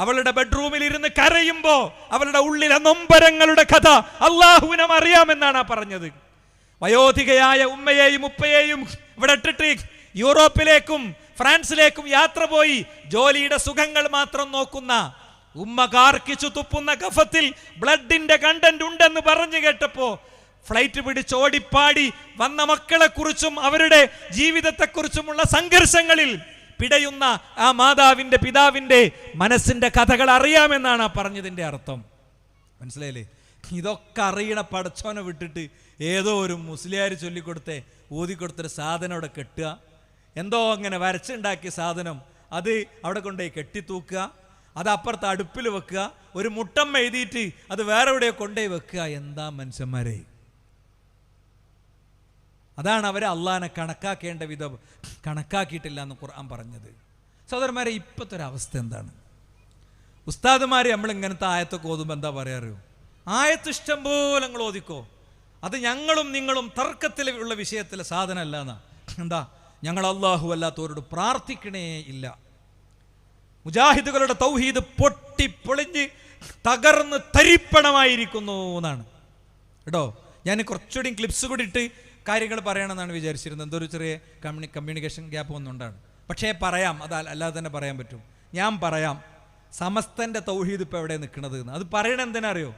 അവളുടെ ബെഡ്റൂമിൽ ഇരുന്ന് കരയുമ്പോൾ അവളുടെ ഉള്ളിലെ നൊമ്പരങ്ങളുടെ കഥ അള്ളാഹുവിനും അറിയാമെന്നാണ് ആ പറഞ്ഞത്. വയോധികയായ ഉമ്മയെയും ഉപ്പയെയും ഇവിടെ ഇട്ടിട്ട് യൂറോപ്പിലേക്കും ഫ്രാൻസിലേക്കും യാത്ര പോയി ജോലിയുടെ സുഖങ്ങൾ മാത്രം നോക്കുന്ന ഉമ്മ കാർക്കിച്ചു തുപ്പുന്ന കഫത്തിൽ ബ്ലഡിന്റെ കണ്ടന്റ് ഉണ്ടെന്ന് പറഞ്ഞു കേട്ടപ്പോ ഫ്ലൈറ്റ് പിടിച്ച് ഓടിപ്പാടി വന്ന മക്കളെ കുറിച്ചും അവരുടെ ജീവിതത്തെക്കുറിച്ചുമുള്ള സംഘർഷങ്ങളിൽ പിടയുന്ന ആ മാതാവിന്റെ പിതാവിന്റെ മനസ്സിന്റെ കഥകൾ അറിയാമെന്നാണ് ആ പറഞ്ഞതിന്റെ അർത്ഥം. മനസ്സിലായില്ലേ? ഇതൊക്കെ അറിയണ പടച്ചോനെ വിട്ടിട്ട് ഏതോ ഒരു മുസ്ലിയാർ ചൊല്ലിക്കൊടുത്തേ ഊതിക്കൊടുത്തൊരു സാധനം അവിടെ കെട്ടുക, എന്തോ അങ്ങനെ വരച്ചുണ്ടാക്കിയ സാധനം അത് അവിടെ കൊണ്ടുപോയി കെട്ടിത്തൂക്കുക, അത് അപ്പുറത്ത് അടുപ്പിൽ വെക്കുക, ഒരു മുട്ടം എഴുതിയിട്ട് അത് വേറെ എവിടെയോ കൊണ്ടുപോയി വെക്കുക. എന്താ മനുഷ്യന്മാരെ, അതാണ് അവരെ അള്ളാനെ കണക്കാക്കേണ്ട വിധം കണക്കാക്കിയിട്ടില്ല എന്ന് ഖുർആൻ പറഞ്ഞത്. സഹോദരന്മാരെ, ഇപ്പോഴത്തെ ഒരു അവസ്ഥ എന്താണ്? ഉസ്താദുമാർ നമ്മൾ ഇങ്ങനത്തെ ആയത്തൊക്കെ ഓതുമ്പോൾ എന്താ പറയാറിയോ, ആയത്ത് ഇഷ്ടം പോലെ നിങ്ങൾ ഓതിക്കോ, അത് ഞങ്ങളും നിങ്ങളും തർക്കത്തിൽ ഉള്ള വിഷയത്തിലെ സാധനമല്ല എന്നാ. എന്താ, ഞങ്ങൾ അള്ളാഹു അല്ലാത്തവരോട് പ്രാർത്ഥിക്കണേ ഇല്ല. മുജാഹിദുകളുടെ തൗഹീദ് പൊട്ടിപ്പൊളിഞ്ഞ് തകർന്ന് തരിപ്പണമായിരിക്കുന്നു എന്നാണ് കേട്ടോ. ഞാൻ കുറച്ചുകൂടി ക്ലിപ്സ് കൂടി ഇട്ട് കാര്യങ്ങൾ പറയണമെന്നാണ് വിചാരിച്ചിരുന്നത്. എന്തോ ഒരു ചെറിയ കമ്മ്യൂണിക്കേഷൻ ഗ്യാപ്പ് ഒന്നുണ്ടാണ്. പക്ഷേ പറയാം, അത് അല്ലാതെ തന്നെ പറയാൻ പറ്റും. ഞാൻ പറയാം, സമസ്തൻ്റെ തൗഹീദ് ഇപ്പോൾ എവിടെ നിൽക്കുന്നത് എന്ന്. അത് പറയണത് എന്തിനാ അറിയോ?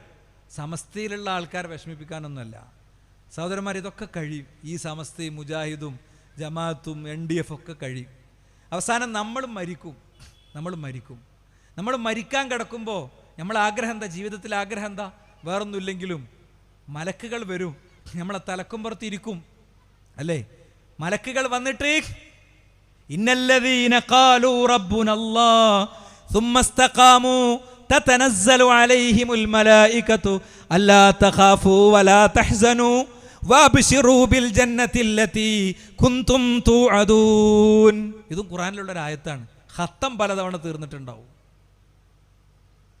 സമസ്തയിലുള്ള ആൾക്കാരെ വിഷമിപ്പിക്കാനൊന്നുമല്ല. സഹോദരന്മാർ, ഇതൊക്കെ കഴിയും. ഈ സമസ്തയും മുജാഹിദും ജമാഅത്തും NDF ഒക്കെ കഴിയും. അവസാനം നമ്മൾ മരിക്കും. നമ്മൾ മരിക്കാൻ കിടക്കുമ്പോൾ നമ്മളെ ആഗ്രഹം എന്താ? ജീവിതത്തിൽ ആഗ്രഹം എന്താ? വേറൊന്നുമില്ലെങ്കിലും മലക്കുകൾ വരും, നമ്മളെ തലക്കുമ്പുറത്തിരിക്കും അല്ലേ? മലക്കുകൾ വന്നിട്ട് ഇന്നല്ലദീന ഖാലൂ റബ്ബുനല്ലാഹ് ثم استقاموا تتنزل عليهم الملائكة ألا تخافوا ولا تحزنوا وابشروا بالجنة التي كنتم توعدون. ഇതും ഖുർആനിലുള്ള ഒരു ആയത്താണ്. ഖത്തം പലതവണ തീർന്നിട്ടുണ്ടാവും.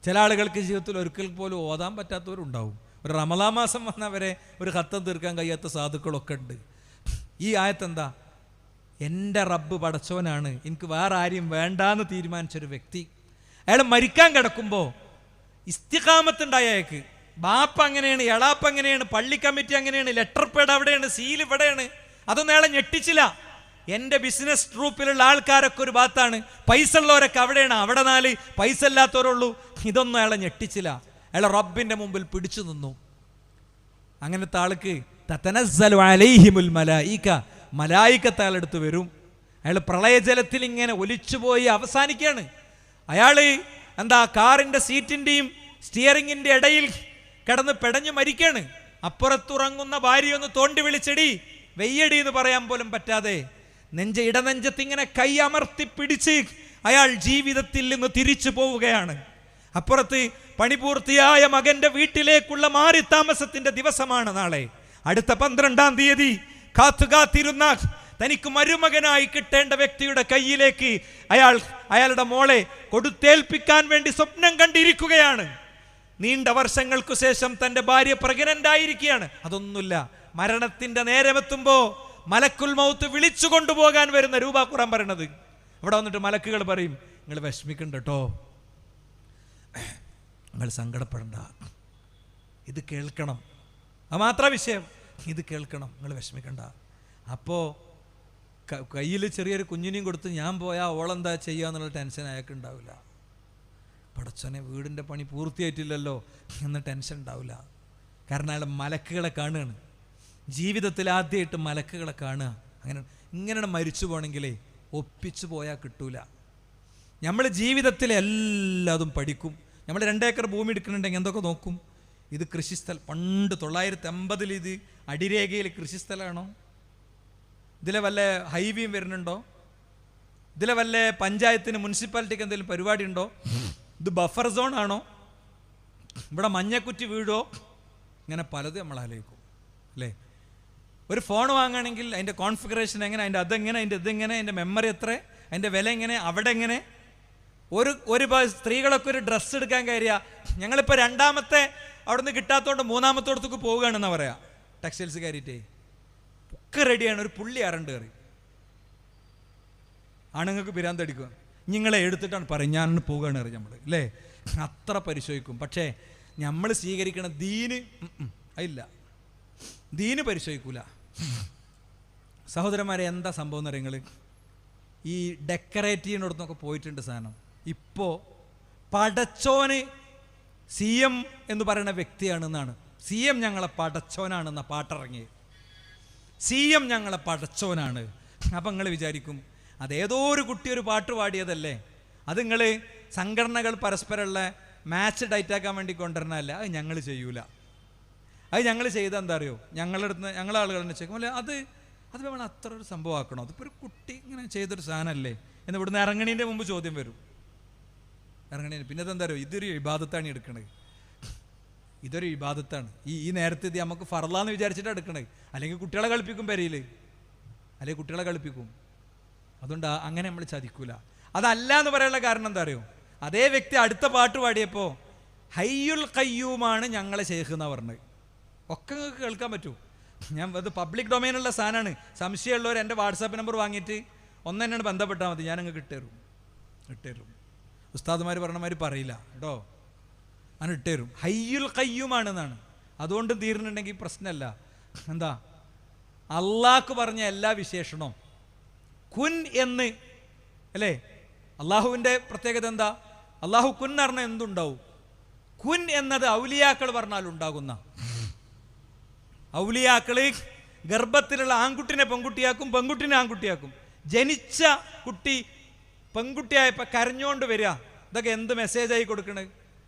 ചില ആളുകൾക്ക് ജീവിതത്തിൽ ഒരിക്കൽ പോലും ഓതാൻ പറ്റാത്തവരുണ്ടാവും. ഒരു റമദാൻ മാസം വന്നവരെ ഒരു ഖത്തം തീർക്കാൻ കഴിയാത്ത സാധുക്കളൊക്കെ ഉണ്ട്. ഈ ആയത്തെന്താ? എൻ്റെ റബ്ബ് പടച്ചവനാണ്, എനിക്ക് വേറെ ആരെയും വേണ്ടാന്ന് തീരുമാനിച്ചൊരു വ്യക്തി. അയാൾ മരിക്കാൻ കിടക്കുമ്പോൾ ഇസ്തിഖാമത്തുണ്ടായ അയാൾക്ക്, ബാപ്പ അങ്ങനെയാണ്, എളാപ്പ അങ്ങനെയാണ്, പള്ളി കമ്മിറ്റി അങ്ങനെയാണ്, ലെറ്റർ പേഡ് അവിടെയാണ്, സീൽ ഇവിടെയാണ്, അതൊന്നും അയാളെ ഞെട്ടിച്ചില്ല. എൻ്റെ ബിസിനസ് ട്രൂപ്പിലുള്ള ആൾക്കാരൊക്കെ ഒരു ഭാഗത്താണ്, പൈസ ഉള്ളവരൊക്കെ അവിടെയാണ്, അവിടെ 4 പൈസ ഇല്ലാത്തവരുള്ളൂ. ഇതൊന്നും അയാളെ ഞെട്ടിച്ചില്ല. അയാൾ റബ്ബിൻ്റെ മുമ്പിൽ പിടിച്ചു നിന്നു. അങ്ങനത്തെ ആൾക്ക് തതനസ്സലു അലൈഹിമുൽ മലായിക, മലായികത്ത് അയാളെടുത്ത് വരും. അയാൾ പ്രളയജലത്തിൽ ഇങ്ങനെ ഒലിച്ചുപോയി അവസാനിക്കുകയാണ്. അയാൾ എന്താ കാറിൻ്റെ സീറ്റിൻ്റെയും സ്റ്റിയറിങ്ങിൻ്റെ ഇടയിൽ കിടന്ന് പെടഞ്ഞു മരിക്കുകയാണ്. അപ്പുറത്തുറങ്ങുന്ന ഭാര്യയൊന്ന് തോണ്ടി വിളിച്ചെടി വെയ്യടി എന്ന് പറയാൻ പോലും പറ്റാതെ ഇടനെഞ്ചത്ത് ഇങ്ങനെ കൈ അമർത്തി പിടിച്ച് അയാൾ ജീവിതത്തിൽ നിന്ന് തിരിച്ചു പോവുകയാണ്. അപ്പുറത്ത് പണിപൂർത്തിയായ മകന്റെ വീട്ടിലേക്കുള്ള മാറി താമസത്തിന്റെ ദിവസമാണ് നാളെ. അടുത്ത 12-ാം തീയതി കാത്തുകാത്തിരുന്ന തനിക്ക് മരുമകനായി കിട്ടേണ്ട വ്യക്തിയുടെ കയ്യിലേക്ക് അയാളുടെ മോളെ കൊടുത്തേൽപ്പിക്കാൻ വേണ്ടി സ്വപ്നം കണ്ടിരിക്കുകയാണ്. നീണ്ട വർഷങ്ങൾക്കു ശേഷം തൻ്റെ ഭാര്യ പ്രഗ്നന്റ് ആയിരിക്കുകയാണ്. അതൊന്നുമില്ല, മരണത്തിന്റെ നേരമെത്തുമ്പോ മലക്കുൽ മൗത്ത് വിളിച്ചു കൊണ്ടുപോകാൻ വരുന്ന രൂപ ഖുർആൻ പറയണത്. അവിടെ വന്നിട്ട് മലക്കുകൾ പറയും, നിങ്ങൾ വിഷമിക്കണ്ട കേട്ടോ, നിങ്ങൾ സങ്കടപ്പെടണ്ട, ഇത് കേൾക്കണം, അത് മാത്രം വിഷയം, ഇത് കേൾക്കണം, നിങ്ങൾ വിഷമിക്കണ്ട. അപ്പോൾ കയ്യിൽ ചെറിയൊരു കുഞ്ഞിനെയും കൊടുത്ത് ഞാൻ പോയാൽ ഓളെന്താ ചെയ്യുക എന്നുള്ള ടെൻഷൻ അയാൾക്ക് ഉണ്ടാവില്ല. പടച്ചോനെ വീടിൻ്റെ പണി പൂർത്തിയായിട്ടില്ലല്ലോ എന്ന ടെൻഷൻ ഉണ്ടാവില്ല. കാരണം അയാൾ മലക്കുകളെ കാണുകയാണ്. ജീവിതത്തിൽ ആദ്യമായിട്ട് മലക്കുകളെ കാണുക. ഇങ്ങനെ മരിച്ചു പോകണമെങ്കിലേ ഒപ്പിച്ചു പോയാൽ കിട്ടൂല. നമ്മൾ ജീവിതത്തിൽ എല്ലാതും പഠിക്കും. നമ്മൾ 2 ഏക്കർ ഭൂമി എടുക്കുന്നുണ്ടെങ്കിൽ എന്തൊക്കെ നോക്കും? ഇത് കൃഷിസ്ഥലം, പണ്ട് 950 ഇത് അടിരേഖയിൽ കൃഷിസ്ഥലമാണോ? ഇതിലെ വല്ല ഹൈവേയും വരുന്നുണ്ടോ? ഇതിലെ വല്ല പഞ്ചായത്തിന് മുനിസിപ്പാലിറ്റിക്ക് എന്തെങ്കിലും പരിപാടി ഉണ്ടോ? ഇത് ബഫർ സോൺ ആണോ? ഇവിടെ മഞ്ഞക്കുറ്റി വീഴോ? ഇങ്ങനെ പലതും നമ്മൾ ആലോചിക്കും അല്ലേ? ഒരു ഫോൺ വാങ്ങുകയാണെങ്കിൽ അതിൻ്റെ കോൺഫിഗറേഷൻ എങ്ങനെ, അതിൻ്റെ അതെങ്ങനെ, അതിൻ്റെ ഇതെങ്ങനെ, അതിൻ്റെ മെമ്മറി എത്ര, അതിൻ്റെ വില എങ്ങനെ, അവിടെ എങ്ങനെ. ഒരു സ്ത്രീകളൊക്കെ ഒരു ഡ്രസ്സ് എടുക്കാൻ കയറിയാൽ ഞങ്ങളിപ്പോൾ 2ാമത്തെ അവിടെ നിന്ന് കിട്ടാത്തതുകൊണ്ട് 3ാമത്തോടത്തേക്ക് പോവുകയാണെന്നാ പറയാം. ടെക്സ്റ്റൈൽസ് കയറിയിട്ടേ ഒക്കെ റെഡിയാണ്. ഒരു പുള്ളി അറണ്ട് കയറി ആണുങ്ങൾക്ക് പിരാന്തടിക്കുക. നിങ്ങളെ എടുത്തിട്ടാണ് പറയും ഞാനൊന്ന് പോവുകയാണ് കയറി നമ്മൾ അല്ലേ, അത്ര പരിശോധിക്കും. പക്ഷേ നമ്മൾ സ്വീകരിക്കണ ദീന് അതില്ല, ദീന് പരിശോധിക്കൂല. സഹോദരന്മാരെ, എന്താ സംഭവം എന്ന് പറയുന്നത്? ഈ ഡെക്കറേറ്റ് ചെയ്യുന്നിടത്തൊക്കെ പോയിട്ടുണ്ട് സാധനം. ഇപ്പോൾ പടച്ചോന് CM എന്ന് പറയുന്ന വ്യക്തിയാണെന്നാണ്. CM ഞങ്ങളെ പടച്ചോനാണെന്ന പാട്ടിറങ്ങിയത്. CM ഞങ്ങളെ പടച്ചോനാണ്. അപ്പം നിങ്ങൾ വിചാരിക്കും അതേതോ ഒരു കുട്ടി ഒരു പാട്ട് പാടിയതല്ലേ, അത് നിങ്ങൾ സംഘടനകൾ പരസ്പരമുള്ള മാച്ച് ഡൈറ്റാക്കാൻ വേണ്ടി കൊണ്ടുവരണമല്ല. അത് ഞങ്ങൾ ചെയ്യൂല. അത് ഞങ്ങൾ ചെയ്താൽ എന്താ അറിയോ, ഞങ്ങളെ ആളുകൾ തന്നെ ചോദിക്കും അല്ലേ, അത് വേണം അത്ര ഒരു സംഭവമാക്കണോ, അതിപ്പോൾ ഒരു കുട്ടി ഇങ്ങനെ ചെയ്തൊരു സാധനമല്ലേ എന്ന് ഇവിടുന്ന് ഇറങ്ങണീൻ്റെ മുമ്പ് ചോദ്യം വരും. ഇറങ്ങണീന് പിന്നെ അതെന്താ അറിയോ, ഇതൊരു ഇബാദത്താണ് എടുക്കണത്, ഇതൊരു ഇബാദത്താണ്. ഈ നേരത്തെ ഇത് നമുക്ക് ഫർലാന്ന് വിചാരിച്ചിട്ടാണ് എടുക്കണത്. അല്ലെങ്കിൽ കുട്ടികളെ കളിപ്പിക്കും പെരയിൽ, അല്ലെങ്കിൽ കുട്ടികളെ കളിപ്പിക്കും. അതുകൊണ്ട് അങ്ങനെ നമ്മൾ ചതിക്കൂല. അതല്ല എന്ന് പറയാനുള്ള കാരണം എന്താ അറിയോ, അതേ വ്യക്തി അടുത്ത പാട്ട് പാടിയപ്പോൾ ഹയ്യുൽ ഖയ്യൂമാണ് ഞങ്ങളെ ശൈഖ് എന്നാണ് പറഞ്ഞത്. ഒക്കെ നിങ്ങൾക്ക് കേൾക്കാൻ പറ്റൂ. ഞാൻ അത് പബ്ലിക് ഡൊമൈനുള്ള സാധനമാണ്. സംശയമുള്ളവർ എൻ്റെ വാട്സാപ്പ് നമ്പർ വാങ്ങിയിട്ട് ഒന്നെന്നോട് ബന്ധപ്പെട്ടാൽ മതി, ഞാൻ അങ്ങ് ഇട്ടുതരും. ഉസ്താദുമാർ പറഞ്ഞമാതിരി പറയില്ല കേട്ടോ, അങ്ങനെ ഇട്ടുതരും. ഹയ്യുൽ ഖയ്യൂമാണെന്നാണ്. അതുകൊണ്ട് തീർന്നിട്ടുണ്ടെങ്കിൽ പ്രശ്നമല്ല. എന്താ അള്ളാഹ്ക്ക് പറഞ്ഞ എല്ലാ വിശേഷണവും കുൻ എന്ന് അല്ലേ? അള്ളാഹുവിൻ്റെ പ്രത്യേകത എന്താ? അള്ളാഹു കുൻ പറഞ്ഞാൽ എന്തുണ്ടാവും? കുൻ എന്നത് ഔലിയാക്കൾ പറഞ്ഞാൽ ഉണ്ടാകുന്ന. ഔലിയാക്കള് ഗർഭത്തിലുള്ള ആൺകുട്ടിനെ പെൺകുട്ടിയാക്കും, പെൺകുട്ടിനെ ആൺകുട്ടിയാക്കും. ജനിച്ച കുട്ടി പെൺകുട്ടിയായപ്പോൾ കരഞ്ഞുകൊണ്ട് വരിക. ഇതൊക്കെ എന്ത് മെസ്സേജായി കൊടുക്കണേ?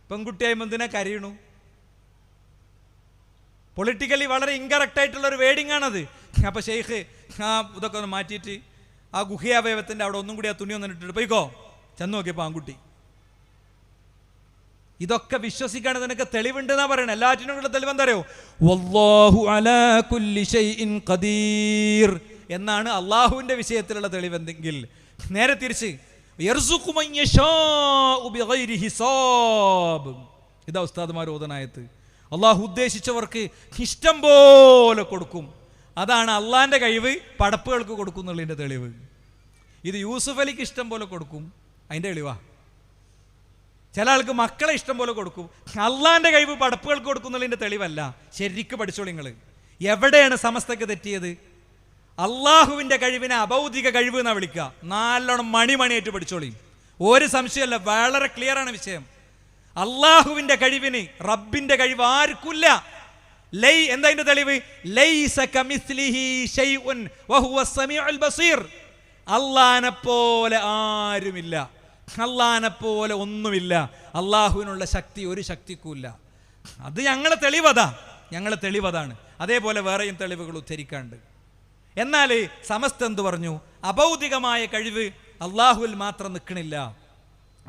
പെൺകുട്ടിയായപ്പോൾ എന്തിനാ കരയണു? പൊളിറ്റിക്കലി വളരെ ഇൻകറക്റ്റ് ആയിട്ടുള്ള ഒരു വേഡിങ് ആണത്. അപ്പോൾ ഷെയ്ഖ് ഇതൊക്കെ ഒന്ന് മാറ്റിയിട്ട് ആ ഗുഹ്യാവയവത്തിൻ്റെ അവിടെ ഒന്നും കൂടി ആ തുണി ഒന്നും ഇട്ടിട്ട് പോയിക്കോ, ചെന്ന് നോക്കിയപ്പോൾ ആൺകുട്ടി. ഇതൊക്കെ വിശ്വസിക്കാണ് നിനക്ക് തെളിവുണ്ടെന്നാ പറയണേ. എല്ലാറ്റിനുള്ള തെളിവ് എന്താ അറിയോ? വല്ലാഹു അലാ കുല്ലി ഷൈഇൻ ഖദീർ എന്നാണ് അള്ളാഹുവിൻ്റെ വിഷയത്തിലുള്ള തെളിവെന്തെങ്കിൽ. നേരെ തിരിച്ച് യർസുഖു മൻ യശാഉ ബിഗൈരി ഹിസാബ്. ഇതാ ഉസ്താദുമാർ ഓതനായത്ത്. അള്ളാഹു ഉദ്ദേശിച്ചവർക്ക് ഇഷ്ടം പോലെ കൊടുക്കും. അതാണ് അള്ളാന്റെ കഴിവ് പടപ്പുകൾക്ക് കൊടുക്കുന്നുള്ളതിന്റെ തെളിവ്. ഇത് യൂസുഫ് അലിക്ക് ഇഷ്ടം പോലെ കൊടുക്കും, അതിന്റെ തെളിവാ. ചില ആൾക്ക് മക്കളെ ഇഷ്ടം പോലെ കൊടുക്കും. അള്ളാന്റെ കഴിവ് പടപ്പുകൾക്ക് കൊടുക്കുന്നുള്ളതിന്റെ തെളിവല്ല. ശരിക്ക് പഠിച്ചോളി നിങ്ങൾ. എവിടെയാണ് സമസ്തക്ക് തെറ്റിയത്? അള്ളാഹുവിന്റെ കഴിവിനെ അഭൗതിക കഴിവ് എന്നാ വിളിക്കുക. നല്ലോണം മണിയായിട്ട് പഠിച്ചോളി. ഒരു സംശയമല്ല, വളരെ ക്ലിയർ ആണ് വിഷയം. അള്ളാഹുവിന്റെ കഴിവിന് റബ്ബിന്റെ കഴിവ് ആർക്കില്ല. എന്താ അതിന്റെ തെളിവ്? ലൈസ കമിസ്ലിഹി ശൈഉൻ വഹുവ സമീഉൽ ബസീർ. അള്ളാനെ പോലെ ആരുമില്ല, അള്ളാനെ പോലെ ഒന്നുമില്ല. അള്ളാഹുവിനുള്ള ശക്തി ഒരു ശക്തിക്കുമില്ല. അത് ഞങ്ങളെ തെളിവതാണ്. അതേപോലെ വേറെയും തെളിവുകൾ ഉദ്ധരിക്കാണ്ട്. എന്നാൽ സമസ്ത എന്ത് പറഞ്ഞു? അഭൗതികമായ കഴിവ് അള്ളാഹുവിൽ മാത്രം നിൽക്കണില്ല.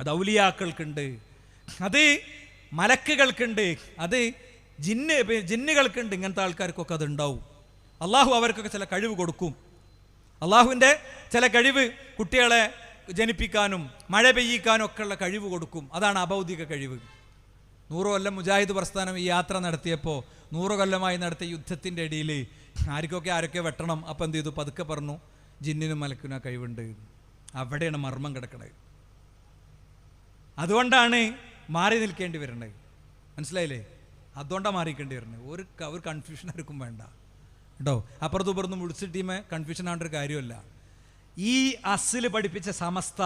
അത് ഔലിയാക്കൾക്കുണ്ട്, അത് മലക്കുകൾക്കുണ്ട്, അത് ജിന്നുകൾക്കുണ്ട്. ഇങ്ങനത്തെ ആൾക്കാർക്കൊക്കെ അത് ഉണ്ടാവും. അള്ളാഹു അവർക്കൊക്കെ ചില കഴിവ് കൊടുക്കും. അള്ളാഹുവിൻ്റെ ചില കഴിവ് കുട്ടികളെ ജനിപ്പിക്കാനും മഴ പെയ്യിക്കാനും ഒക്കെ ഉള്ള കഴിവ് കൊടുക്കും. അതാണ് അഭൗതിക കഴിവ്. 100 കൊല്ലം മുജാഹിദ് പ്രസ്ഥാനം ഈ യാത്ര നടത്തിയപ്പോൾ 100 കൊല്ലമായി നടത്തിയ യുദ്ധത്തിൻ്റെ ഇടയിൽ ആരൊക്കെ വെട്ടണം. അപ്പം എന്ത് ചെയ്തു? പതുക്കെ പറഞ്ഞു, ജിന്നിനും മലക്കിനും ആ കഴിവുണ്ട്. അവിടെയാണ് മർമ്മം കിടക്കണത്. അതുകൊണ്ടാണ് മാറി നിൽക്കേണ്ടി വരുന്നത്. മനസ്സിലായില്ലേ? അതുകൊണ്ടാണ് മാറിക്കേണ്ടി വരുന്നത്. ഒരു കൺഫ്യൂഷൻ ആർക്കും വേണ്ട കേട്ടോ. അപ്പുറത്തും ഇപ്പുറത്തും വിളിച്ച ടീമെ കൺഫ്യൂഷൻ ആവേണ്ട ഒരു കാര്യമല്ല. ഈ അസിൽ പഠിപ്പിച്ച സമസ്ത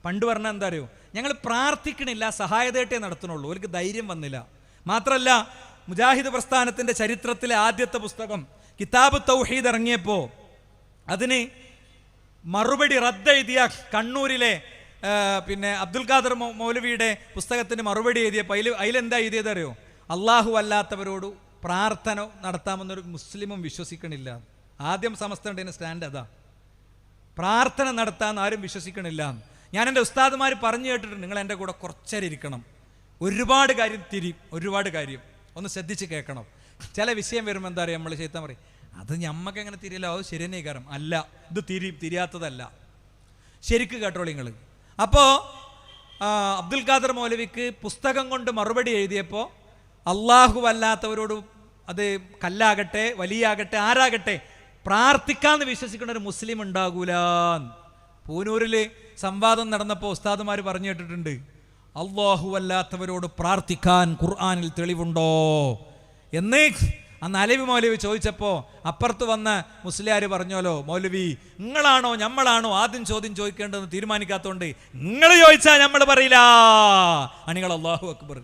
പണ്ട് പറഞ്ഞാൽ എന്താ അറിയോ? ഞങ്ങൾ പ്രാർത്ഥിക്കണില്ല, സഹായതേട്ടേ നടത്തണുള്ളൂ. അവർക്ക് ധൈര്യം വന്നില്ല. മാത്രമല്ല, മുജാഹിദ് പ്രസ്ഥാനത്തിൻ്റെ ചരിത്രത്തിലെ ആദ്യത്തെ പുസ്തകം കിതാബ് തൗഹീദ് ഇറങ്ങിയപ്പോൾ അതിന് മറുപടി റദ്ദെഴുതിയ കണ്ണൂരിലെ അബ്ദുൽ ഖാദർ മൗലവിയുടെ പുസ്തകത്തിന് മറുപടി എഴുതിയപ്പോൾ അതിലെന്താ എഴുതിയത് അറിയോ? അള്ളാഹു അല്ലാത്തവരോട് പ്രാർത്ഥന നടത്താമെന്നൊരു മുസ്ലിമും വിശ്വസിക്കണില്ല. ആദ്യം സമസ്തയുടെ സ്റ്റാൻഡ് അതാ. പ്രാർത്ഥന നടത്താമെന്ന് ആരും വിശ്വസിക്കണില്ല. ഞാൻ എൻ്റെ ഉസ്താദുമാർ പറഞ്ഞു കേട്ടിട്ടുണ്ട്, നിങ്ങൾ എൻ്റെ കൂടെ കുറച്ചേരം ഇരിക്കണം. ഒരുപാട് കാര്യം ഒന്ന് ശ്രദ്ധിച്ച് കേൾക്കണം. ചില വിഷയം വരുമ്പോൾ എന്താ പറയുക, നമ്മൾ ചെയ്താൽ പറയും അത് ഞമ്മക്ക് എങ്ങനെ തിരിയല്ലോ, അത് ശരിയെന്നേ കാരണം അല്ല, ഇത് തിരിയാത്തതല്ല. ശരിക്ക് കേട്ടോളൂ നിങ്ങൾ. അപ്പോൾ അബ്ദുൽ ഖാദർ മൗലവിക്ക് പുസ്തകം കൊണ്ട് മറുപടി എഴുതിയപ്പോൾ അള്ളാഹു അല്ലാത്തവരോട്, അത് കല്ലാകട്ടെ വലിയാകട്ടെ ആരാകട്ടെ, പ്രാർത്ഥിക്കാമെന്ന് വിശ്വസിക്കുന്ന ഒരു മുസ്ലിം ഉണ്ടാകൂല. പൂനൂരിൽ സംവാദം നടന്നപ്പോൾ ഉസ്താദുമാർ പറഞ്ഞു കേട്ടിട്ടുണ്ട്, അള്ളാഹു അല്ലാത്തവരോട് പ്രാർത്ഥിക്കാൻ ഖുർആനിൽ തെളിവുണ്ടോ എന്ന്. അന്ന് അലവി മൗലവി ചോദിച്ചപ്പോൾ അപ്പുറത്ത് വന്ന മുസ്ലിയാർ പറഞ്ഞോലോ, മൗലവി നിങ്ങളാണോ ഞമ്മളാണോ ആദ്യം ചോദ്യം ചോദിക്കേണ്ടതെന്ന് തീരുമാനിക്കാത്തതുകൊണ്ട് നിങ്ങൾ ചോദിച്ചാൽ നമ്മൾ പറയില്ല, അണികൾ അല്ലാഹു അക്ബർ.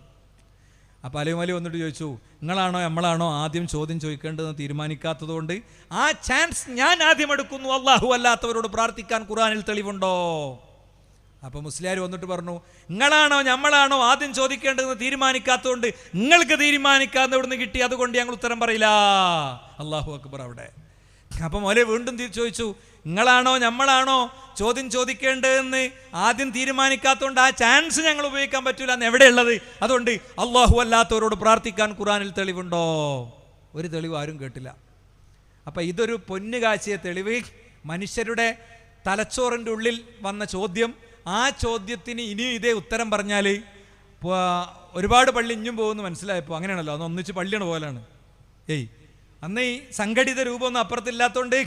അപ്പോൾ അലവി മൗലവി വന്നിട്ട് ചോദിച്ചു, നിങ്ങളാണോ നമ്മളാണോ ആദ്യം ചോദ്യം ചോദിക്കേണ്ടതെന്ന് തീരുമാനിക്കാത്തത് കൊണ്ട് ആ ചാൻസ് ഞാൻ ആദ്യം എടുക്കുന്നു, അള്ളാഹു അല്ലാത്തവരോട് പ്രാർത്ഥിക്കാൻ ഖുർആനിൽ തെളിവുണ്ടോ? അപ്പോൾ മുസ്ലിയാർ വന്നിട്ട് പറഞ്ഞു, നിങ്ങളാണോ നമ്മളാണോ ആദ്യം ചോദിക്കേണ്ടതെന്ന് തീരുമാനിക്കാത്തതുകൊണ്ട് നിങ്ങൾക്ക് തീരുമാനിക്കാതെ ഇവിടുന്ന് കിട്ടി, അതുകൊണ്ട് ഞങ്ങൾ ഉത്തരം പറയില്ല. അല്ലാഹു അക്ബർ. അവിടെ അപ്പം മോലെ വീണ്ടും ചോദിച്ചു, നിങ്ങളാണോ നമ്മളാണോ ചോദ്യം ചോദിക്കേണ്ടതെന്ന് ആദ്യം തീരുമാനിക്കാത്തതുകൊണ്ട് ആ ചാൻസ് ഞങ്ങൾ ഉപയോഗിക്കാൻ പറ്റൂല എന്ന് എവിടെയുള്ളത്? അതുകൊണ്ട് അള്ളാഹു അല്ലാത്തവരോട് പ്രാർത്ഥിക്കാൻ ഖുർആനിൽ തെളിവുണ്ടോ? ഒരു തെളിവ് ആരും കേട്ടില്ല. അപ്പം ഇതൊരു പൊന്നു കാച്ചിയ തെളിവ്. മനുഷ്യരുടെ തലച്ചോറിൻ്റെ ഉള്ളിൽ വന്ന ചോദ്യം, ആ ചോദ്യത്തിന് ഇനിയും ഇതേ ഉത്തരം പറഞ്ഞാൽ ഒരുപാട് പള്ളി ഇഞ്ഞും പോകുമെന്ന് മനസ്സിലായപ്പോൾ അങ്ങനെയാണല്ലോ, അന്ന് ഒന്നിച്ച് പള്ളിയാണ് പോലാണ്. അന്ന് ഈ സംഘടിത രൂപമൊന്നും അപ്പുറത്തില്ലാത്തതുകൊണ്ട്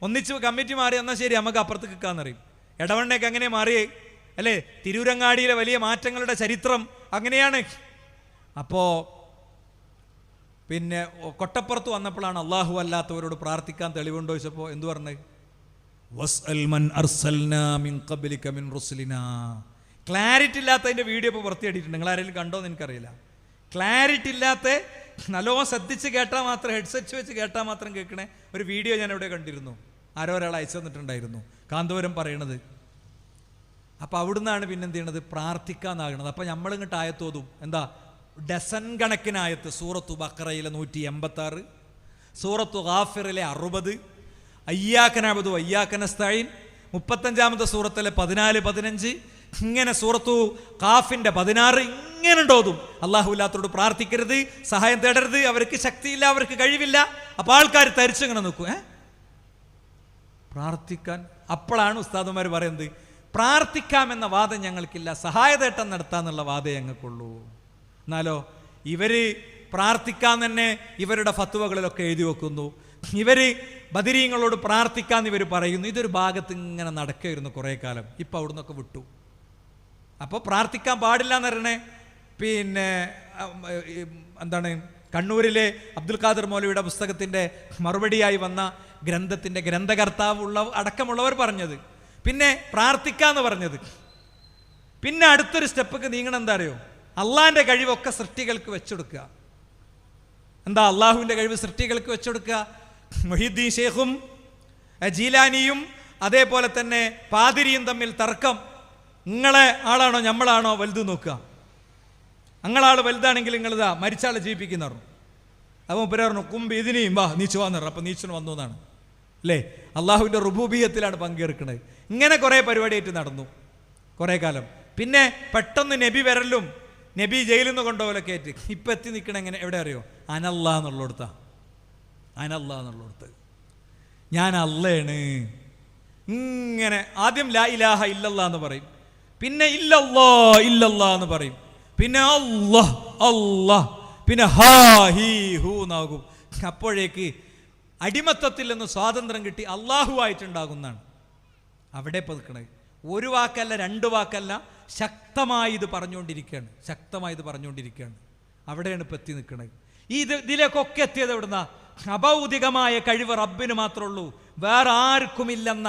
ഒന്നിച്ച് കമ്മിറ്റി മാറി, എന്നാൽ ശരി നമുക്ക് അപ്പുറത്ത് കിക്കാന്നറിയും. ഇടവണ്ണയൊക്കെ അങ്ങനെ മാറിയേ അല്ലേ? തിരൂരങ്ങാടിയിലെ വലിയ മാറ്റങ്ങളുടെ ചരിത്രം അങ്ങനെയാണ്. അപ്പോൾ കൊട്ടപ്പുറത്ത് വന്നപ്പോഴാണ് അള്ളാഹു അല്ലാത്തവരോട് പ്രാർത്ഥിക്കാൻ തെളിവുണ്ടോ ചോദിച്ചപ്പോൾ എന്തു പറഞ്ഞത്? ക്ലാരിറ്റി ഇല്ലാത്തതിൻ്റെ വീഡിയോ ഇപ്പോൾ പുറത്തിയായിട്ടുണ്ട്. നിങ്ങൾ ആരെങ്കിലും കണ്ടോന്ന് എനിക്കറിയില്ല. ക്ലാരിറ്റി ഇല്ലാത്ത, നല്ലോണം ശ്രദ്ധിച്ച് കേട്ടാൽ മാത്രം, ഹെഡ്സെറ്റ് വെച്ച് കേട്ടാൽ മാത്രം കേൾക്കണേ ഒരു വീഡിയോ ഞാൻ ഇവിടെ കണ്ടിരുന്നു. ആരോ ഒരാൾ അയച്ചു തന്നിട്ടുണ്ടായിരുന്നു, കാന്തപുരം പറയണത്. അപ്പം അവിടുന്നാണ് പിന്നെന്ത് ചെയ്യണത്? പ്രാർത്ഥിക്കാന്നാകണത്. അപ്പം നമ്മളിങ്ങോട്ട് ആയത്തോതും എന്താ? ഡസൻ കണക്കിനായത്ത്. സൂറത്തു ബഖറയിലെ 186, സൂറത്തു ഗാഫിറിലെ 60, അയ്യാക നഅ്ബുദു വയ്യാക നസ്തഈൻ 35-ാമത്തെ സൂറത്തിലെ 14, 15, ഇങ്ങനെ സൂറത്തു ഖാഫിന്റെ 16 ഇങ്ങനെ ഉണ്ടോതും. അള്ളാഹു ഇല്ലാത്തവരോട് പ്രാർത്ഥിക്കരുത്, സഹായം തേടരുത്, അവർക്ക് ശക്തിയില്ല, അവർക്ക് കഴിവില്ല. അപ്പോൾ ആൾക്കാർ തരിച്ചിങ്ങനെ നിൽക്കും പ്രാർത്ഥിക്കാൻ. അപ്പോഴാണ് ഉസ്താദുമാർ പറയുന്നത്, പ്രാർത്ഥിക്കാമെന്ന വാദം ഞങ്ങൾക്കില്ല, സഹായതേട്ടം നടത്താമെന്നുള്ള വാദം ഞങ്ങൾക്കുള്ളൂ. എന്നാലോ ഇവര് പ്രാർത്ഥിക്കാൻ തന്നെ ഇവരുടെ ഫത്വകളിലൊക്കെ എഴുതി വെക്കുന്നു. ഇവര് ബദരീങ്ങളോട് പ്രാർത്ഥിക്കാന്ന് ഇവർ പറയുന്നു. ഇതൊരു ഭാഗത്ത് ഇങ്ങനെ നടക്കുകയായിരുന്നു കുറേ കാലം. ഇപ്പം അവിടെ നിന്നൊക്കെ വിട്ടു. അപ്പോൾ പ്രാർത്ഥിക്കാൻ പാടില്ല എന്ന് പറയണേ. പിന്നെ എന്താണ് കണ്ണൂരിലെ അബ്ദുൽ ഖാദർ മൗലവിയുടെ പുസ്തകത്തിൻ്റെ മറുപടിയായി വന്ന ഗ്രന്ഥത്തിൻ്റെ ഗ്രന്ഥകർത്താവ് അടക്കമുള്ളവർ പറഞ്ഞത്. പിന്നെ പ്രാർത്ഥിക്കാന്ന് പറഞ്ഞത്. പിന്നെ അടുത്തൊരു സ്റ്റെപ്പൊക്കെ നീങ്ങണം. എന്താ അറിയോ? അള്ളാഹിൻ്റെ കഴിവൊക്കെ സൃഷ്ടികൾക്ക് വെച്ചുകൊടുക്കുക. എന്താ അള്ളാഹുവിൻ്റെ കഴിവ് സൃഷ്ടികൾക്ക് വെച്ചുകൊടുക്കുക? മുഹീദ്ദീൻ ഷേഖും ജീലാനിയും അതേപോലെ തന്നെ പാതിരിയും തമ്മിൽ തർക്കം. നിങ്ങളെ ആളാണോ നമ്മളാണോ വലുത് നോക്കുക? നിങ്ങളാൾ വലുതാണെങ്കിൽ നിങ്ങളിതാ മരിച്ചാളെ ജീവിപ്പിക്കുന്നവർ. അപ്പോൾ പറഞ്ഞു കുമ്പ് ഇതിനെയും വാ നീച്ചു വന്നു. അപ്പം നീച്ചിന് വന്നു എന്നാണ് അല്ലേ? അള്ളാഹുവിൻ്റെ റുബൂബിയത്തിലാണ് പങ്കെടുക്കുന്നത്. ഇങ്ങനെ കുറേ പരിപാടിയായിട്ട് നടന്നു കുറേ കാലം. പിന്നെ പെട്ടെന്ന് നബി വരലും നബി ജയിലിൽ നിന്ന് കൊണ്ടുപോലൊക്കെ ആയിട്ട് ഇപ്പം എത്തി നിൽക്കണ എങ്ങനെ എവിടെ അറിയോ? അനല്ലാ എന്നുള്ളടത്താ. അനല്ലാ എന്നുള്ളടത്ത് ഞാൻ അല്ലാണ്. ഇങ്ങനെ ആദ്യം ലാ ഇലാഹ ഇല്ലല്ലാ എന്ന് പറയും, പിന്നെ ഇല്ലല്ലാ ഇല്ലല്ലാ എന്ന് പറയും, പിന്നെ അല്ലാഹ് അല്ലാഹ്, പിന്നെ ഹാ ഹീ ഹൂ എന്നാകും. അപ്പോഴേക്ക് അടിമത്തത്തിൽ നിന്ന് സ്വാതന്ത്ര്യം കിട്ടി അള്ളാഹു ആയിട്ടുണ്ടാകുന്നതാണ് അവിടെ ഇപ്പം നിൽക്കണത്. ഒരു വാക്കല്ല രണ്ട് വാക്കല്ല, ശക്തമായി ഇത് പറഞ്ഞുകൊണ്ടിരിക്കുകയാണ്, ശക്തമായി ഇത് പറഞ്ഞുകൊണ്ടിരിക്കുകയാണ്. അവിടെയാണ് ഇപ്പം എത്തി നിൽക്കുന്നത്. ഇതിലേക്കൊക്കെ എത്തിയത് എവിടുന്ന? അഭൗതികമായ കഴിവ് റബ്ബിന് മാത്രമേ ഉള്ളൂ, വേറെ ആർക്കുമില്ലെന്ന.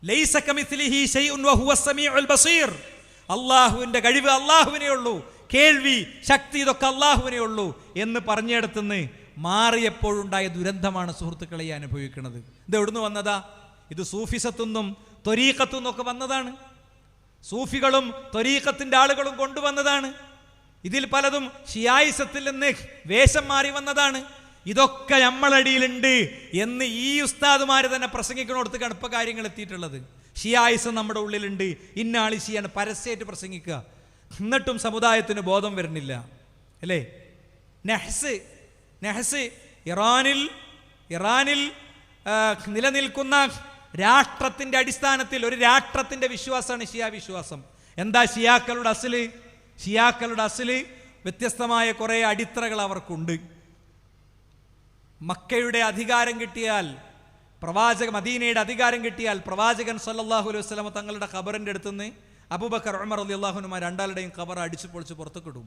ലൈസ കമിസ്ലിഹി ശൈഉൻ വഹുവ സമീഉൽ ബസീർ. അള്ളാഹുവിൻ്റെ കഴിവ് അള്ളാഹുവിനേ ഉള്ളൂ, കേൾവി ശക്തി ഇതൊക്കെ അള്ളാഹുവിനേ ഉള്ളൂ എന്ന് പറഞ്ഞിടത്തുനിന്ന് മാറിയപ്പോഴുണ്ടായ ദുരന്തമാണ് സുഹൃത്തുക്കളെ ഈ അനുഭവിക്കുന്നത്. ഇത് എവിടുന്ന് വന്നതാ? ഇത് സൂഫിസത്തുനിന്നും ത്വരീഖത്തു നിന്നൊക്കെ വന്നതാണ്. സൂഫികളും ത്വരീഖത്തിൻ്റെ ആളുകളും കൊണ്ടുവന്നതാണ്. ഇതിൽ പലതും ഷിയായിസത്തിൽ നിന്ന് വേഷം മാറി വന്നതാണ്. ഇതൊക്കെ നമ്മളടിയിലുണ്ട് എന്ന് ഈ ഉസ്താദുമാർ തന്നെ പ്രസംഗിക്കണോടത്ത് കടുപ്പ കാര്യങ്ങൾ എത്തിയിട്ടുള്ളത്. ഷിയായിസം നമ്മുടെ ഉള്ളിലുണ്ട്, ഇന്നാളി ഷിയാണ് പരസ്യമായിട്ട് പ്രസംഗിക്കുക. എന്നിട്ടും സമുദായത്തിന് ബോധം വരുന്നില്ല അല്ലേ? നെഹ്സ് ഇറാനിൽ നിലനിൽക്കുന്ന രാഷ്ട്രത്തിൻ്റെ അടിസ്ഥാനത്തിൽ ഒരു രാഷ്ട്രത്തിൻ്റെ വിശ്വാസമാണ് ഷിയ വിശ്വാസം. എന്താ ഷിയാക്കളുടെ അസില്? ഷിയാക്കളുടെ അസില് വ്യത്യസ്തമായ കുറേ അടിത്തറകൾ അവർക്കുണ്ട്. മക്കയുടെ അധികാരം കിട്ടിയാൽ, മദീനയുടെ അധികാരം കിട്ടിയാൽ പ്രവാചകൻ സല്ലല്ലാഹു അലൈഹി വസല്ലം തങ്ങളുടെ ഖബറിൻ്റെ അടുത്തുനിന്ന് അബൂബക്കർ ഉമർ റളിയല്ലാഹു അൻഹുമാ രണ്ടാളുടെയും ഖബർ അടിച്ചു പൊളിച്ച് പുറത്തേക്കിടും.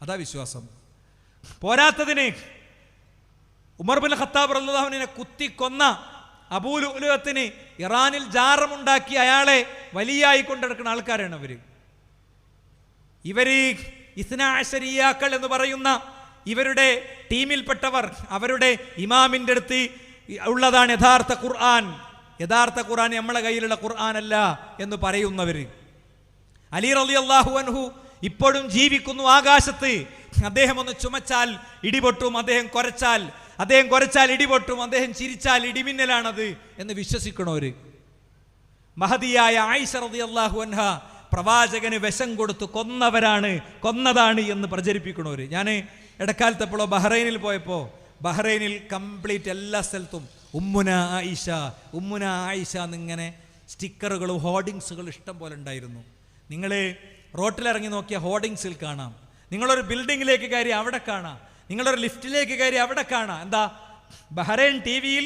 അതാ വിശ്വാസം. പോരാത്തതിന് ഉമർ ബിൻ ഖത്താബ് റളിയല്ലാഹു അൻഹുവിനെ കുത്തിക്കൊന്ന അബൂ ലുഅ്ലുഅത്തിന് ഇറാനിൽ ജാറമുണ്ടാക്കി അയാളെ വലിയായി കൊണ്ടെടുക്കുന്ന ആൾക്കാരാണ് ഇവര് ഇസ്നാ അശരിയാക്കൾ എന്ന് പറയുന്ന ഇവരുടെ ടീമിൽപ്പെട്ടവർ. അവരുടെ ഇമാമിൻ്റെ അടുത്ത് ഉള്ളതാണ് യഥാർത്ഥ ഖുർആൻ. യഥാർത്ഥ ഖുർആൻ നമ്മളെ കയ്യിലുള്ള ഖുർആൻ അല്ല എന്ന് പറയുന്നവർ. അലി റളിയല്ലാഹു അൻഹു ഇപ്പോഴും ജീവിക്കുന്നു ആകാശത്ത്. അദ്ദേഹം ഒന്ന് ചുമച്ചാൽ ഇടിപൊട്ടും, അദ്ദേഹം കുരച്ചാൽ ഇടിപൊട്ടും, അദ്ദേഹം ചിരിച്ചാൽ ഇടിമിന്നലാണത് എന്ന് വിശ്വസിക്കണവര്. മഹദിയായ ആയിഷ റളിയല്ലാഹു അൻഹ പ്രവാചകന് വിഷം കൊടുത്ത് കൊന്നതാണ് എന്ന് പ്രചരിപ്പിക്കണവര്. ഞാൻ ഇടക്കാലത്തെപ്പോഴോ ബഹ്റൈനിൽ പോയപ്പോൾ ബഹ്റൈനിൽ കംപ്ലീറ്റ് എല്ലാ സ്ഥലത്തും ഉമ്മുന ആയിഷ എന്നിങ്ങനെ സ്റ്റിക്കറുകളും ഹോർഡിങ്സുകളും ഇഷ്ടം പോലെ ഉണ്ടായിരുന്നു. നിങ്ങൾ റോട്ടിലിറങ്ങി നോക്കിയ ഹോർഡിങ്സിൽ കാണാം. നിങ്ങളൊരു ബിൽഡിങ്ങിലേക്ക് കയറി അവിടെ കാണാം, നിങ്ങളൊരു ലിഫ്റ്റിലേക്ക് കയറി അവിടെ കാണാം. എന്താ? ബഹ്റൈൻ ടിവിയിൽ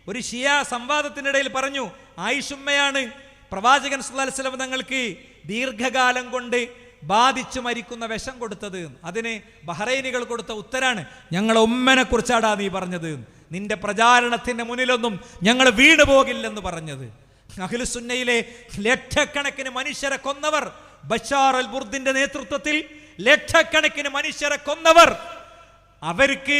ഒരു ഷിയ സംവാദത്തിനിടയിൽ പറഞ്ഞു, ആയിഷുമ്മയാണ് പ്രവാചകൻ സല്ലല്ലാഹു അലൈഹി വസല്ലം തങ്ങൾക്ക് ദീർഘകാലം കൊണ്ട് ബാധിച്ചു മരിക്കുന്ന വിഷം കൊടുത്തത്. അതിന് ബഹ്റൈനികൾ കൊടുത്ത ഉത്തരാണ്, ഞങ്ങളെ ഉമ്മനെ കുറിച്ചാടാ നീ പറഞ്ഞത്, നിന്റെ പ്രചാരണത്തിന്റെ മുന്നിലൊന്നും ഞങ്ങൾ വീണു പോകില്ലെന്ന് പറഞ്ഞത്. അഹ്ലുസുന്നയിലെ ലക്ഷക്കണക്കിന് മനുഷ്യരെ കൊന്നവർ, ബഷാർ അൽ ബുർദിന്റെ നേതൃത്വത്തിൽ ലക്ഷക്കണക്കിന് മനുഷ്യരെ കൊന്നവർ, അവർക്ക്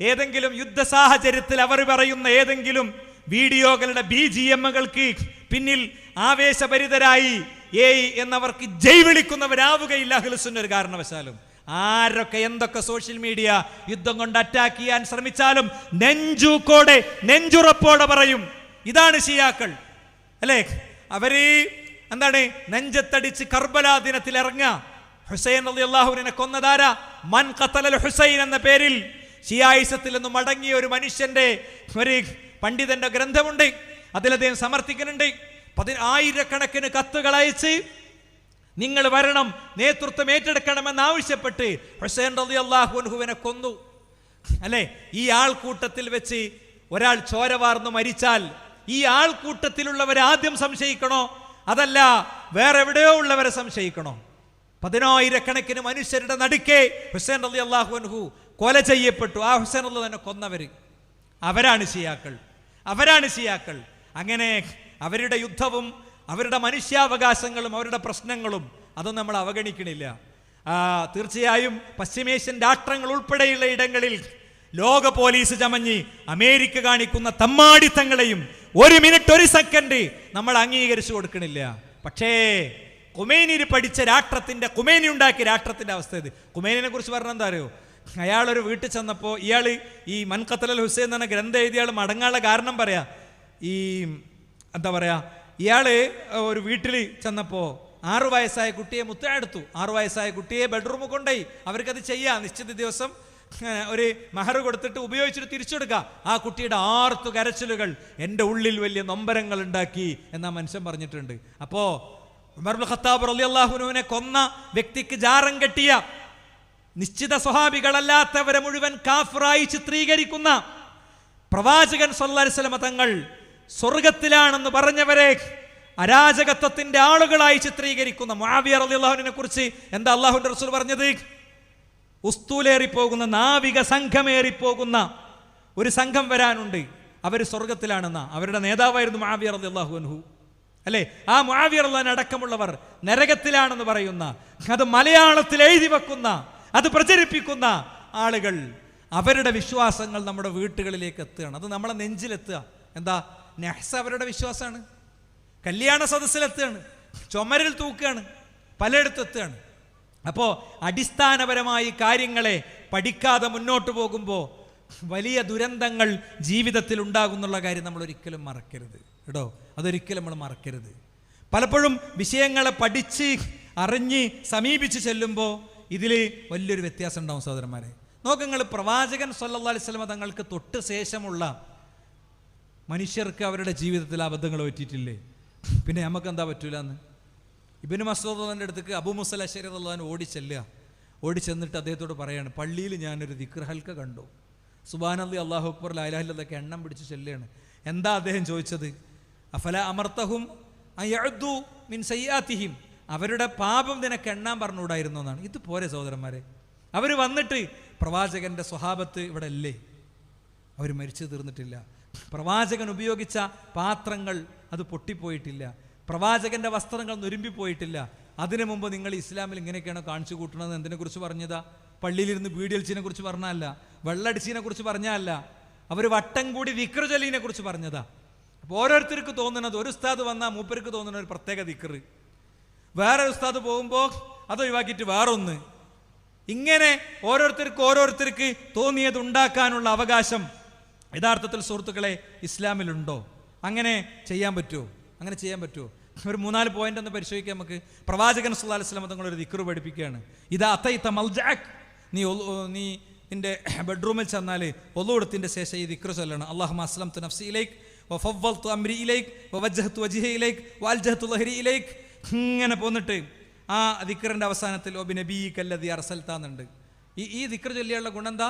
ഏതെങ്കിലും യുദ്ധ സാഹചര്യത്തിൽ അവർ പറയുന്ന ഏതെങ്കിലും വീഡിയോകളുടെ BGMകൾക്ക് പിന്നിൽ ആവേശഭരിതരായി എന്നവർക്ക് ജയ് വിളിക്കുന്നവരാവുകയില്ല അഹ്ലുസുന്ന ഒരു കാരണവശാലും. ആരൊക്കെ എന്തൊക്കെ സോഷ്യൽ മീഡിയ യുദ്ധം കൊണ്ട് അറ്റാക്ക് ചെയ്യാൻ ശ്രമിച്ചാലും നെഞ്ചുറപ്പോടെ പറയും, ഇതാണ് ഷിയാക്കൾ അല്ലേ? അവര് എന്താണ് നെഞ്ചത്തടിച്ച് കർബല ദിനത്തിൽ ഇറങ്ങുക. ഹുസൈൻ റളിയല്ലാഹു അൻഹുവിനെ കൊന്നതാരാ? മൻ ഖതലൽ ഹുസൈൻ എന്ന പേരിൽ ഷിയായിസത്തിൽ നിന്ന് മടങ്ങിയ ഒരു മനുഷ്യന്റെ ഒരു പണ്ഡിതന്റെ ഗ്രന്ഥമുണ്ട്, അതിൽ അദ്ദേഹം സമർത്ഥിക്കുന്നുണ്ട്. ആയിരക്കണക്കിന് കത്തുകൾ അയച്ച് നിങ്ങൾ വരണം, നേതൃത്വം ഏറ്റെടുക്കണമെന്നാവശ്യപ്പെട്ട് ഹുസൈൻ റളിയല്ലാഹു അൻഹുവിനെ കൊന്നു. അല്ലെ, ഈ ആൾക്കൂട്ടത്തിൽ വെച്ച് ഒരാൾ ചോര വാർന്നു മരിച്ചാൽ ഈ ആൾക്കൂട്ടത്തിലുള്ളവരെ ആദ്യം സംശയിക്കണോ, അതല്ല വേറെ എവിടെയോ ഉള്ളവരെ സംശയിക്കണോ? 10,000-കണക്കിന് മനുഷ്യരുടെ നടുക്കെ ഹുസൈൻ റളിയല്ലാഹു അൻഹു കൊല ചെയ്യപ്പെട്ടു. ആ ഹുസൈൻ റളിയല്ലാഹു തന്നെ കൊന്നവര് അവരാണ് ഷിയാക്കൾ. അങ്ങനെ അവരുടെ യുദ്ധവും അവരുടെ മനുഷ്യാവകാശങ്ങളും അവരുടെ പ്രശ്നങ്ങളും അതൊന്നും നമ്മൾ അവഗണിക്കണില്ല. തീർച്ചയായും പശ്ചിമേഷ്യൻ രാഷ്ട്രങ്ങൾ ഉൾപ്പെടെയുള്ള ഇടങ്ങളിൽ ലോക പോലീസ് ചമഞ്ഞ് അമേരിക്ക കാണിക്കുന്ന തമ്മാടിത്തങ്ങളെയും 1 മിനിറ്റ് 1 സെക്കൻഡ് നമ്മൾ അംഗീകരിച്ചു കൊടുക്കണില്ല. പക്ഷേ ഖുമൈനി പഠിച്ച ഖുമൈനി ഉണ്ടാക്കിയ രാഷ്ട്രത്തിന്റെ അവസ്ഥ ഇത്. ഖുമൈനിനെ കുറിച്ച് പറഞ്ഞാൽ എന്താ അറിയോ? അയാളൊരു വീട്ടിൽ ചെന്നപ്പോൾ ഇയാൾ ഈ മൻ ഖത്തലൽ ഹുസൈൻ എന്ന ഗ്രന്ഥം എഴുതിയാൾ മടങ്ങാനുള്ള കാരണം പറയാ. ഈ എന്താ പറയാ, ഇയാള് ഒരു വീട്ടിൽ ചെന്നപ്പോൾ 6 വയസ്സായ കുട്ടിയെ മുത്തയെടുത്തു. 6 വയസ്സായ കുട്ടിയെ ബെഡ്റൂമിൽ കൊണ്ടുപോയി. അവർക്കത് ചെയ്യാം, നിശ്ചിത ദിവസം ഒരു മഹർ കൊടുത്തിട്ട് ഉപയോഗിച്ചിട്ട് തിരിച്ചു കൊടുക്കുക. ആ കുട്ടിയുടെ ആർത്തു കരച്ചിലുകൾ എൻ്റെ ഉള്ളിൽ വലിയ നൊമ്പരങ്ങൾ ഉണ്ടാക്കി എന്നാ മനുഷ്യൻ പറഞ്ഞിട്ടുണ്ട്. അപ്പോ ഉമർ ഇബ്നു ഖത്താബ് റളിയല്ലാഹു അൻഹുവിനെ കൊന്ന വ്യക്തിക്ക് ജാറം കെട്ടിയ നിശ്ചിത സ്വഹാബികളല്ലാത്തവരെ മുഴുവൻ കാഫിറായി ചിത്രീകരിക്കുന്ന പ്രവാചകൻ സല്ലല്ലാഹു അലൈഹി വസല്ലം തങ്ങൾ സ്വർഗത്തിലാണെന്ന് പറഞ്ഞവരെ അരാജകത്വത്തിന്റെ ആളുകളായി ചിത്രീകരിക്കുന്ന മുആവിയ റളിയല്ലാഹു അൻഹുവിനെ കുറിച്ച് എന്താ അല്ലാഹുവിന്റെ റസൂൽ പറഞ്ഞത്? ഉസ്തൂലേറിപ്പോകുന്ന നാവിക സംഘമേറിപ്പോകുന്ന ഒരു സംഘം വരാനുണ്ട്, അവർ സ്വർഗത്തിലാണെന്ന. അവരുടെ നേതാവായിരുന്നു മുആവിയ റളിയല്ലാഹു അൻഹു. അല്ലെ, ആ മുആവിയ റളിയല്ലാഹു അൻഹു അടക്കമുള്ളവർ നരകത്തിലാണെന്ന് പറയുന്ന, അത് മലയാളത്തിൽ എഴുതി വെക്കുന്ന, അത് പ്രചരിപ്പിക്കുന്ന ആളുകൾ, അവരുടെ വിശ്വാസങ്ങൾ നമ്മുടെ വീട്ടുകളിലേക്ക് എത്തുകയാണ്. അത് നമ്മളെ നെഞ്ചിലെത്തുക. എന്താ? നെഹ്സ് അവരുടെ വിശ്വാസമാണ്. കല്യാണ സദസ്സിലെത്തുകയാണ്, ചുമരിൽ തൂക്കുകയാണ്, പലയിടത്തും എത്തുകയാണ്. അപ്പോൾ അടിസ്ഥാനപരമായി കാര്യങ്ങളെ പഠിക്കാതെ മുന്നോട്ട് പോകുമ്പോൾ വലിയ ദുരന്തങ്ങൾ ജീവിതത്തിൽ ഉണ്ടാകുന്നുള്ള കാര്യം നമ്മൾ ഒരിക്കലും മറക്കരുത് കേട്ടോ. അതൊരിക്കലും നമ്മൾ മറക്കരുത്. പലപ്പോഴും വിഷയങ്ങളെ പഠിച്ച് അറിഞ്ഞ് സമീപിച്ച് ചെല്ലുമ്പോൾ ഇതിൽ വലിയൊരു വ്യത്യാസം ഉണ്ടാവും സഹോദരന്മാരെ. നോക്കങ്ങൾ, പ്രവാചകൻ സല്ലല്ലാഹു അലൈഹി വസല്ലം തങ്ങൾക്ക് തൊട്ട് ശേഷമുള്ള മനുഷ്യർക്ക് അവരുടെ ജീവിതത്തിൽ അബദ്ധങ്ങൾ പറ്റിയിട്ടില്ലേ? പിന്നെ നമുക്ക് എന്താ പറ്റൂല എന്ന്? ഇബ്നു മസ്ഊദ് റളിയല്ലാഹു അടുത്തേക്ക് അബൂ മുസ അശ്അരി റളിയല്ലാഹു അൻഹു ഓടി ചെന്നിട്ട് അദ്ദേഹത്തോട് പറയാണ്, പള്ളിയിൽ ഞാനൊരു ദിക്ർ ഹൽക്ക കണ്ടു, സുബ്ഹാനല്ലാഹി അല്ലാഹു അക്ബർ ലാ ഇലാഹ ഇല്ലല്ലാഹ് എണ്ണം പിടിച്ച് ചെല്ലുകയാണ്. എന്താ അദ്ദേഹം ചോദിച്ചത്? അഫല അമർതഹും അയഉദു മിൻ സയ്യാതിഹിം, അവരുടെ പാപം നിനക്ക് എണ്ണാൻ പറഞ്ഞുകൂടായിരുന്നു എന്നാണ്. ഇത് പോരെ സഹോദരന്മാരെ? അവർ വന്നിട്ട് പ്രവാചകന്റെ സ്വഹാബത്ത് ഇവിടെ അല്ലേ? അവർ മരിച്ചു തീർന്നിട്ടില്ല. പ്രവാചകൻ ഉപയോഗിച്ച പാത്രങ്ങൾ അത് പൊട്ടിപ്പോയിട്ടില്ല. പ്രവാചകന്റെ വസ്ത്രങ്ങൾ നുരുമ്പിപ്പോയിട്ടില്ല. അതിനു മുമ്പ് നിങ്ങൾ ഇസ്ലാമിൽ ഇങ്ങനെയൊക്കെയാണ് കാണിച്ചു കൂട്ടുന്നത്. എന്തിനെ കുറിച്ച് പറഞ്ഞതാ? പള്ളിയിലിരുന്ന് ബീഡിയൽച്ചിനെ കുറിച്ച് പറഞ്ഞല്ല, വെള്ളടിച്ചിനെ കുറിച്ച് പറഞ്ഞല്ല, അവർ വട്ടം കൂടി ദിക്ർ ചൊല്ലിനെ കുറിച്ച് പറഞ്ഞതാ. അപ്പോൾ ഓരോരുത്തർക്ക് തോന്നുന്നത്, ഒരു ഉസ്താദ് വന്നാൽ മൂപ്പർക്ക് തോന്നുന്ന ഒരു പ്രത്യേക ദിക്ർ, വേറെ ഉസ്താദ് പോകുമ്പോൾ അത് ഒഴിവാക്കിയിട്ട് വേറൊന്ന്, ഇങ്ങനെ ഓരോരുത്തർക്ക് തോന്നിയത് ഉണ്ടാക്കാനുള്ള അവകാശം യഥാർത്ഥത്തിൽ സുഹൃത്തുക്കളെ ഇസ്ലാമിലുണ്ടോ? അങ്ങനെ ചെയ്യാൻ പറ്റുമോ? ഒരു 3-4 പോയിന്റ് ഒന്ന് പരിശോധിക്കാം നമുക്ക്. പ്രവാചകൻ സല്ലല്ലാഹു അലൈഹി വസല്ലം തങ്ങൾ ഒരു ദിക്ർ പഠിപ്പിക്കുകയാണ്. ഇദാ അതൈത മൽജഅക്, നീ നിന്റെ ബെഡ്റൂമിൽ ചെന്നാൽ ഒളൂടത്തിന്റെ ശേഷം ഈ ദിക്ർ ചൊല്ലണം. അല്ലാഹുമ്മ അസ്ലംതു നഫ്സി ഇലൈക് വഫവ്വൽതു അംരി ഇലൈക് വവജ്ജഹ്തു വജ്ഹി ഇലൈക് വഅൽജഹ്തു ളഹ്രി ഇലൈക്. ഇങ്ങനെ പോന്നിട്ട് ആ ദിക്റിന്റെ അവസാനത്തിൽ ഒബി നബിയിക്കല്ലദീ അർസൽതാന്നുണ്ട്. ഈ ദിക്ർ ചൊല്ലിയുള്ള ഗുണം എന്താ?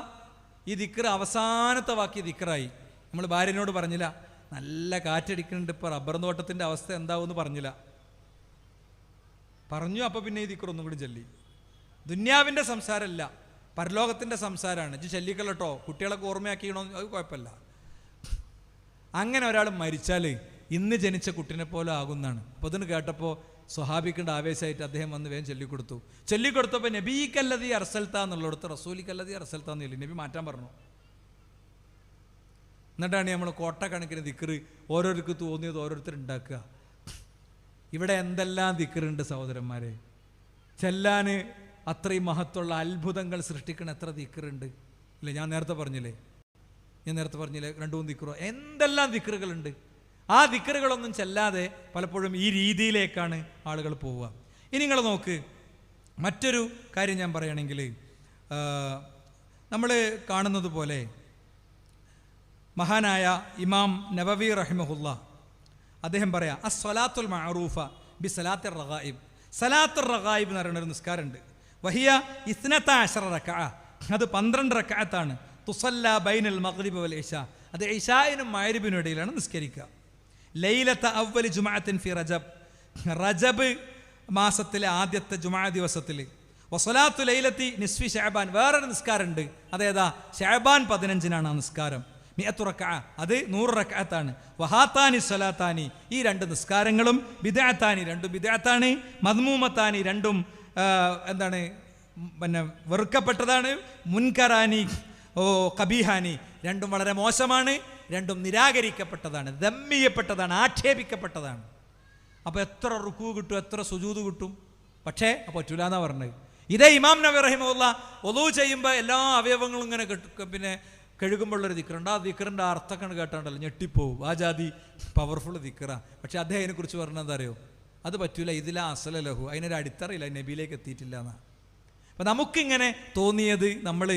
ഈ ദിക്ർ അവസാനത്തെ വാക്കിയ ദിക്റായി. നമ്മൾ ഭാര്യനോട് പറഞ്ഞില്ല, നല്ല കാറ്റടിക്കുന്നുണ്ട്, ഇപ്പോൾ റബ്ബർ തോട്ടത്തിൻ്റെ അവസ്ഥ എന്താവുമെന്ന് പറഞ്ഞില്ല, പറഞ്ഞു. അപ്പോൾ പിന്നെ ഈ ദിക്ർ ഒന്നും കൂടി ചൊല്ലി. ദുന്യാവിൻ്റെ സംസാരമല്ല, പരലോകത്തിൻ്റെ സംസാരമാണ്. ഇത് ചൊല്ലിക്കല്ലോ, കുട്ടികളൊക്കെ ഓർമ്മയാക്കിയണോ, അത് കുഴപ്പമില്ല. അങ്ങനെ ഒരാൾ മരിച്ചാൽ ഇന്ന് ജനിച്ച കുട്ടിനെ പോലെ ആകുന്നതാണ്. അപ്പോൾ അതിന് കേട്ടപ്പോൾ സ്വഹാബിക്കേണ്ട ആവേശമായിട്ട് അദ്ദേഹം വന്ന് വേഗം ചൊല്ലിക്കൊടുത്തപ്പോൾ നബീക്കല്ലദീ അർസൽത എന്നുള്ളിടത്ത് റസൂലിക്കല്ലദീ അർസൽത എന്നില്ല, നബി മാറ്റാൻ പറഞ്ഞു. എന്നിട്ടാണ് നമ്മൾ കോട്ടക്കണക്കിന് ദിക്ർ ഓരോരുത്തർക്ക് തോന്നിയത് ഓരോരുത്തർ ഉണ്ടാക്കുക. ഇവിടെ എന്തെല്ലാം ദിക്റുണ്ട് സഹോദരന്മാരെ, ചെല്ലാൻ അത്രയും മഹത്വമുള്ള അത്ഭുതങ്ങൾ സൃഷ്ടിക്കണ എത്ര ദിക്റുണ്ട് ഇല്ലേ? ഞാൻ നേരത്തെ പറഞ്ഞില്ലേ 2-3 ദിക്റോ, എന്തെല്ലാം ദിക്റുകളുണ്ട്. ആ ദിക്റുകളൊന്നും ചെല്ലാതെ പലപ്പോഴും ഈ രീതിയിലേക്കാണ് ആളുകൾ പോവുക. ഇനി നിങ്ങൾ നോക്ക്, മറ്റൊരു കാര്യം ഞാൻ പറയുകയാണെങ്കിൽ, നമ്മൾ കാണുന്നത് പോലെ മഹാനായ ഇമാം നവവി റഹിമഹുല്ല അദ്ദേഹം പറയാം അസ്സലാത്തുൽ മഅറൂഫ ബി സലാത്തിർ റഗായിബ്. സലാത്തുർ റഗായിബ് എന്ന് പറയുന്ന ഒരു നിസ്കാരമുണ്ട്. വഹിയ 12 റക്അ, അത് 12 റക്അത്താണ്. തുസല്ല ബൈനൽ മഗ്രിബ് വൽ ഇശാ, അത് ഇശാഇനും മഗ്രിബിനും ഇടയിലാണ് നിസ്കരിക്കുക. ലൈലത അവ്വൽ ജുമഅത്തിൻ ഫി റജബ്, റജബ് മാസത്തിലെ ആദ്യത്തെ ജുമഅ ദിവസത്തിൽ. വസലാത്തു ലൈലത്തി നിസ്ഫി ശഅബാൻ, വേറൊരു നിസ്കാരമുണ്ട്, അതേതാ ശഅബാൻ 15-നാണ് ആ നിസ്കാരം. 100 റക്അ, അത് 100 റക്അത്താണ്. വഹാത്താനി സ്വലാത്താനി, ഈ 2 നിസ്കാരങ്ങളും ബിദ്അത്താനി, 2 ബിദ്അത്താണ്. മദ്മൂമത്താനി, 2 എന്താണ് പിന്നെ വെറുക്കപ്പെട്ടതാണ്. മുൻകറാനി കബീഹാനി, 2 വളരെ മോശമാണ്, 2 നിരാകരിക്കപ്പെട്ടതാണ്, ദമ്മിയപ്പെട്ടതാണ്, ആക്ഷേപിക്കപ്പെട്ടതാണ്. അപ്പോൾ എത്ര റുക്കൂ കിട്ടും, എത്ര സുജൂദ് കിട്ടും? പക്ഷേ പറ്റൂല എന്നാ പറഞ്ഞത്. ഇതേ ഇമാം നബി റഹിമഹുല്ലാ വുളൂ ചെയ്യുമ്പോൾ എല്ലാ അവയവങ്ങളും ഇങ്ങനെ പിന്നെ കഴുകുമ്പോഴുള്ളൊരു ദിക്റുണ്ട്. ആ ദിക്റിൻ്റെ അർത്ഥമൊക്കെ കേട്ടാണ്ടല്ലോ ഞെട്ടിപ്പോവും. ആ ജാതി പവർഫുൾ ദിക്റാ. പക്ഷെ അദ്ദേഹം അതിനെക്കുറിച്ച് പറഞ്ഞാൽ എന്താ അറിയോ? അത് പറ്റൂല, ഇതില അസല ലഹു, അതിനൊരു അടിത്തറയില്ല, നബിയിലേക്ക് എത്തിയിട്ടില്ല എന്നാ. അപ്പം നമുക്കിങ്ങനെ തോന്നിയത് നമ്മൾ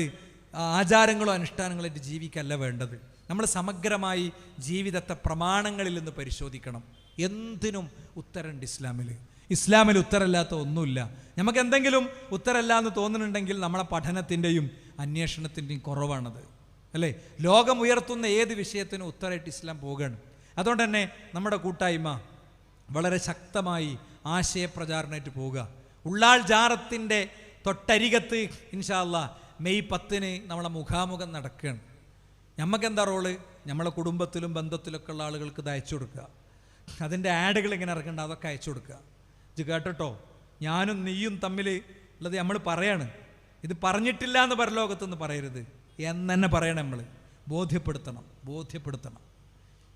ആചാരങ്ങളോ അനുഷ്ഠാനങ്ങളായിട്ട് ജീവിക്കല്ല വേണ്ടത്. നമ്മൾ സമഗ്രമായി ജീവിതത്തെ പ്രമാണങ്ങളിൽ നിന്ന് പരിശോധിക്കണം. എന്തിനും ഉത്തരമുണ്ട് ഇസ്ലാമിൽ ഉത്തരമില്ലാത്ത ഒന്നുമില്ല. നമുക്ക് എന്തെങ്കിലും ഉത്തരമില്ല എന്ന് തോന്നുന്നുണ്ടെങ്കിൽ നമ്മളെ പഠനത്തിൻ്റെയും അന്വേഷണത്തിൻ്റെയും കുറവാണത്, അല്ലേ? ലോകം ഉയർത്തുന്ന ഏത് വിഷയത്തിനും ഉത്തരമായിട്ട് ഇസ്ലാം പോവുകയാണ്. അതുകൊണ്ട് തന്നെ നമ്മുടെ കൂട്ടായ്മ വളരെ ശക്തമായി ആശയപ്രചാരണമായിട്ട് പോവുക. ഉള്ളാൾ ജാറത്തിൻ്റെ തൊട്ടരികത്ത് ഇൻഷാ അല്ലാഹ് മെയ് 10-ന് നമ്മളെ മുഖാമുഖം നടക്കുകയാണ്. നമുക്കെന്താ റോള്? നമ്മളെ കുടുംബത്തിലും ബന്ധത്തിലൊക്കെ ഉള്ള ആളുകൾക്ക് ഇത് അയച്ചു കൊടുക്കുക. അതിൻ്റെ ആഡുകൾ ഇങ്ങനെ ഇറക്കേണ്ട, അതൊക്കെ അയച്ചു കൊടുക്കുക. ഇത് കേട്ടോ, ഞാനും നീയും തമ്മിൽ ഉള്ളത് നമ്മൾ പറയാണ്. ഇത് പറഞ്ഞിട്ടില്ല എന്ന് പരലോകത്തൊന്നും പറയരുത് എന്ന് തന്നെ പറയണം. നമ്മൾ ബോധ്യപ്പെടുത്തണം.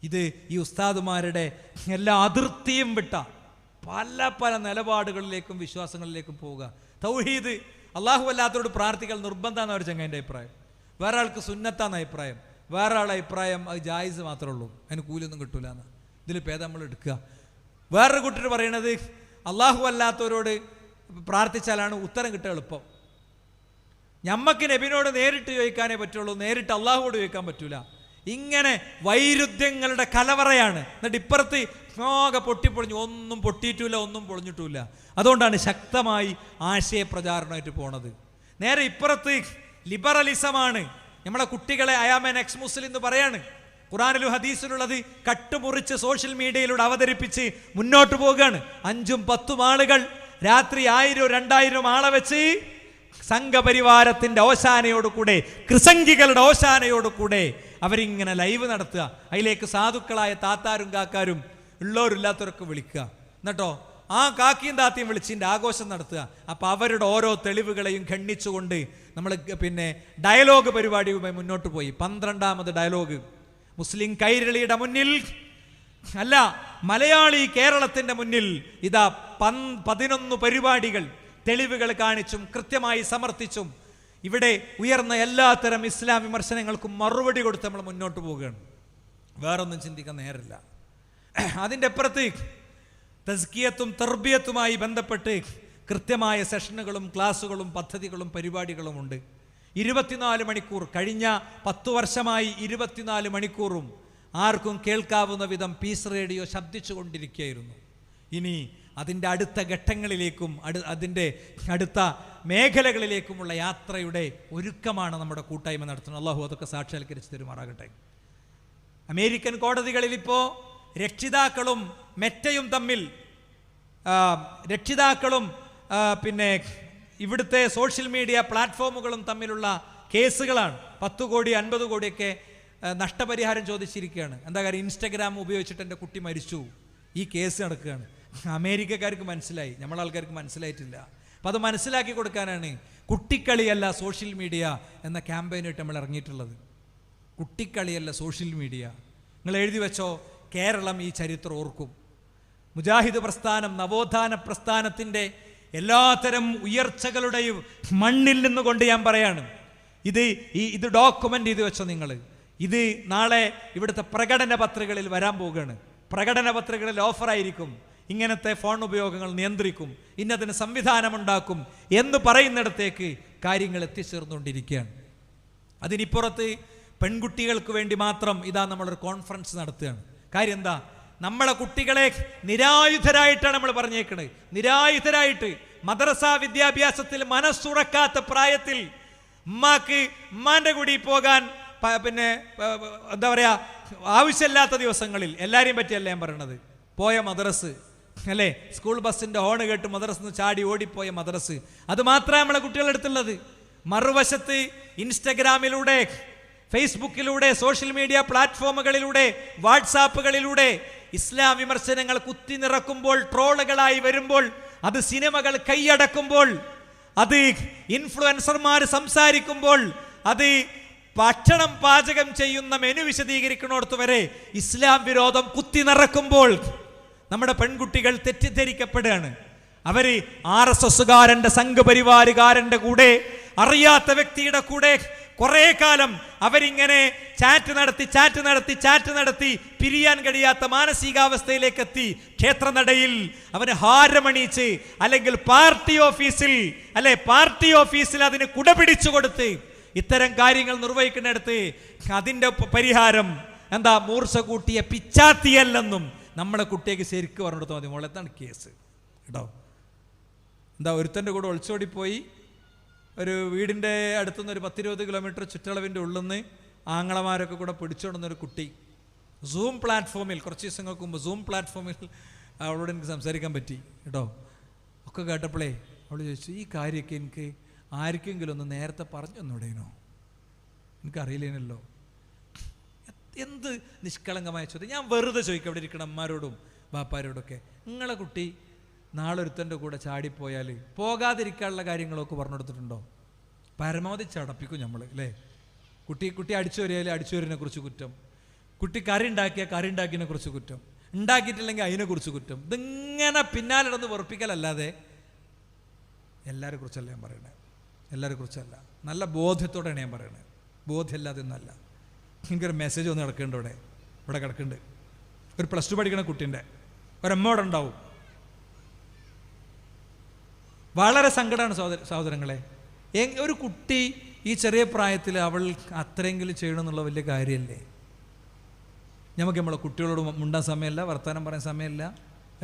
ഇത് ഈ ഉസ്താദുമാരുടെ എല്ലാ അതിർത്തിയും വിട്ട പല നിലപാടുകളിലേക്കും വിശ്വാസങ്ങളിലേക്കും പോവുക. തൗഹീദ്, അള്ളാഹു അല്ലാത്തവരോട് പ്രാർത്ഥിക്കൽ നിർബന്ധമാണ് ഒരു ചങ്ങൻ്റെ അഭിപ്രായം. വേറെ ആൾക്ക് സുന്നത്താന്ന അഭിപ്രായം, വേറെ ആളുടെ അഭിപ്രായം അത് ജായിസ് മാത്രമേ ഉള്ളൂ, അതിന് കൂലിയൊന്നും കിട്ടൂല എന്ന്. ഇതിൽ ഭേദം നമ്മൾ എടുക്കുക. വേറൊരു കൂട്ടർ പറയണത് അള്ളാഹു അല്ലാത്തവരോട് പ്രാർത്ഥിച്ചാലാണ് ഉത്തരം കിട്ടുക എളുപ്പം. ഞമ്മക്ക് നബിനോട് നേരിട്ട് ചോദിക്കാനേ പറ്റുള്ളൂ, നേരിട്ട് അള്ളാഹുവോട് ചോദിക്കാൻ പറ്റൂല. ഇങ്ങനെ വൈരുദ്ധ്യങ്ങളുടെ കലവറയാണ്. എന്നിട്ട് ഇപ്പുറത്ത് ആകെ പൊട്ടിപ്പൊളിഞ്ഞു, ഒന്നും പൊട്ടിയിട്ടില്ല, ഒന്നും പൊളിഞ്ഞിട്ടില്ല. അതുകൊണ്ടാണ് ശക്തമായി ആശയപ്രചാരണമായിട്ട് പോണത്. നേരെ ഇപ്പുറത്ത് ലിബറലിസമാണ്. നമ്മളെ കുട്ടികളെ അയാമൻ എക്സ് മുസ്ലിം എന്ന് പറയാണ്. ഖുറാനിലും ഹദീസിലുള്ളത് കട്ടുമുറിച്ച് സോഷ്യൽ മീഡിയയിലൂടെ അവതരിപ്പിച്ച് മുന്നോട്ട് പോവുകയാണ്. 5-10 ആളുകൾ രാത്രി 1000-2000 ആളെ വെച്ച് സംഘപരിവാരത്തിന്റെ ഓശാനയോടുകൂടെ, കൃസംഗികളുടെ ഓശാനയോടുകൂടെ അവരിങ്ങനെ ലൈവ് നടത്തുക. അതിലേക്ക് സാധുക്കളായ താത്താരും കാക്കാരും ഉള്ളവരും ഇല്ലാത്തവരൊക്കെ വിളിക്കുക. എന്നിട്ടോ ആ കാക്കിയും താത്തിയും വിളിച്ചിൻ്റെ ആഘോഷം നടത്തുക. അപ്പം അവരുടെ ഓരോ തെളിവുകളെയും ഖണ്ഡിച്ചുകൊണ്ട് നമ്മൾ പിന്നെ ഡയലോഗ് പരിപാടിയുമായി മുന്നോട്ട് പോയി. 12ാമത് ഡയലോഗ് മുസ്ലിം കൈരളിയുടെ മുന്നിൽ അല്ല, മലയാളി കേരളത്തിന്റെ മുന്നിൽ ഇതാ 11 പരിപാടികൾ തെളിവുകൾ കാണിച്ചും കൃത്യമായി സമർത്ഥിച്ചും ഇവിടെ ഉയർന്ന എല്ലാത്തരം ഇസ്ലാം വിമർശനങ്ങൾക്കും മറുപടി കൊടുത്ത് നമ്മൾ മുന്നോട്ട് പോവുകയാണ്. വേറൊന്നും ചിന്തിക്കാൻ നേരമില്ല. അതിൻ്റെ അപ്പുറത്ത് തസ്കിയത്തും തർബിയത്തുമായി ബന്ധപ്പെട്ട് കൃത്യമായ സെഷനുകളും ക്ലാസ്സുകളും പദ്ധതികളും പരിപാടികളും ഉണ്ട്. 24 മണിക്കൂർ, കഴിഞ്ഞ 10 വർഷമായി 24 മണിക്കൂറും ആർക്കും കേൾക്കാവുന്ന വിധം പീസ് റേഡിയോ ശബ്ദിച്ചു കൊണ്ടിരിക്കുകയായിരുന്നു. ഇനി അതിൻ്റെ അടുത്ത ഘട്ടങ്ങളിലേക്കും അതിൻ്റെ അടുത്ത മേഖലകളിലേക്കുമുള്ള യാത്രയുടെ ഒരുക്കമാണ് നമ്മുടെ കൂട്ടായ്മ നടത്തുന്നത്. അള്ളാഹു അതൊക്കെ സാക്ഷാത്കരിച്ച് തരുമാറാകട്ടെ. അമേരിക്കൻ കോടതികളിൽ ഇപ്പോൾ രക്ഷിതാക്കളും മെറ്റയും തമ്മിൽ, രക്ഷിതാക്കളും പിന്നെ ഇവിടുത്തെ സോഷ്യൽ മീഡിയ പ്ലാറ്റ്ഫോമുകളും തമ്മിലുള്ള കേസുകളാണ്. 10 കോടി 50 കോടിയൊക്കെ നഷ്ടപരിഹാരം ചോദിച്ചിരിക്കുകയാണ്. എന്താ കാര്യം? ഇൻസ്റ്റഗ്രാം ഉപയോഗിച്ചിട്ട് എൻ്റെ കുട്ടി മരിച്ചു, ഈ കേസ് നടക്കുകയാണ്. അമേരിക്കക്കാർക്ക് മനസ്സിലായി, നമ്മളെ ആൾക്കാർക്ക് മനസ്സിലായിട്ടില്ല. അപ്പം അത് മനസ്സിലാക്കി കൊടുക്കാനാണ് കുട്ടിക്കളിയല്ല സോഷ്യൽ മീഡിയ എന്ന ക്യാമ്പയിനായിട്ട് നമ്മൾ ഇറങ്ങിയിട്ടുള്ളത്. കുട്ടിക്കളിയല്ല സോഷ്യൽ മീഡിയ. നിങ്ങൾ എഴുതി വെച്ചോ, കേരളം ഈ ചരിത്രം ഓർക്കും. മുജാഹിദ് പ്രസ്ഥാനം, നവോത്ഥാന പ്രസ്ഥാനത്തിൻ്റെ എല്ലാത്തരം ഉയർച്ചകളുടെയും മണ്ണിൽ നിന്നുകൊണ്ട് ഞാൻ പറയാണ്, ഇത് ഡോക്യുമെൻ്റ് ചെയ്ത് വെച്ചോ നിങ്ങൾ. ഇത് നാളെ ഇവിടുത്തെ പ്രകടന പത്രികകളിൽ വരാൻ പോവുകയാണ്. പ്രകടന പത്രികകളിൽ ഓഫറായിരിക്കും, ഇങ്ങനത്തെ ഫോൺ ഉപയോഗങ്ങൾ നിയന്ത്രിക്കും, ഇന്നതിന് സംവിധാനമുണ്ടാക്കും എന്ന് പറയുന്നിടത്തേക്ക് കാര്യങ്ങൾ എത്തിച്ചേർന്നുകൊണ്ടിരിക്കുകയാണ്. അതിനിപ്പുറത്ത് പെൺകുട്ടികൾക്ക് വേണ്ടി മാത്രം ഇതാ നമ്മളൊരു കോൺഫറൻസ് നടത്തുകയാണ്. കാര്യം എന്താ? നമ്മളെ കുട്ടികളെ നിരായുധരായിട്ടാണ് നമ്മൾ പറഞ്ഞേക്കണത്. നിരായുധരായിട്ട് മദ്രസ വിദ്യാഭ്യാസത്തിൽ മനസ്സുറക്കാത്ത പ്രായത്തിൽ ഉമ്മാന്റെ കൂടി പോകാൻ പിന്നെ എന്താ പറയാ ആവശ്യമില്ലാത്ത ദിവസങ്ങളിൽ എല്ലാരെയും പറ്റിയല്ല ഞാൻ പറയണത്. പോയ മദ്രസ് അല്ലേ, സ്കൂൾ ബസ്സിന്റെ ഹോണ് കേട്ട് മദ്രസ് ചാടി ഓടിപ്പോയ മദ്രസ്, അത് മാത്രമേ നമ്മളെ കുട്ടികളുടെ അടുത്തുള്ളത്. മറുവശത്ത് ഇൻസ്റ്റഗ്രാമിലൂടെ, ഫേസ്ബുക്കിലൂടെ, സോഷ്യൽ മീഡിയ പ്ലാറ്റ്ഫോമുകളിലൂടെ, വാട്സാപ്പുകളിലൂടെ ഇസ്ലാം വിമർശനങ്ങൾ കുത്തി നിറക്കുമ്പോൾ, ട്രോളുകളായി വരുമ്പോൾ, അത് സിനിമകൾ കൈയടക്കുമ്പോൾ, അത് ഇൻഫ്ലുവൻസർമാർ സംസാരിക്കുമ്പോൾ, അത് ഭക്ഷണം പാചകം ചെയ്യുന്ന മെനു വിശദീകരിക്കുന്നിടത്ത് വരെ ഇസ്ലാം വിരോധം കുത്തി നിറക്കുമ്പോൾ നമ്മുടെ പെൺകുട്ടികൾ തെറ്റിദ്ധരിക്കപ്പെടുകയാണ്. അവര് RSSകാരന്റെ സംഘപരിവാരുകാരന്റെ കൂടെ, അറിയാത്ത വ്യക്തിയുടെ കൂടെ കുറെ കാലം അവരിങ്ങനെ ചാറ്റ് നടത്തി പിരിയാൻ കഴിയാത്ത മാനസികാവസ്ഥയിലേക്ക് എത്തി. ക്ഷേത്രനടയിൽ അവന് ഹാരമണിയിച്ച്, അല്ലെങ്കിൽ പാർട്ടി ഓഫീസിൽ അതിന് കുടപിടിച്ചു കൊടുത്ത് ഇത്തരം കാര്യങ്ങൾ നിർവഹിക്കുന്നിടത്ത് അതിൻ്റെ പരിഹാരം എന്താ? മൂർച്ച കൂട്ടിയ പിച്ചാത്തിയല്ലെന്നും നമ്മളെ കുട്ടിയേക്ക് ശരിക്കും പറഞ്ഞെടുത്താൽ മതി. മോളെത്താണ് കേസ് കേട്ടോ. എന്താ, ഒരുത്തൻ്റെ കൂടെ ഒളിച്ചോടിപ്പോയി ഒരു വീടിൻ്റെ അടുത്തുനിന്ന് ഒരു 10-20 കിലോമീറ്റർ ചുറ്റളവിൻ്റെ ഉള്ളിൽ നിന്ന് ആങ്ങളമാരൊക്കെ കൂടെ പിടിച്ചോടുന്നൊരു കുട്ടി സൂം പ്ലാറ്റ്ഫോമിൽ, കുറച്ച് ദിവസങ്ങൾക്ക് മുമ്പ് സൂം പ്ലാറ്റ്ഫോമിൽ അവളോട് എനിക്ക് സംസാരിക്കാൻ പറ്റി കേട്ടോ. ഒക്കെ കേട്ടപ്പോഴേ അവൾ ചോദിച്ചു, ഈ കാര്യമൊക്കെ എനിക്ക് ആർക്കെങ്കിലും ഒന്ന് നേരത്തെ പറഞ്ഞൊന്നൂടേനോ, എനിക്കറിയില്ലേനല്ലോ. എന്ത് നിഷ്കളങ്കമായ ചോദ്യം. ഞാൻ വെറുതെ ചോദിക്കാം അവിടെ ഇരിക്കണം അമ്മമാരോടും ബാപ്പാരോടൊക്കെ, നിങ്ങളെ കുട്ടി നാളെ ഒരുത്തൻ്റെ കൂടെ ചാടിപ്പോയാൽ പോകാതിരിക്കാനുള്ള കാര്യങ്ങളൊക്കെ പറഞ്ഞു കൊടുത്തിട്ടുണ്ടോ? പരമാവധി ചടപ്പിക്കും നമ്മൾ അല്ലേ. കുട്ടി അടിച്ചു വരിയാൽ അടിച്ചുവരിനെ കുറിച്ച് കുറ്റം, കുട്ടി കറി ഉണ്ടാക്കിയതിനെ കുറിച്ച് കുറ്റം, ഉണ്ടാക്കിയിട്ടില്ലെങ്കിൽ അതിനെക്കുറിച്ച് കുറ്റം. ഇതിങ്ങനെ പിന്നാലെ നടന്ന് വെറുപ്പിക്കലല്ലാതെ എല്ലാവരെ കുറിച്ചല്ല ഞാൻ പറയണേ, എല്ലാവരെ കുറിച്ചല്ല. നല്ല ബോധ്യത്തോടെയാണ് ഞാൻ പറയണത്, ബോധ്യമല്ലാതെ ഒന്നല്ല. എനിക്കൊരു മെസ്സേജ് ഒന്ന് കിടക്കുന്നുണ്ട് ഇവിടെ കിടക്കുന്നുണ്ട്. ഒരു +2 പഠിക്കുന്ന കുട്ടീൻ്റെ ഒരമ്മോടെ ഉണ്ടാവും. വളരെ സങ്കടമാണ് സഹോദരങ്ങളെ. ഒരു കുട്ടി ഈ ചെറിയ പ്രായത്തിൽ അവൾ അത്രയെങ്കിലും ചെയ്യണമെന്നുള്ള വലിയ കാര്യമല്ലേ. നമുക്ക് നമ്മളെ കുട്ടികളോട് മുണ്ടാൻ സമയമില്ല, വർത്തമാനം പറയാൻ സമയമില്ല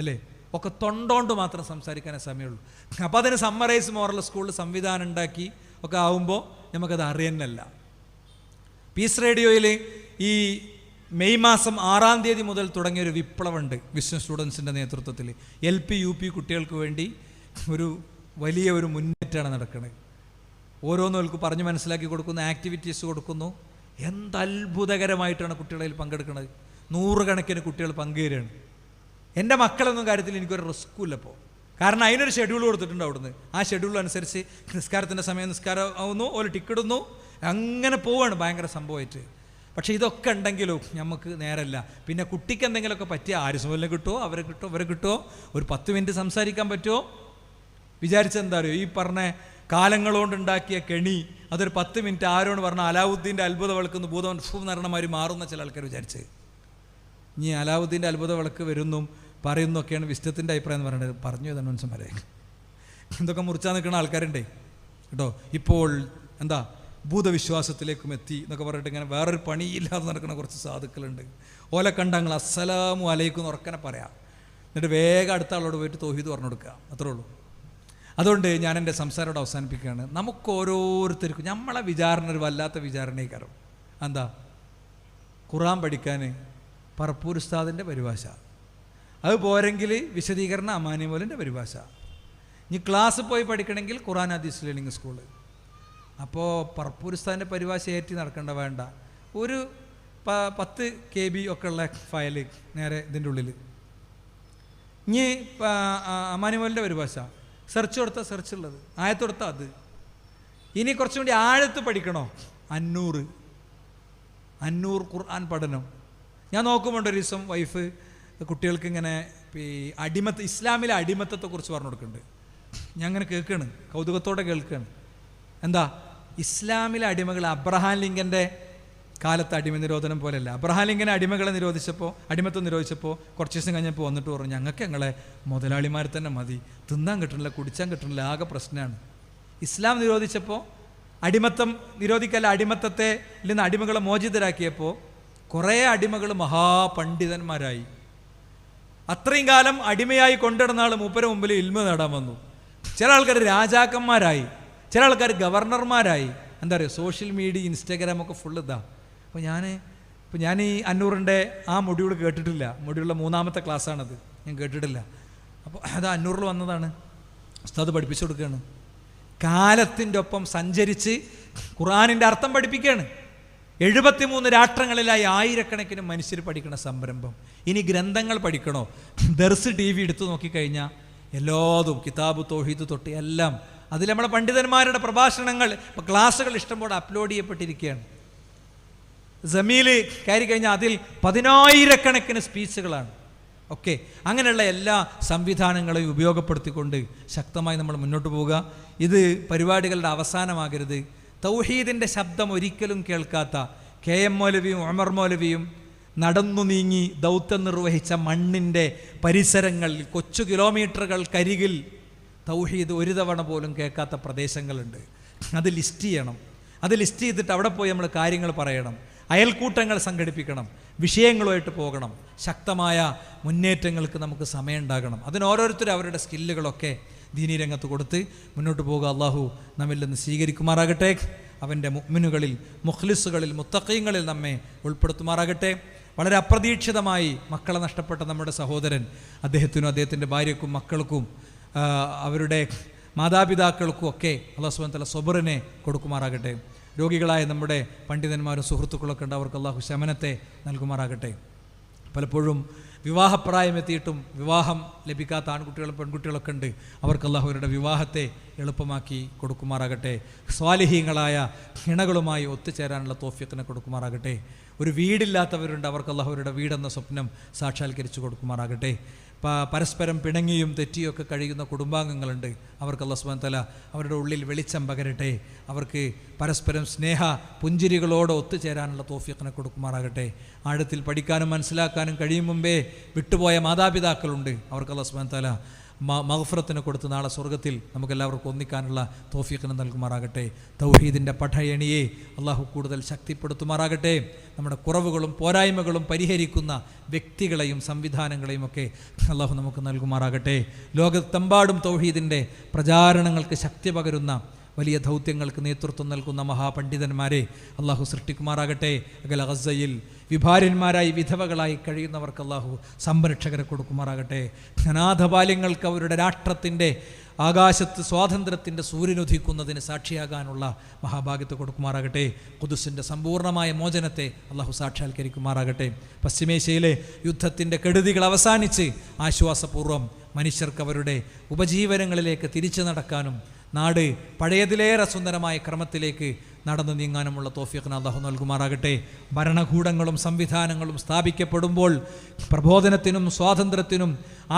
അല്ലേ, ഒക്കെ തൊണ്ടോണ്ട് മാത്രം സംസാരിക്കാനേ സമയമുള്ളൂ. അപ്പോൾ അതിന് സമ്മറൈസ് മോറൽ സ്കൂളിൽ സംവിധാനം ഉണ്ടാക്കി ഒക്കെ ആവുമ്പോൾ നമുക്കത് അറിയുന്നല്ല. പീസ് റേഡിയോയിൽ ഈ മെയ് മാസം 6-ാം തീയതി മുതൽ തുടങ്ങിയൊരു വിപ്ലവമുണ്ട് വിശ്വ സ്റ്റുഡൻസിൻ്റെ നേതൃത്വത്തിൽ. LP UP കുട്ടികൾക്ക് വേണ്ടി വലിയ ഒരു മുന്നേറ്റമാണ് നടക്കുന്നത്. ഓരോന്നവർക്ക് പറഞ്ഞ് മനസ്സിലാക്കി കൊടുക്കുന്നു, ആക്ടിവിറ്റീസ് കൊടുക്കുന്നു. എന്തത്ഭുതകരമായിട്ടാണ് കുട്ടികളിൽ പങ്കെടുക്കുന്നത്. 100 കണക്കിന് കുട്ടികൾ പങ്കുചേരുകയാണ്. എൻ്റെ മക്കളൊന്നും കാര്യത്തിൽ എനിക്കൊരു റിസ്ക്കും ഇല്ലപ്പോൾ. കാരണം അതിനൊരു ഷെഡ്യൂൾ കൊടുത്തിട്ടുണ്ട് അവിടുന്ന്. ആ ഷെഡ്യൂൾ അനുസരിച്ച് നിസ്കാരത്തിൻ്റെ സമയം നിസ്കാരം ആവുന്നു, ഒരു ടിക്കിടുന്നു, അങ്ങനെ പോവാണ് ഭയങ്കര സംഭവമായിട്ട്. പക്ഷേ ഇതൊക്കെ ഉണ്ടെങ്കിലും നമുക്ക് നേരല്ല. പിന്നെ കുട്ടിക്ക് എന്തെങ്കിലുമൊക്കെ പറ്റിയ ആരിസുമല്ലെ കിട്ടുമോ, അവരെ കിട്ടുമോ, ഒരു 10 മിനിറ്റ് സംസാരിക്കാൻ പറ്റുമോ വിചാരിച്ചെന്താ അറിയോ, ഈ പറഞ്ഞ കാലങ്ങളോണ്ടുണ്ടാക്കിയ കെണി അതൊരു 10 മിനിറ്റ് ആരോട് പറഞ്ഞ അലാവുദ്ദീൻ്റെ അത്ഭുത വിളക്കുന്ന് ഭൂതവൻ നടണമാര് മാറുന്ന ചില ആൾക്കാർ വിചാരിച്ച്. ഇനി അലാവുദ്ദീൻ്റെ അത്ഭുത വിളക്ക് വരുന്നും പറയുന്നൊക്കെയാണ് വിശ്വത്തിൻ്റെ അഭിപ്രായം എന്ന് പറയുന്നത്. പറഞ്ഞു തന്നെ മനുഷ്യന്മാരെ ഇതൊക്കെ മുറിച്ചാൽ നിൽക്കുന്ന ആൾക്കാരുണ്ടേ കേട്ടോ. ഇപ്പോൾ എന്താ ഭൂതവിശ്വാസത്തിലേക്കും എത്തി എന്നൊക്കെ പറഞ്ഞിട്ട് ഇങ്ങനെ വേറൊരു പണിയില്ലാതെ നടക്കുന്ന കുറച്ച് സാധുക്കളുണ്ട്. ഓലെ കണ്ടങ്ങൾ അസ്സലാമു അലൈക്കും എന്ന് ഉറക്കനെ പറയാം, എന്നിട്ട് വേഗം അടുത്ത ആളോട് പോയിട്ട് തൗഹീദ് പറഞ്ഞു കൊടുക്കുക, അത്രേ ഉള്ളൂ. അതുകൊണ്ട് ഞാൻ എൻ്റെ സംസാരോട് അവസാനിപ്പിക്കുകയാണ്. നമുക്ക് ഓരോരുത്തർക്കും നമ്മളെ വിചാരണ ഒരു വല്ലാത്ത വിചാരണയ്ക്കാരം. എന്താ, ഖുർആൻ പഠിക്കാൻ പറപ്പൂർ ഉസ്താദിൻ്റെ പരിഭാഷ, അത് പോരെങ്കിൽ വിശദീകരണ അമാനിമോലിൻ്റെ പരിഭാഷ. ഇനി ക്ലാസ് പോയി പഠിക്കണമെങ്കിൽ ഖുർആൻ ഹദീസ് ലേണിംഗ് സ്കൂള്. അപ്പോൾ പറപ്പൂർ ഉസ്താദിൻ്റെ പരിഭാഷ ഏറ്റി നടക്കേണ്ട വേണ്ട, ഒരു 10 KB ഒക്കെ ഉള്ള ഫയല് നേരെ ഇതിൻ്റെ ഉള്ളിൽ. ഇനി അമാനിമോലിൻ്റെ പരിഭാഷ സെർച്ച് കൊടുത്താൽ സെർച്ച് ഉള്ളത്, ആയത്ത് കൊടുത്താൽ അത്. ഇനി കുറച്ചും കൂടി ആഴത്ത് പഠിക്കണോ, 500 ഖുർആൻ പഠനം. ഞാൻ നോക്കുമ്പോൾ ഒരു ദിവസം വൈഫ് കുട്ടികൾക്ക് ഇങ്ങനെ ഇസ്ലാമിലെ അടിമത്തത്തെക്കുറിച്ച് പറഞ്ഞു കൊടുക്കുന്നുണ്ട്. ഞാൻ അങ്ങനെ കേൾക്കുകയാണ്, കൗതുകത്തോടെ കേൾക്കുകയാണ്. എന്താ, ഇസ്ലാമിലെ അടിമകൾ അബ്രഹാം ലിങ്കൻ്റെ കാലത്ത് അടിമ നിരോധനം പോലെയല്ല. അബ്രഹാം ലിങ്കനെ അടിമത്തം നിരോധിച്ചപ്പോൾ കുറച്ച് ദിവസം കഴിഞ്ഞപ്പോൾ വന്നിട്ട് പറഞ്ഞു, ഞങ്ങൾക്ക് ഞങ്ങളെ മുതലാളിമാർ തന്നെ മതി, തിന്നാൻ കിട്ടണില്ല, കുടിച്ചാൻ കിട്ടണില്ല, ആകെ പ്രശ്നമാണ്. ഇസ്ലാം നിരോധിച്ചപ്പോൾ അടിമത്തം നിരോധിക്കല്ല, അടിമത്തത്തെ നിന്ന് അടിമകളെ മോചിതരാക്കിയപ്പോൾ കുറേ അടിമകൾ മഹാപണ്ഡിതന്മാരായി. അത്രയും കാലം അടിമയായി കൊണ്ടിടുന്ന ആൾ മൂപ്പര മുമ്പിൽ ഇൽമ നേടാൻ വന്നു. ചില ആൾക്കാർ രാജാക്കന്മാരായി, ചില ആൾക്കാർ ഗവർണർമാരായി. എന്താ പറയുക, സോഷ്യൽ മീഡിയ, ഇൻസ്റ്റാഗ്രാമൊക്കെ ഫുള്ള് ഇതാ. അപ്പോൾ ഞാൻ ഈ അന്നൂറിൻ്റെ ആ മൊഡ്യൂൾ കേട്ടിട്ടില്ല. മൊഡ്യൂളിലെ 3ാമത്തെ ക്ലാസ്സാണത്, ഞാൻ കേട്ടിട്ടില്ല. അപ്പോൾ അത് അന്നൂറിൽ വന്നതാണ്. ഉസ്താദ് പഠിപ്പിച്ചു കൊടുക്കുകയാണ്. കാലത്തിൻ്റെ ഒപ്പം സഞ്ചരിച്ച് ഖുർആനിൻ്റെ അർത്ഥം പഠിപ്പിക്കുകയാണ്. 73 രാഷ്ട്രങ്ങളിലായി ആയിരക്കണക്കിന് മനുഷ്യർ പഠിക്കുന്ന സംരംഭം. ഇനി ഗ്രന്ഥങ്ങൾ പഠിക്കണോ? ദർസ് TV എടുത്തു നോക്കിക്കഴിഞ്ഞാൽ എല്ലാതും കിതാബ് തൗഹീദ് തൊട്ട് എല്ലാം അതിൽ നമ്മളെ പണ്ഡിതന്മാരുടെ പ്രഭാഷണങ്ങൾ, ക്ലാസ്സുകൾ ഇഷ്ടംപോലെ അപ്ലോഡ് ചെയ്യപ്പെട്ടിരിക്കുകയാണ്. ജമീൽ കയറി കഴിഞ്ഞാൽ അതിൽ 10,000കണക്കിന് സ്പീച്ചുകളാണ്. ഓക്കെ, അങ്ങനെയുള്ള എല്ലാ സംവിധാനങ്ങളെയും ഉപയോഗപ്പെടുത്തിക്കൊണ്ട് ശക്തമായി നമ്മൾ മുന്നോട്ട് പോവുക. ഇത് പരിപാടികളുടെ അവസാനമാകരുത്. തൗഹീദിൻ്റെ ശബ്ദം ഒരിക്കലും കേൾക്കാത്ത KM മൗലവിയും ഉമർ മൗലവിയും നടന്നു നീങ്ങി ദൗത്യം നിർവഹിച്ച മണ്ണിൻ്റെ പരിസരങ്ങളിൽ, കൊച്ചു കിലോമീറ്ററുകൾക്കരികിൽ തൗഹീദ് ഒരു തവണ പോലും കേൾക്കാത്ത പ്രദേശങ്ങളുണ്ട്. അത് ലിസ്റ്റ് ചെയ്യണം. അത് ലിസ്റ്റ് ചെയ്തിട്ട് അവിടെ പോയി നമ്മൾ കാര്യങ്ങൾ പറയണം, അയൽക്കൂട്ടങ്ങൾ സംഘടിപ്പിക്കണം, വിഷയങ്ങളുമായിട്ട് പോകണം. ശക്തമായ മുന്നേറ്റങ്ങൾക്ക് നമുക്ക് സമയമുണ്ടാകണം. അതിന് ഓരോരുത്തരും അവരുടെ സ്കില്ലുകളൊക്കെ ദീനീ രംഗത്ത് കൊടുത്ത് മുന്നോട്ട് പോകുക. അള്ളാഹു നമ്മിൽ നിന്ന് സ്വീകരിക്കുമാറാകട്ടെ. അവൻ്റെ മുഅ്മിനുകളിൽ, മുഖ്ലിസുകളിൽ, മുത്തഖീങ്ങളിൽ നമ്മെ ഉൾപ്പെടുത്തുമാറാകട്ടെ. വളരെ അപ്രതീക്ഷിതമായി മക്കളെ നഷ്ടപ്പെട്ട നമ്മുടെ സഹോദരൻ, അദ്ദേഹത്തിനും അദ്ദേഹത്തിൻ്റെ ഭാര്യയ്ക്കും മക്കൾക്കും അവരുടെ മാതാപിതാക്കൾക്കും ഒക്കെ അല്ലാഹു സുബ്ഹാനഹു വ തആല സബറിനെ കൊടുക്കുമാറാകട്ടെ. രോഗികളായ നമ്മുടെ പണ്ഡിതന്മാരും സുഹൃത്തുക്കളൊക്കെ ഉണ്ട്, അവർക്ക് അള്ളാഹു ശമനത്തെ നൽകുമാറാകട്ടെ. പലപ്പോഴും വിവാഹപ്രായമെത്തിയിട്ടും വിവാഹം ലഭിക്കാത്ത ആൺകുട്ടികളും പെൺകുട്ടികളൊക്കെ ഉണ്ട്, അവർക്ക് അള്ളാഹു അവരുടെ വിവാഹത്തെ എളുപ്പമാക്കി കൊടുക്കുമാറാകട്ടെ. സ്വാലിഹീങ്ങളായ ഇണകളുമായി ഒത്തുചേരാനുള്ള തൗഫീഖിനെ കൊടുക്കുമാറാകട്ടെ. ഒരു വീടില്ലാത്തവരുണ്ട്, അവർക്ക് അള്ളാഹു അവരുടെ വീടെന്ന സ്വപ്നം സാക്ഷാത്കരിച്ചു കൊടുക്കുമാറാകട്ടെ. പരസ്പരം പിണങ്ങിയും തെറ്റിയൊക്കെ കഴിയുന്ന കുടുംബാംഗങ്ങളുണ്ട്, അവർക്ക് അല്ലാഹു സുബ്ഹാനഹു വ തആല അവരുടെ ഉള്ളിൽ വെളിച്ചം പകരട്ടെ. അവർക്ക് പരസ്പരം സ്നേഹ പുഞ്ചിരികളോടെ ഒത്തുചേരാനുള്ള തൗഫീഖിനെ കൊടുക്കുമാറാകട്ടെ. ആഴത്തിൽ പഠിക്കാനും മനസ്സിലാക്കാനും കഴിയും മുമ്പേ വിട്ടുപോയ മാതാപിതാക്കളുണ്ട്, അവർക്ക് അല്ലാഹു സുബ്ഹാനഹു വ തആല മഗ്ഫിറത്തിനെ കൊടുത്ത് നാളെ സ്വർഗ്ഗത്തിൽ നമുക്കെല്ലാവർക്കും ഒന്നിക്കാനുള്ള തൗഫീഖിനെ നൽകുമാറാകട്ടെ. തൗഹീദിൻ്റെ പഠയണിയെ അള്ളാഹു കൂടുതൽ ശക്തിപ്പെടുത്തുമാറാകട്ടെ. നമ്മുടെ കുറവുകളും പോരായ്മകളും പരിഹരിക്കുന്ന വ്യക്തികളെയും സംവിധാനങ്ങളെയും ഒക്കെ അള്ളാഹു നമുക്ക് നൽകുമാറാകട്ടെ. ലോകത്തെമ്പാടും തൗഹീദിൻ്റെ പ്രചാരണങ്ങൾക്ക് ശക്തി പകരുന്ന വലിയ ദൗത്യങ്ങൾക്ക് നേതൃത്വം നൽകുന്ന മഹാപണ്ഡിതന്മാരെ അള്ളാഹു സൃഷ്ടിക്കുമാറാകട്ടെ. അകല ഗസയിൽ വിഭാര്യന്മാരായി വിധവകളായി കഴിയുന്നവർക്ക് അള്ളാഹു സംരക്ഷകരെ കൊടുക്കുമാറാകട്ടെ. അനാഥബാല്യങ്ങൾക്ക് അവരുടെ രാഷ്ട്രത്തിൻ്റെ ആകാശത്ത് സ്വാതന്ത്ര്യത്തിൻ്റെ സൂര്യനുദിക്കുന്നതിന് സാക്ഷിയാകാനുള്ള മഹാഭാഗ്യത്തെ കൊടുക്കുമാറാകട്ടെ. ഖുദ്സിൻ്റെ സമ്പൂർണ്ണമായ മോചനത്തെ അള്ളാഹു സാക്ഷാത്കരിക്കുമാറാകട്ടെ. പശ്ചിമേഷ്യയിലെ യുദ്ധത്തിൻ്റെ കെടുതികൾ അവസാനിച്ച് ആശ്വാസപൂർവ്വം മനുഷ്യർക്ക് അവരുടെ ഉപജീവനങ്ങളിലേക്ക് തിരിച്ചു നടക്കാനും നാട് പഴയതിലേറെ സുന്ദരമായ ക്രമത്തിലേക്ക് നടന്നു നീങ്ങാനുമുള്ള തൗഫീഖിനെ അല്ലാഹു നൽകുമാറാകട്ടെ. ഭരണകൂടങ്ങളും സംവിധാനങ്ങളും സ്ഥാപിക്കപ്പെടുമ്പോൾ പ്രബോധനത്തിനും സ്വാതന്ത്ര്യത്തിനും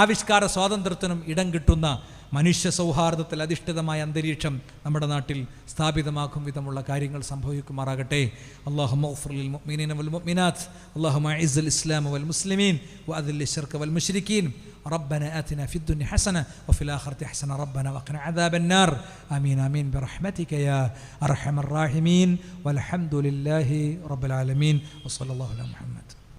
ആവിഷ്കാര സ്വാതന്ത്ര്യത്തിനും ഇടം കിട്ടുന്ന മനുഷ്യ സൗഹാർദ്ദത്തിൽ അധിഷ്ഠിതമായ അന്തരീക്ഷം നമ്മുടെ നാട്ടിൽ സ്ഥാപിതമാക്കും വിധമുള്ള കാര്യങ്ങൾ സംഭവിക്കുമാറാകട്ടെ. അല്ലാഹുമ്മ ഗ്ഫിർ ലിൽ മുഅ്മിനീന വൽ മുഅ്മിനാത്ത്, അല്ലാഹുമ്മ അഇസ്ൽ ഇസ്ലാമ വൽ മുസ്ലിമീൻ വഅദിൽ ശിർക വൽ മുശ്രിക്കീൻ. ربنا آتنا في الدنيا حسنة وفي الآخرة حسنة ربنا وقنا عذاب النار. آمين آمين برحمتك يا أرحم الراحمين والحمد لله رب العالمين وصلى الله على محمد.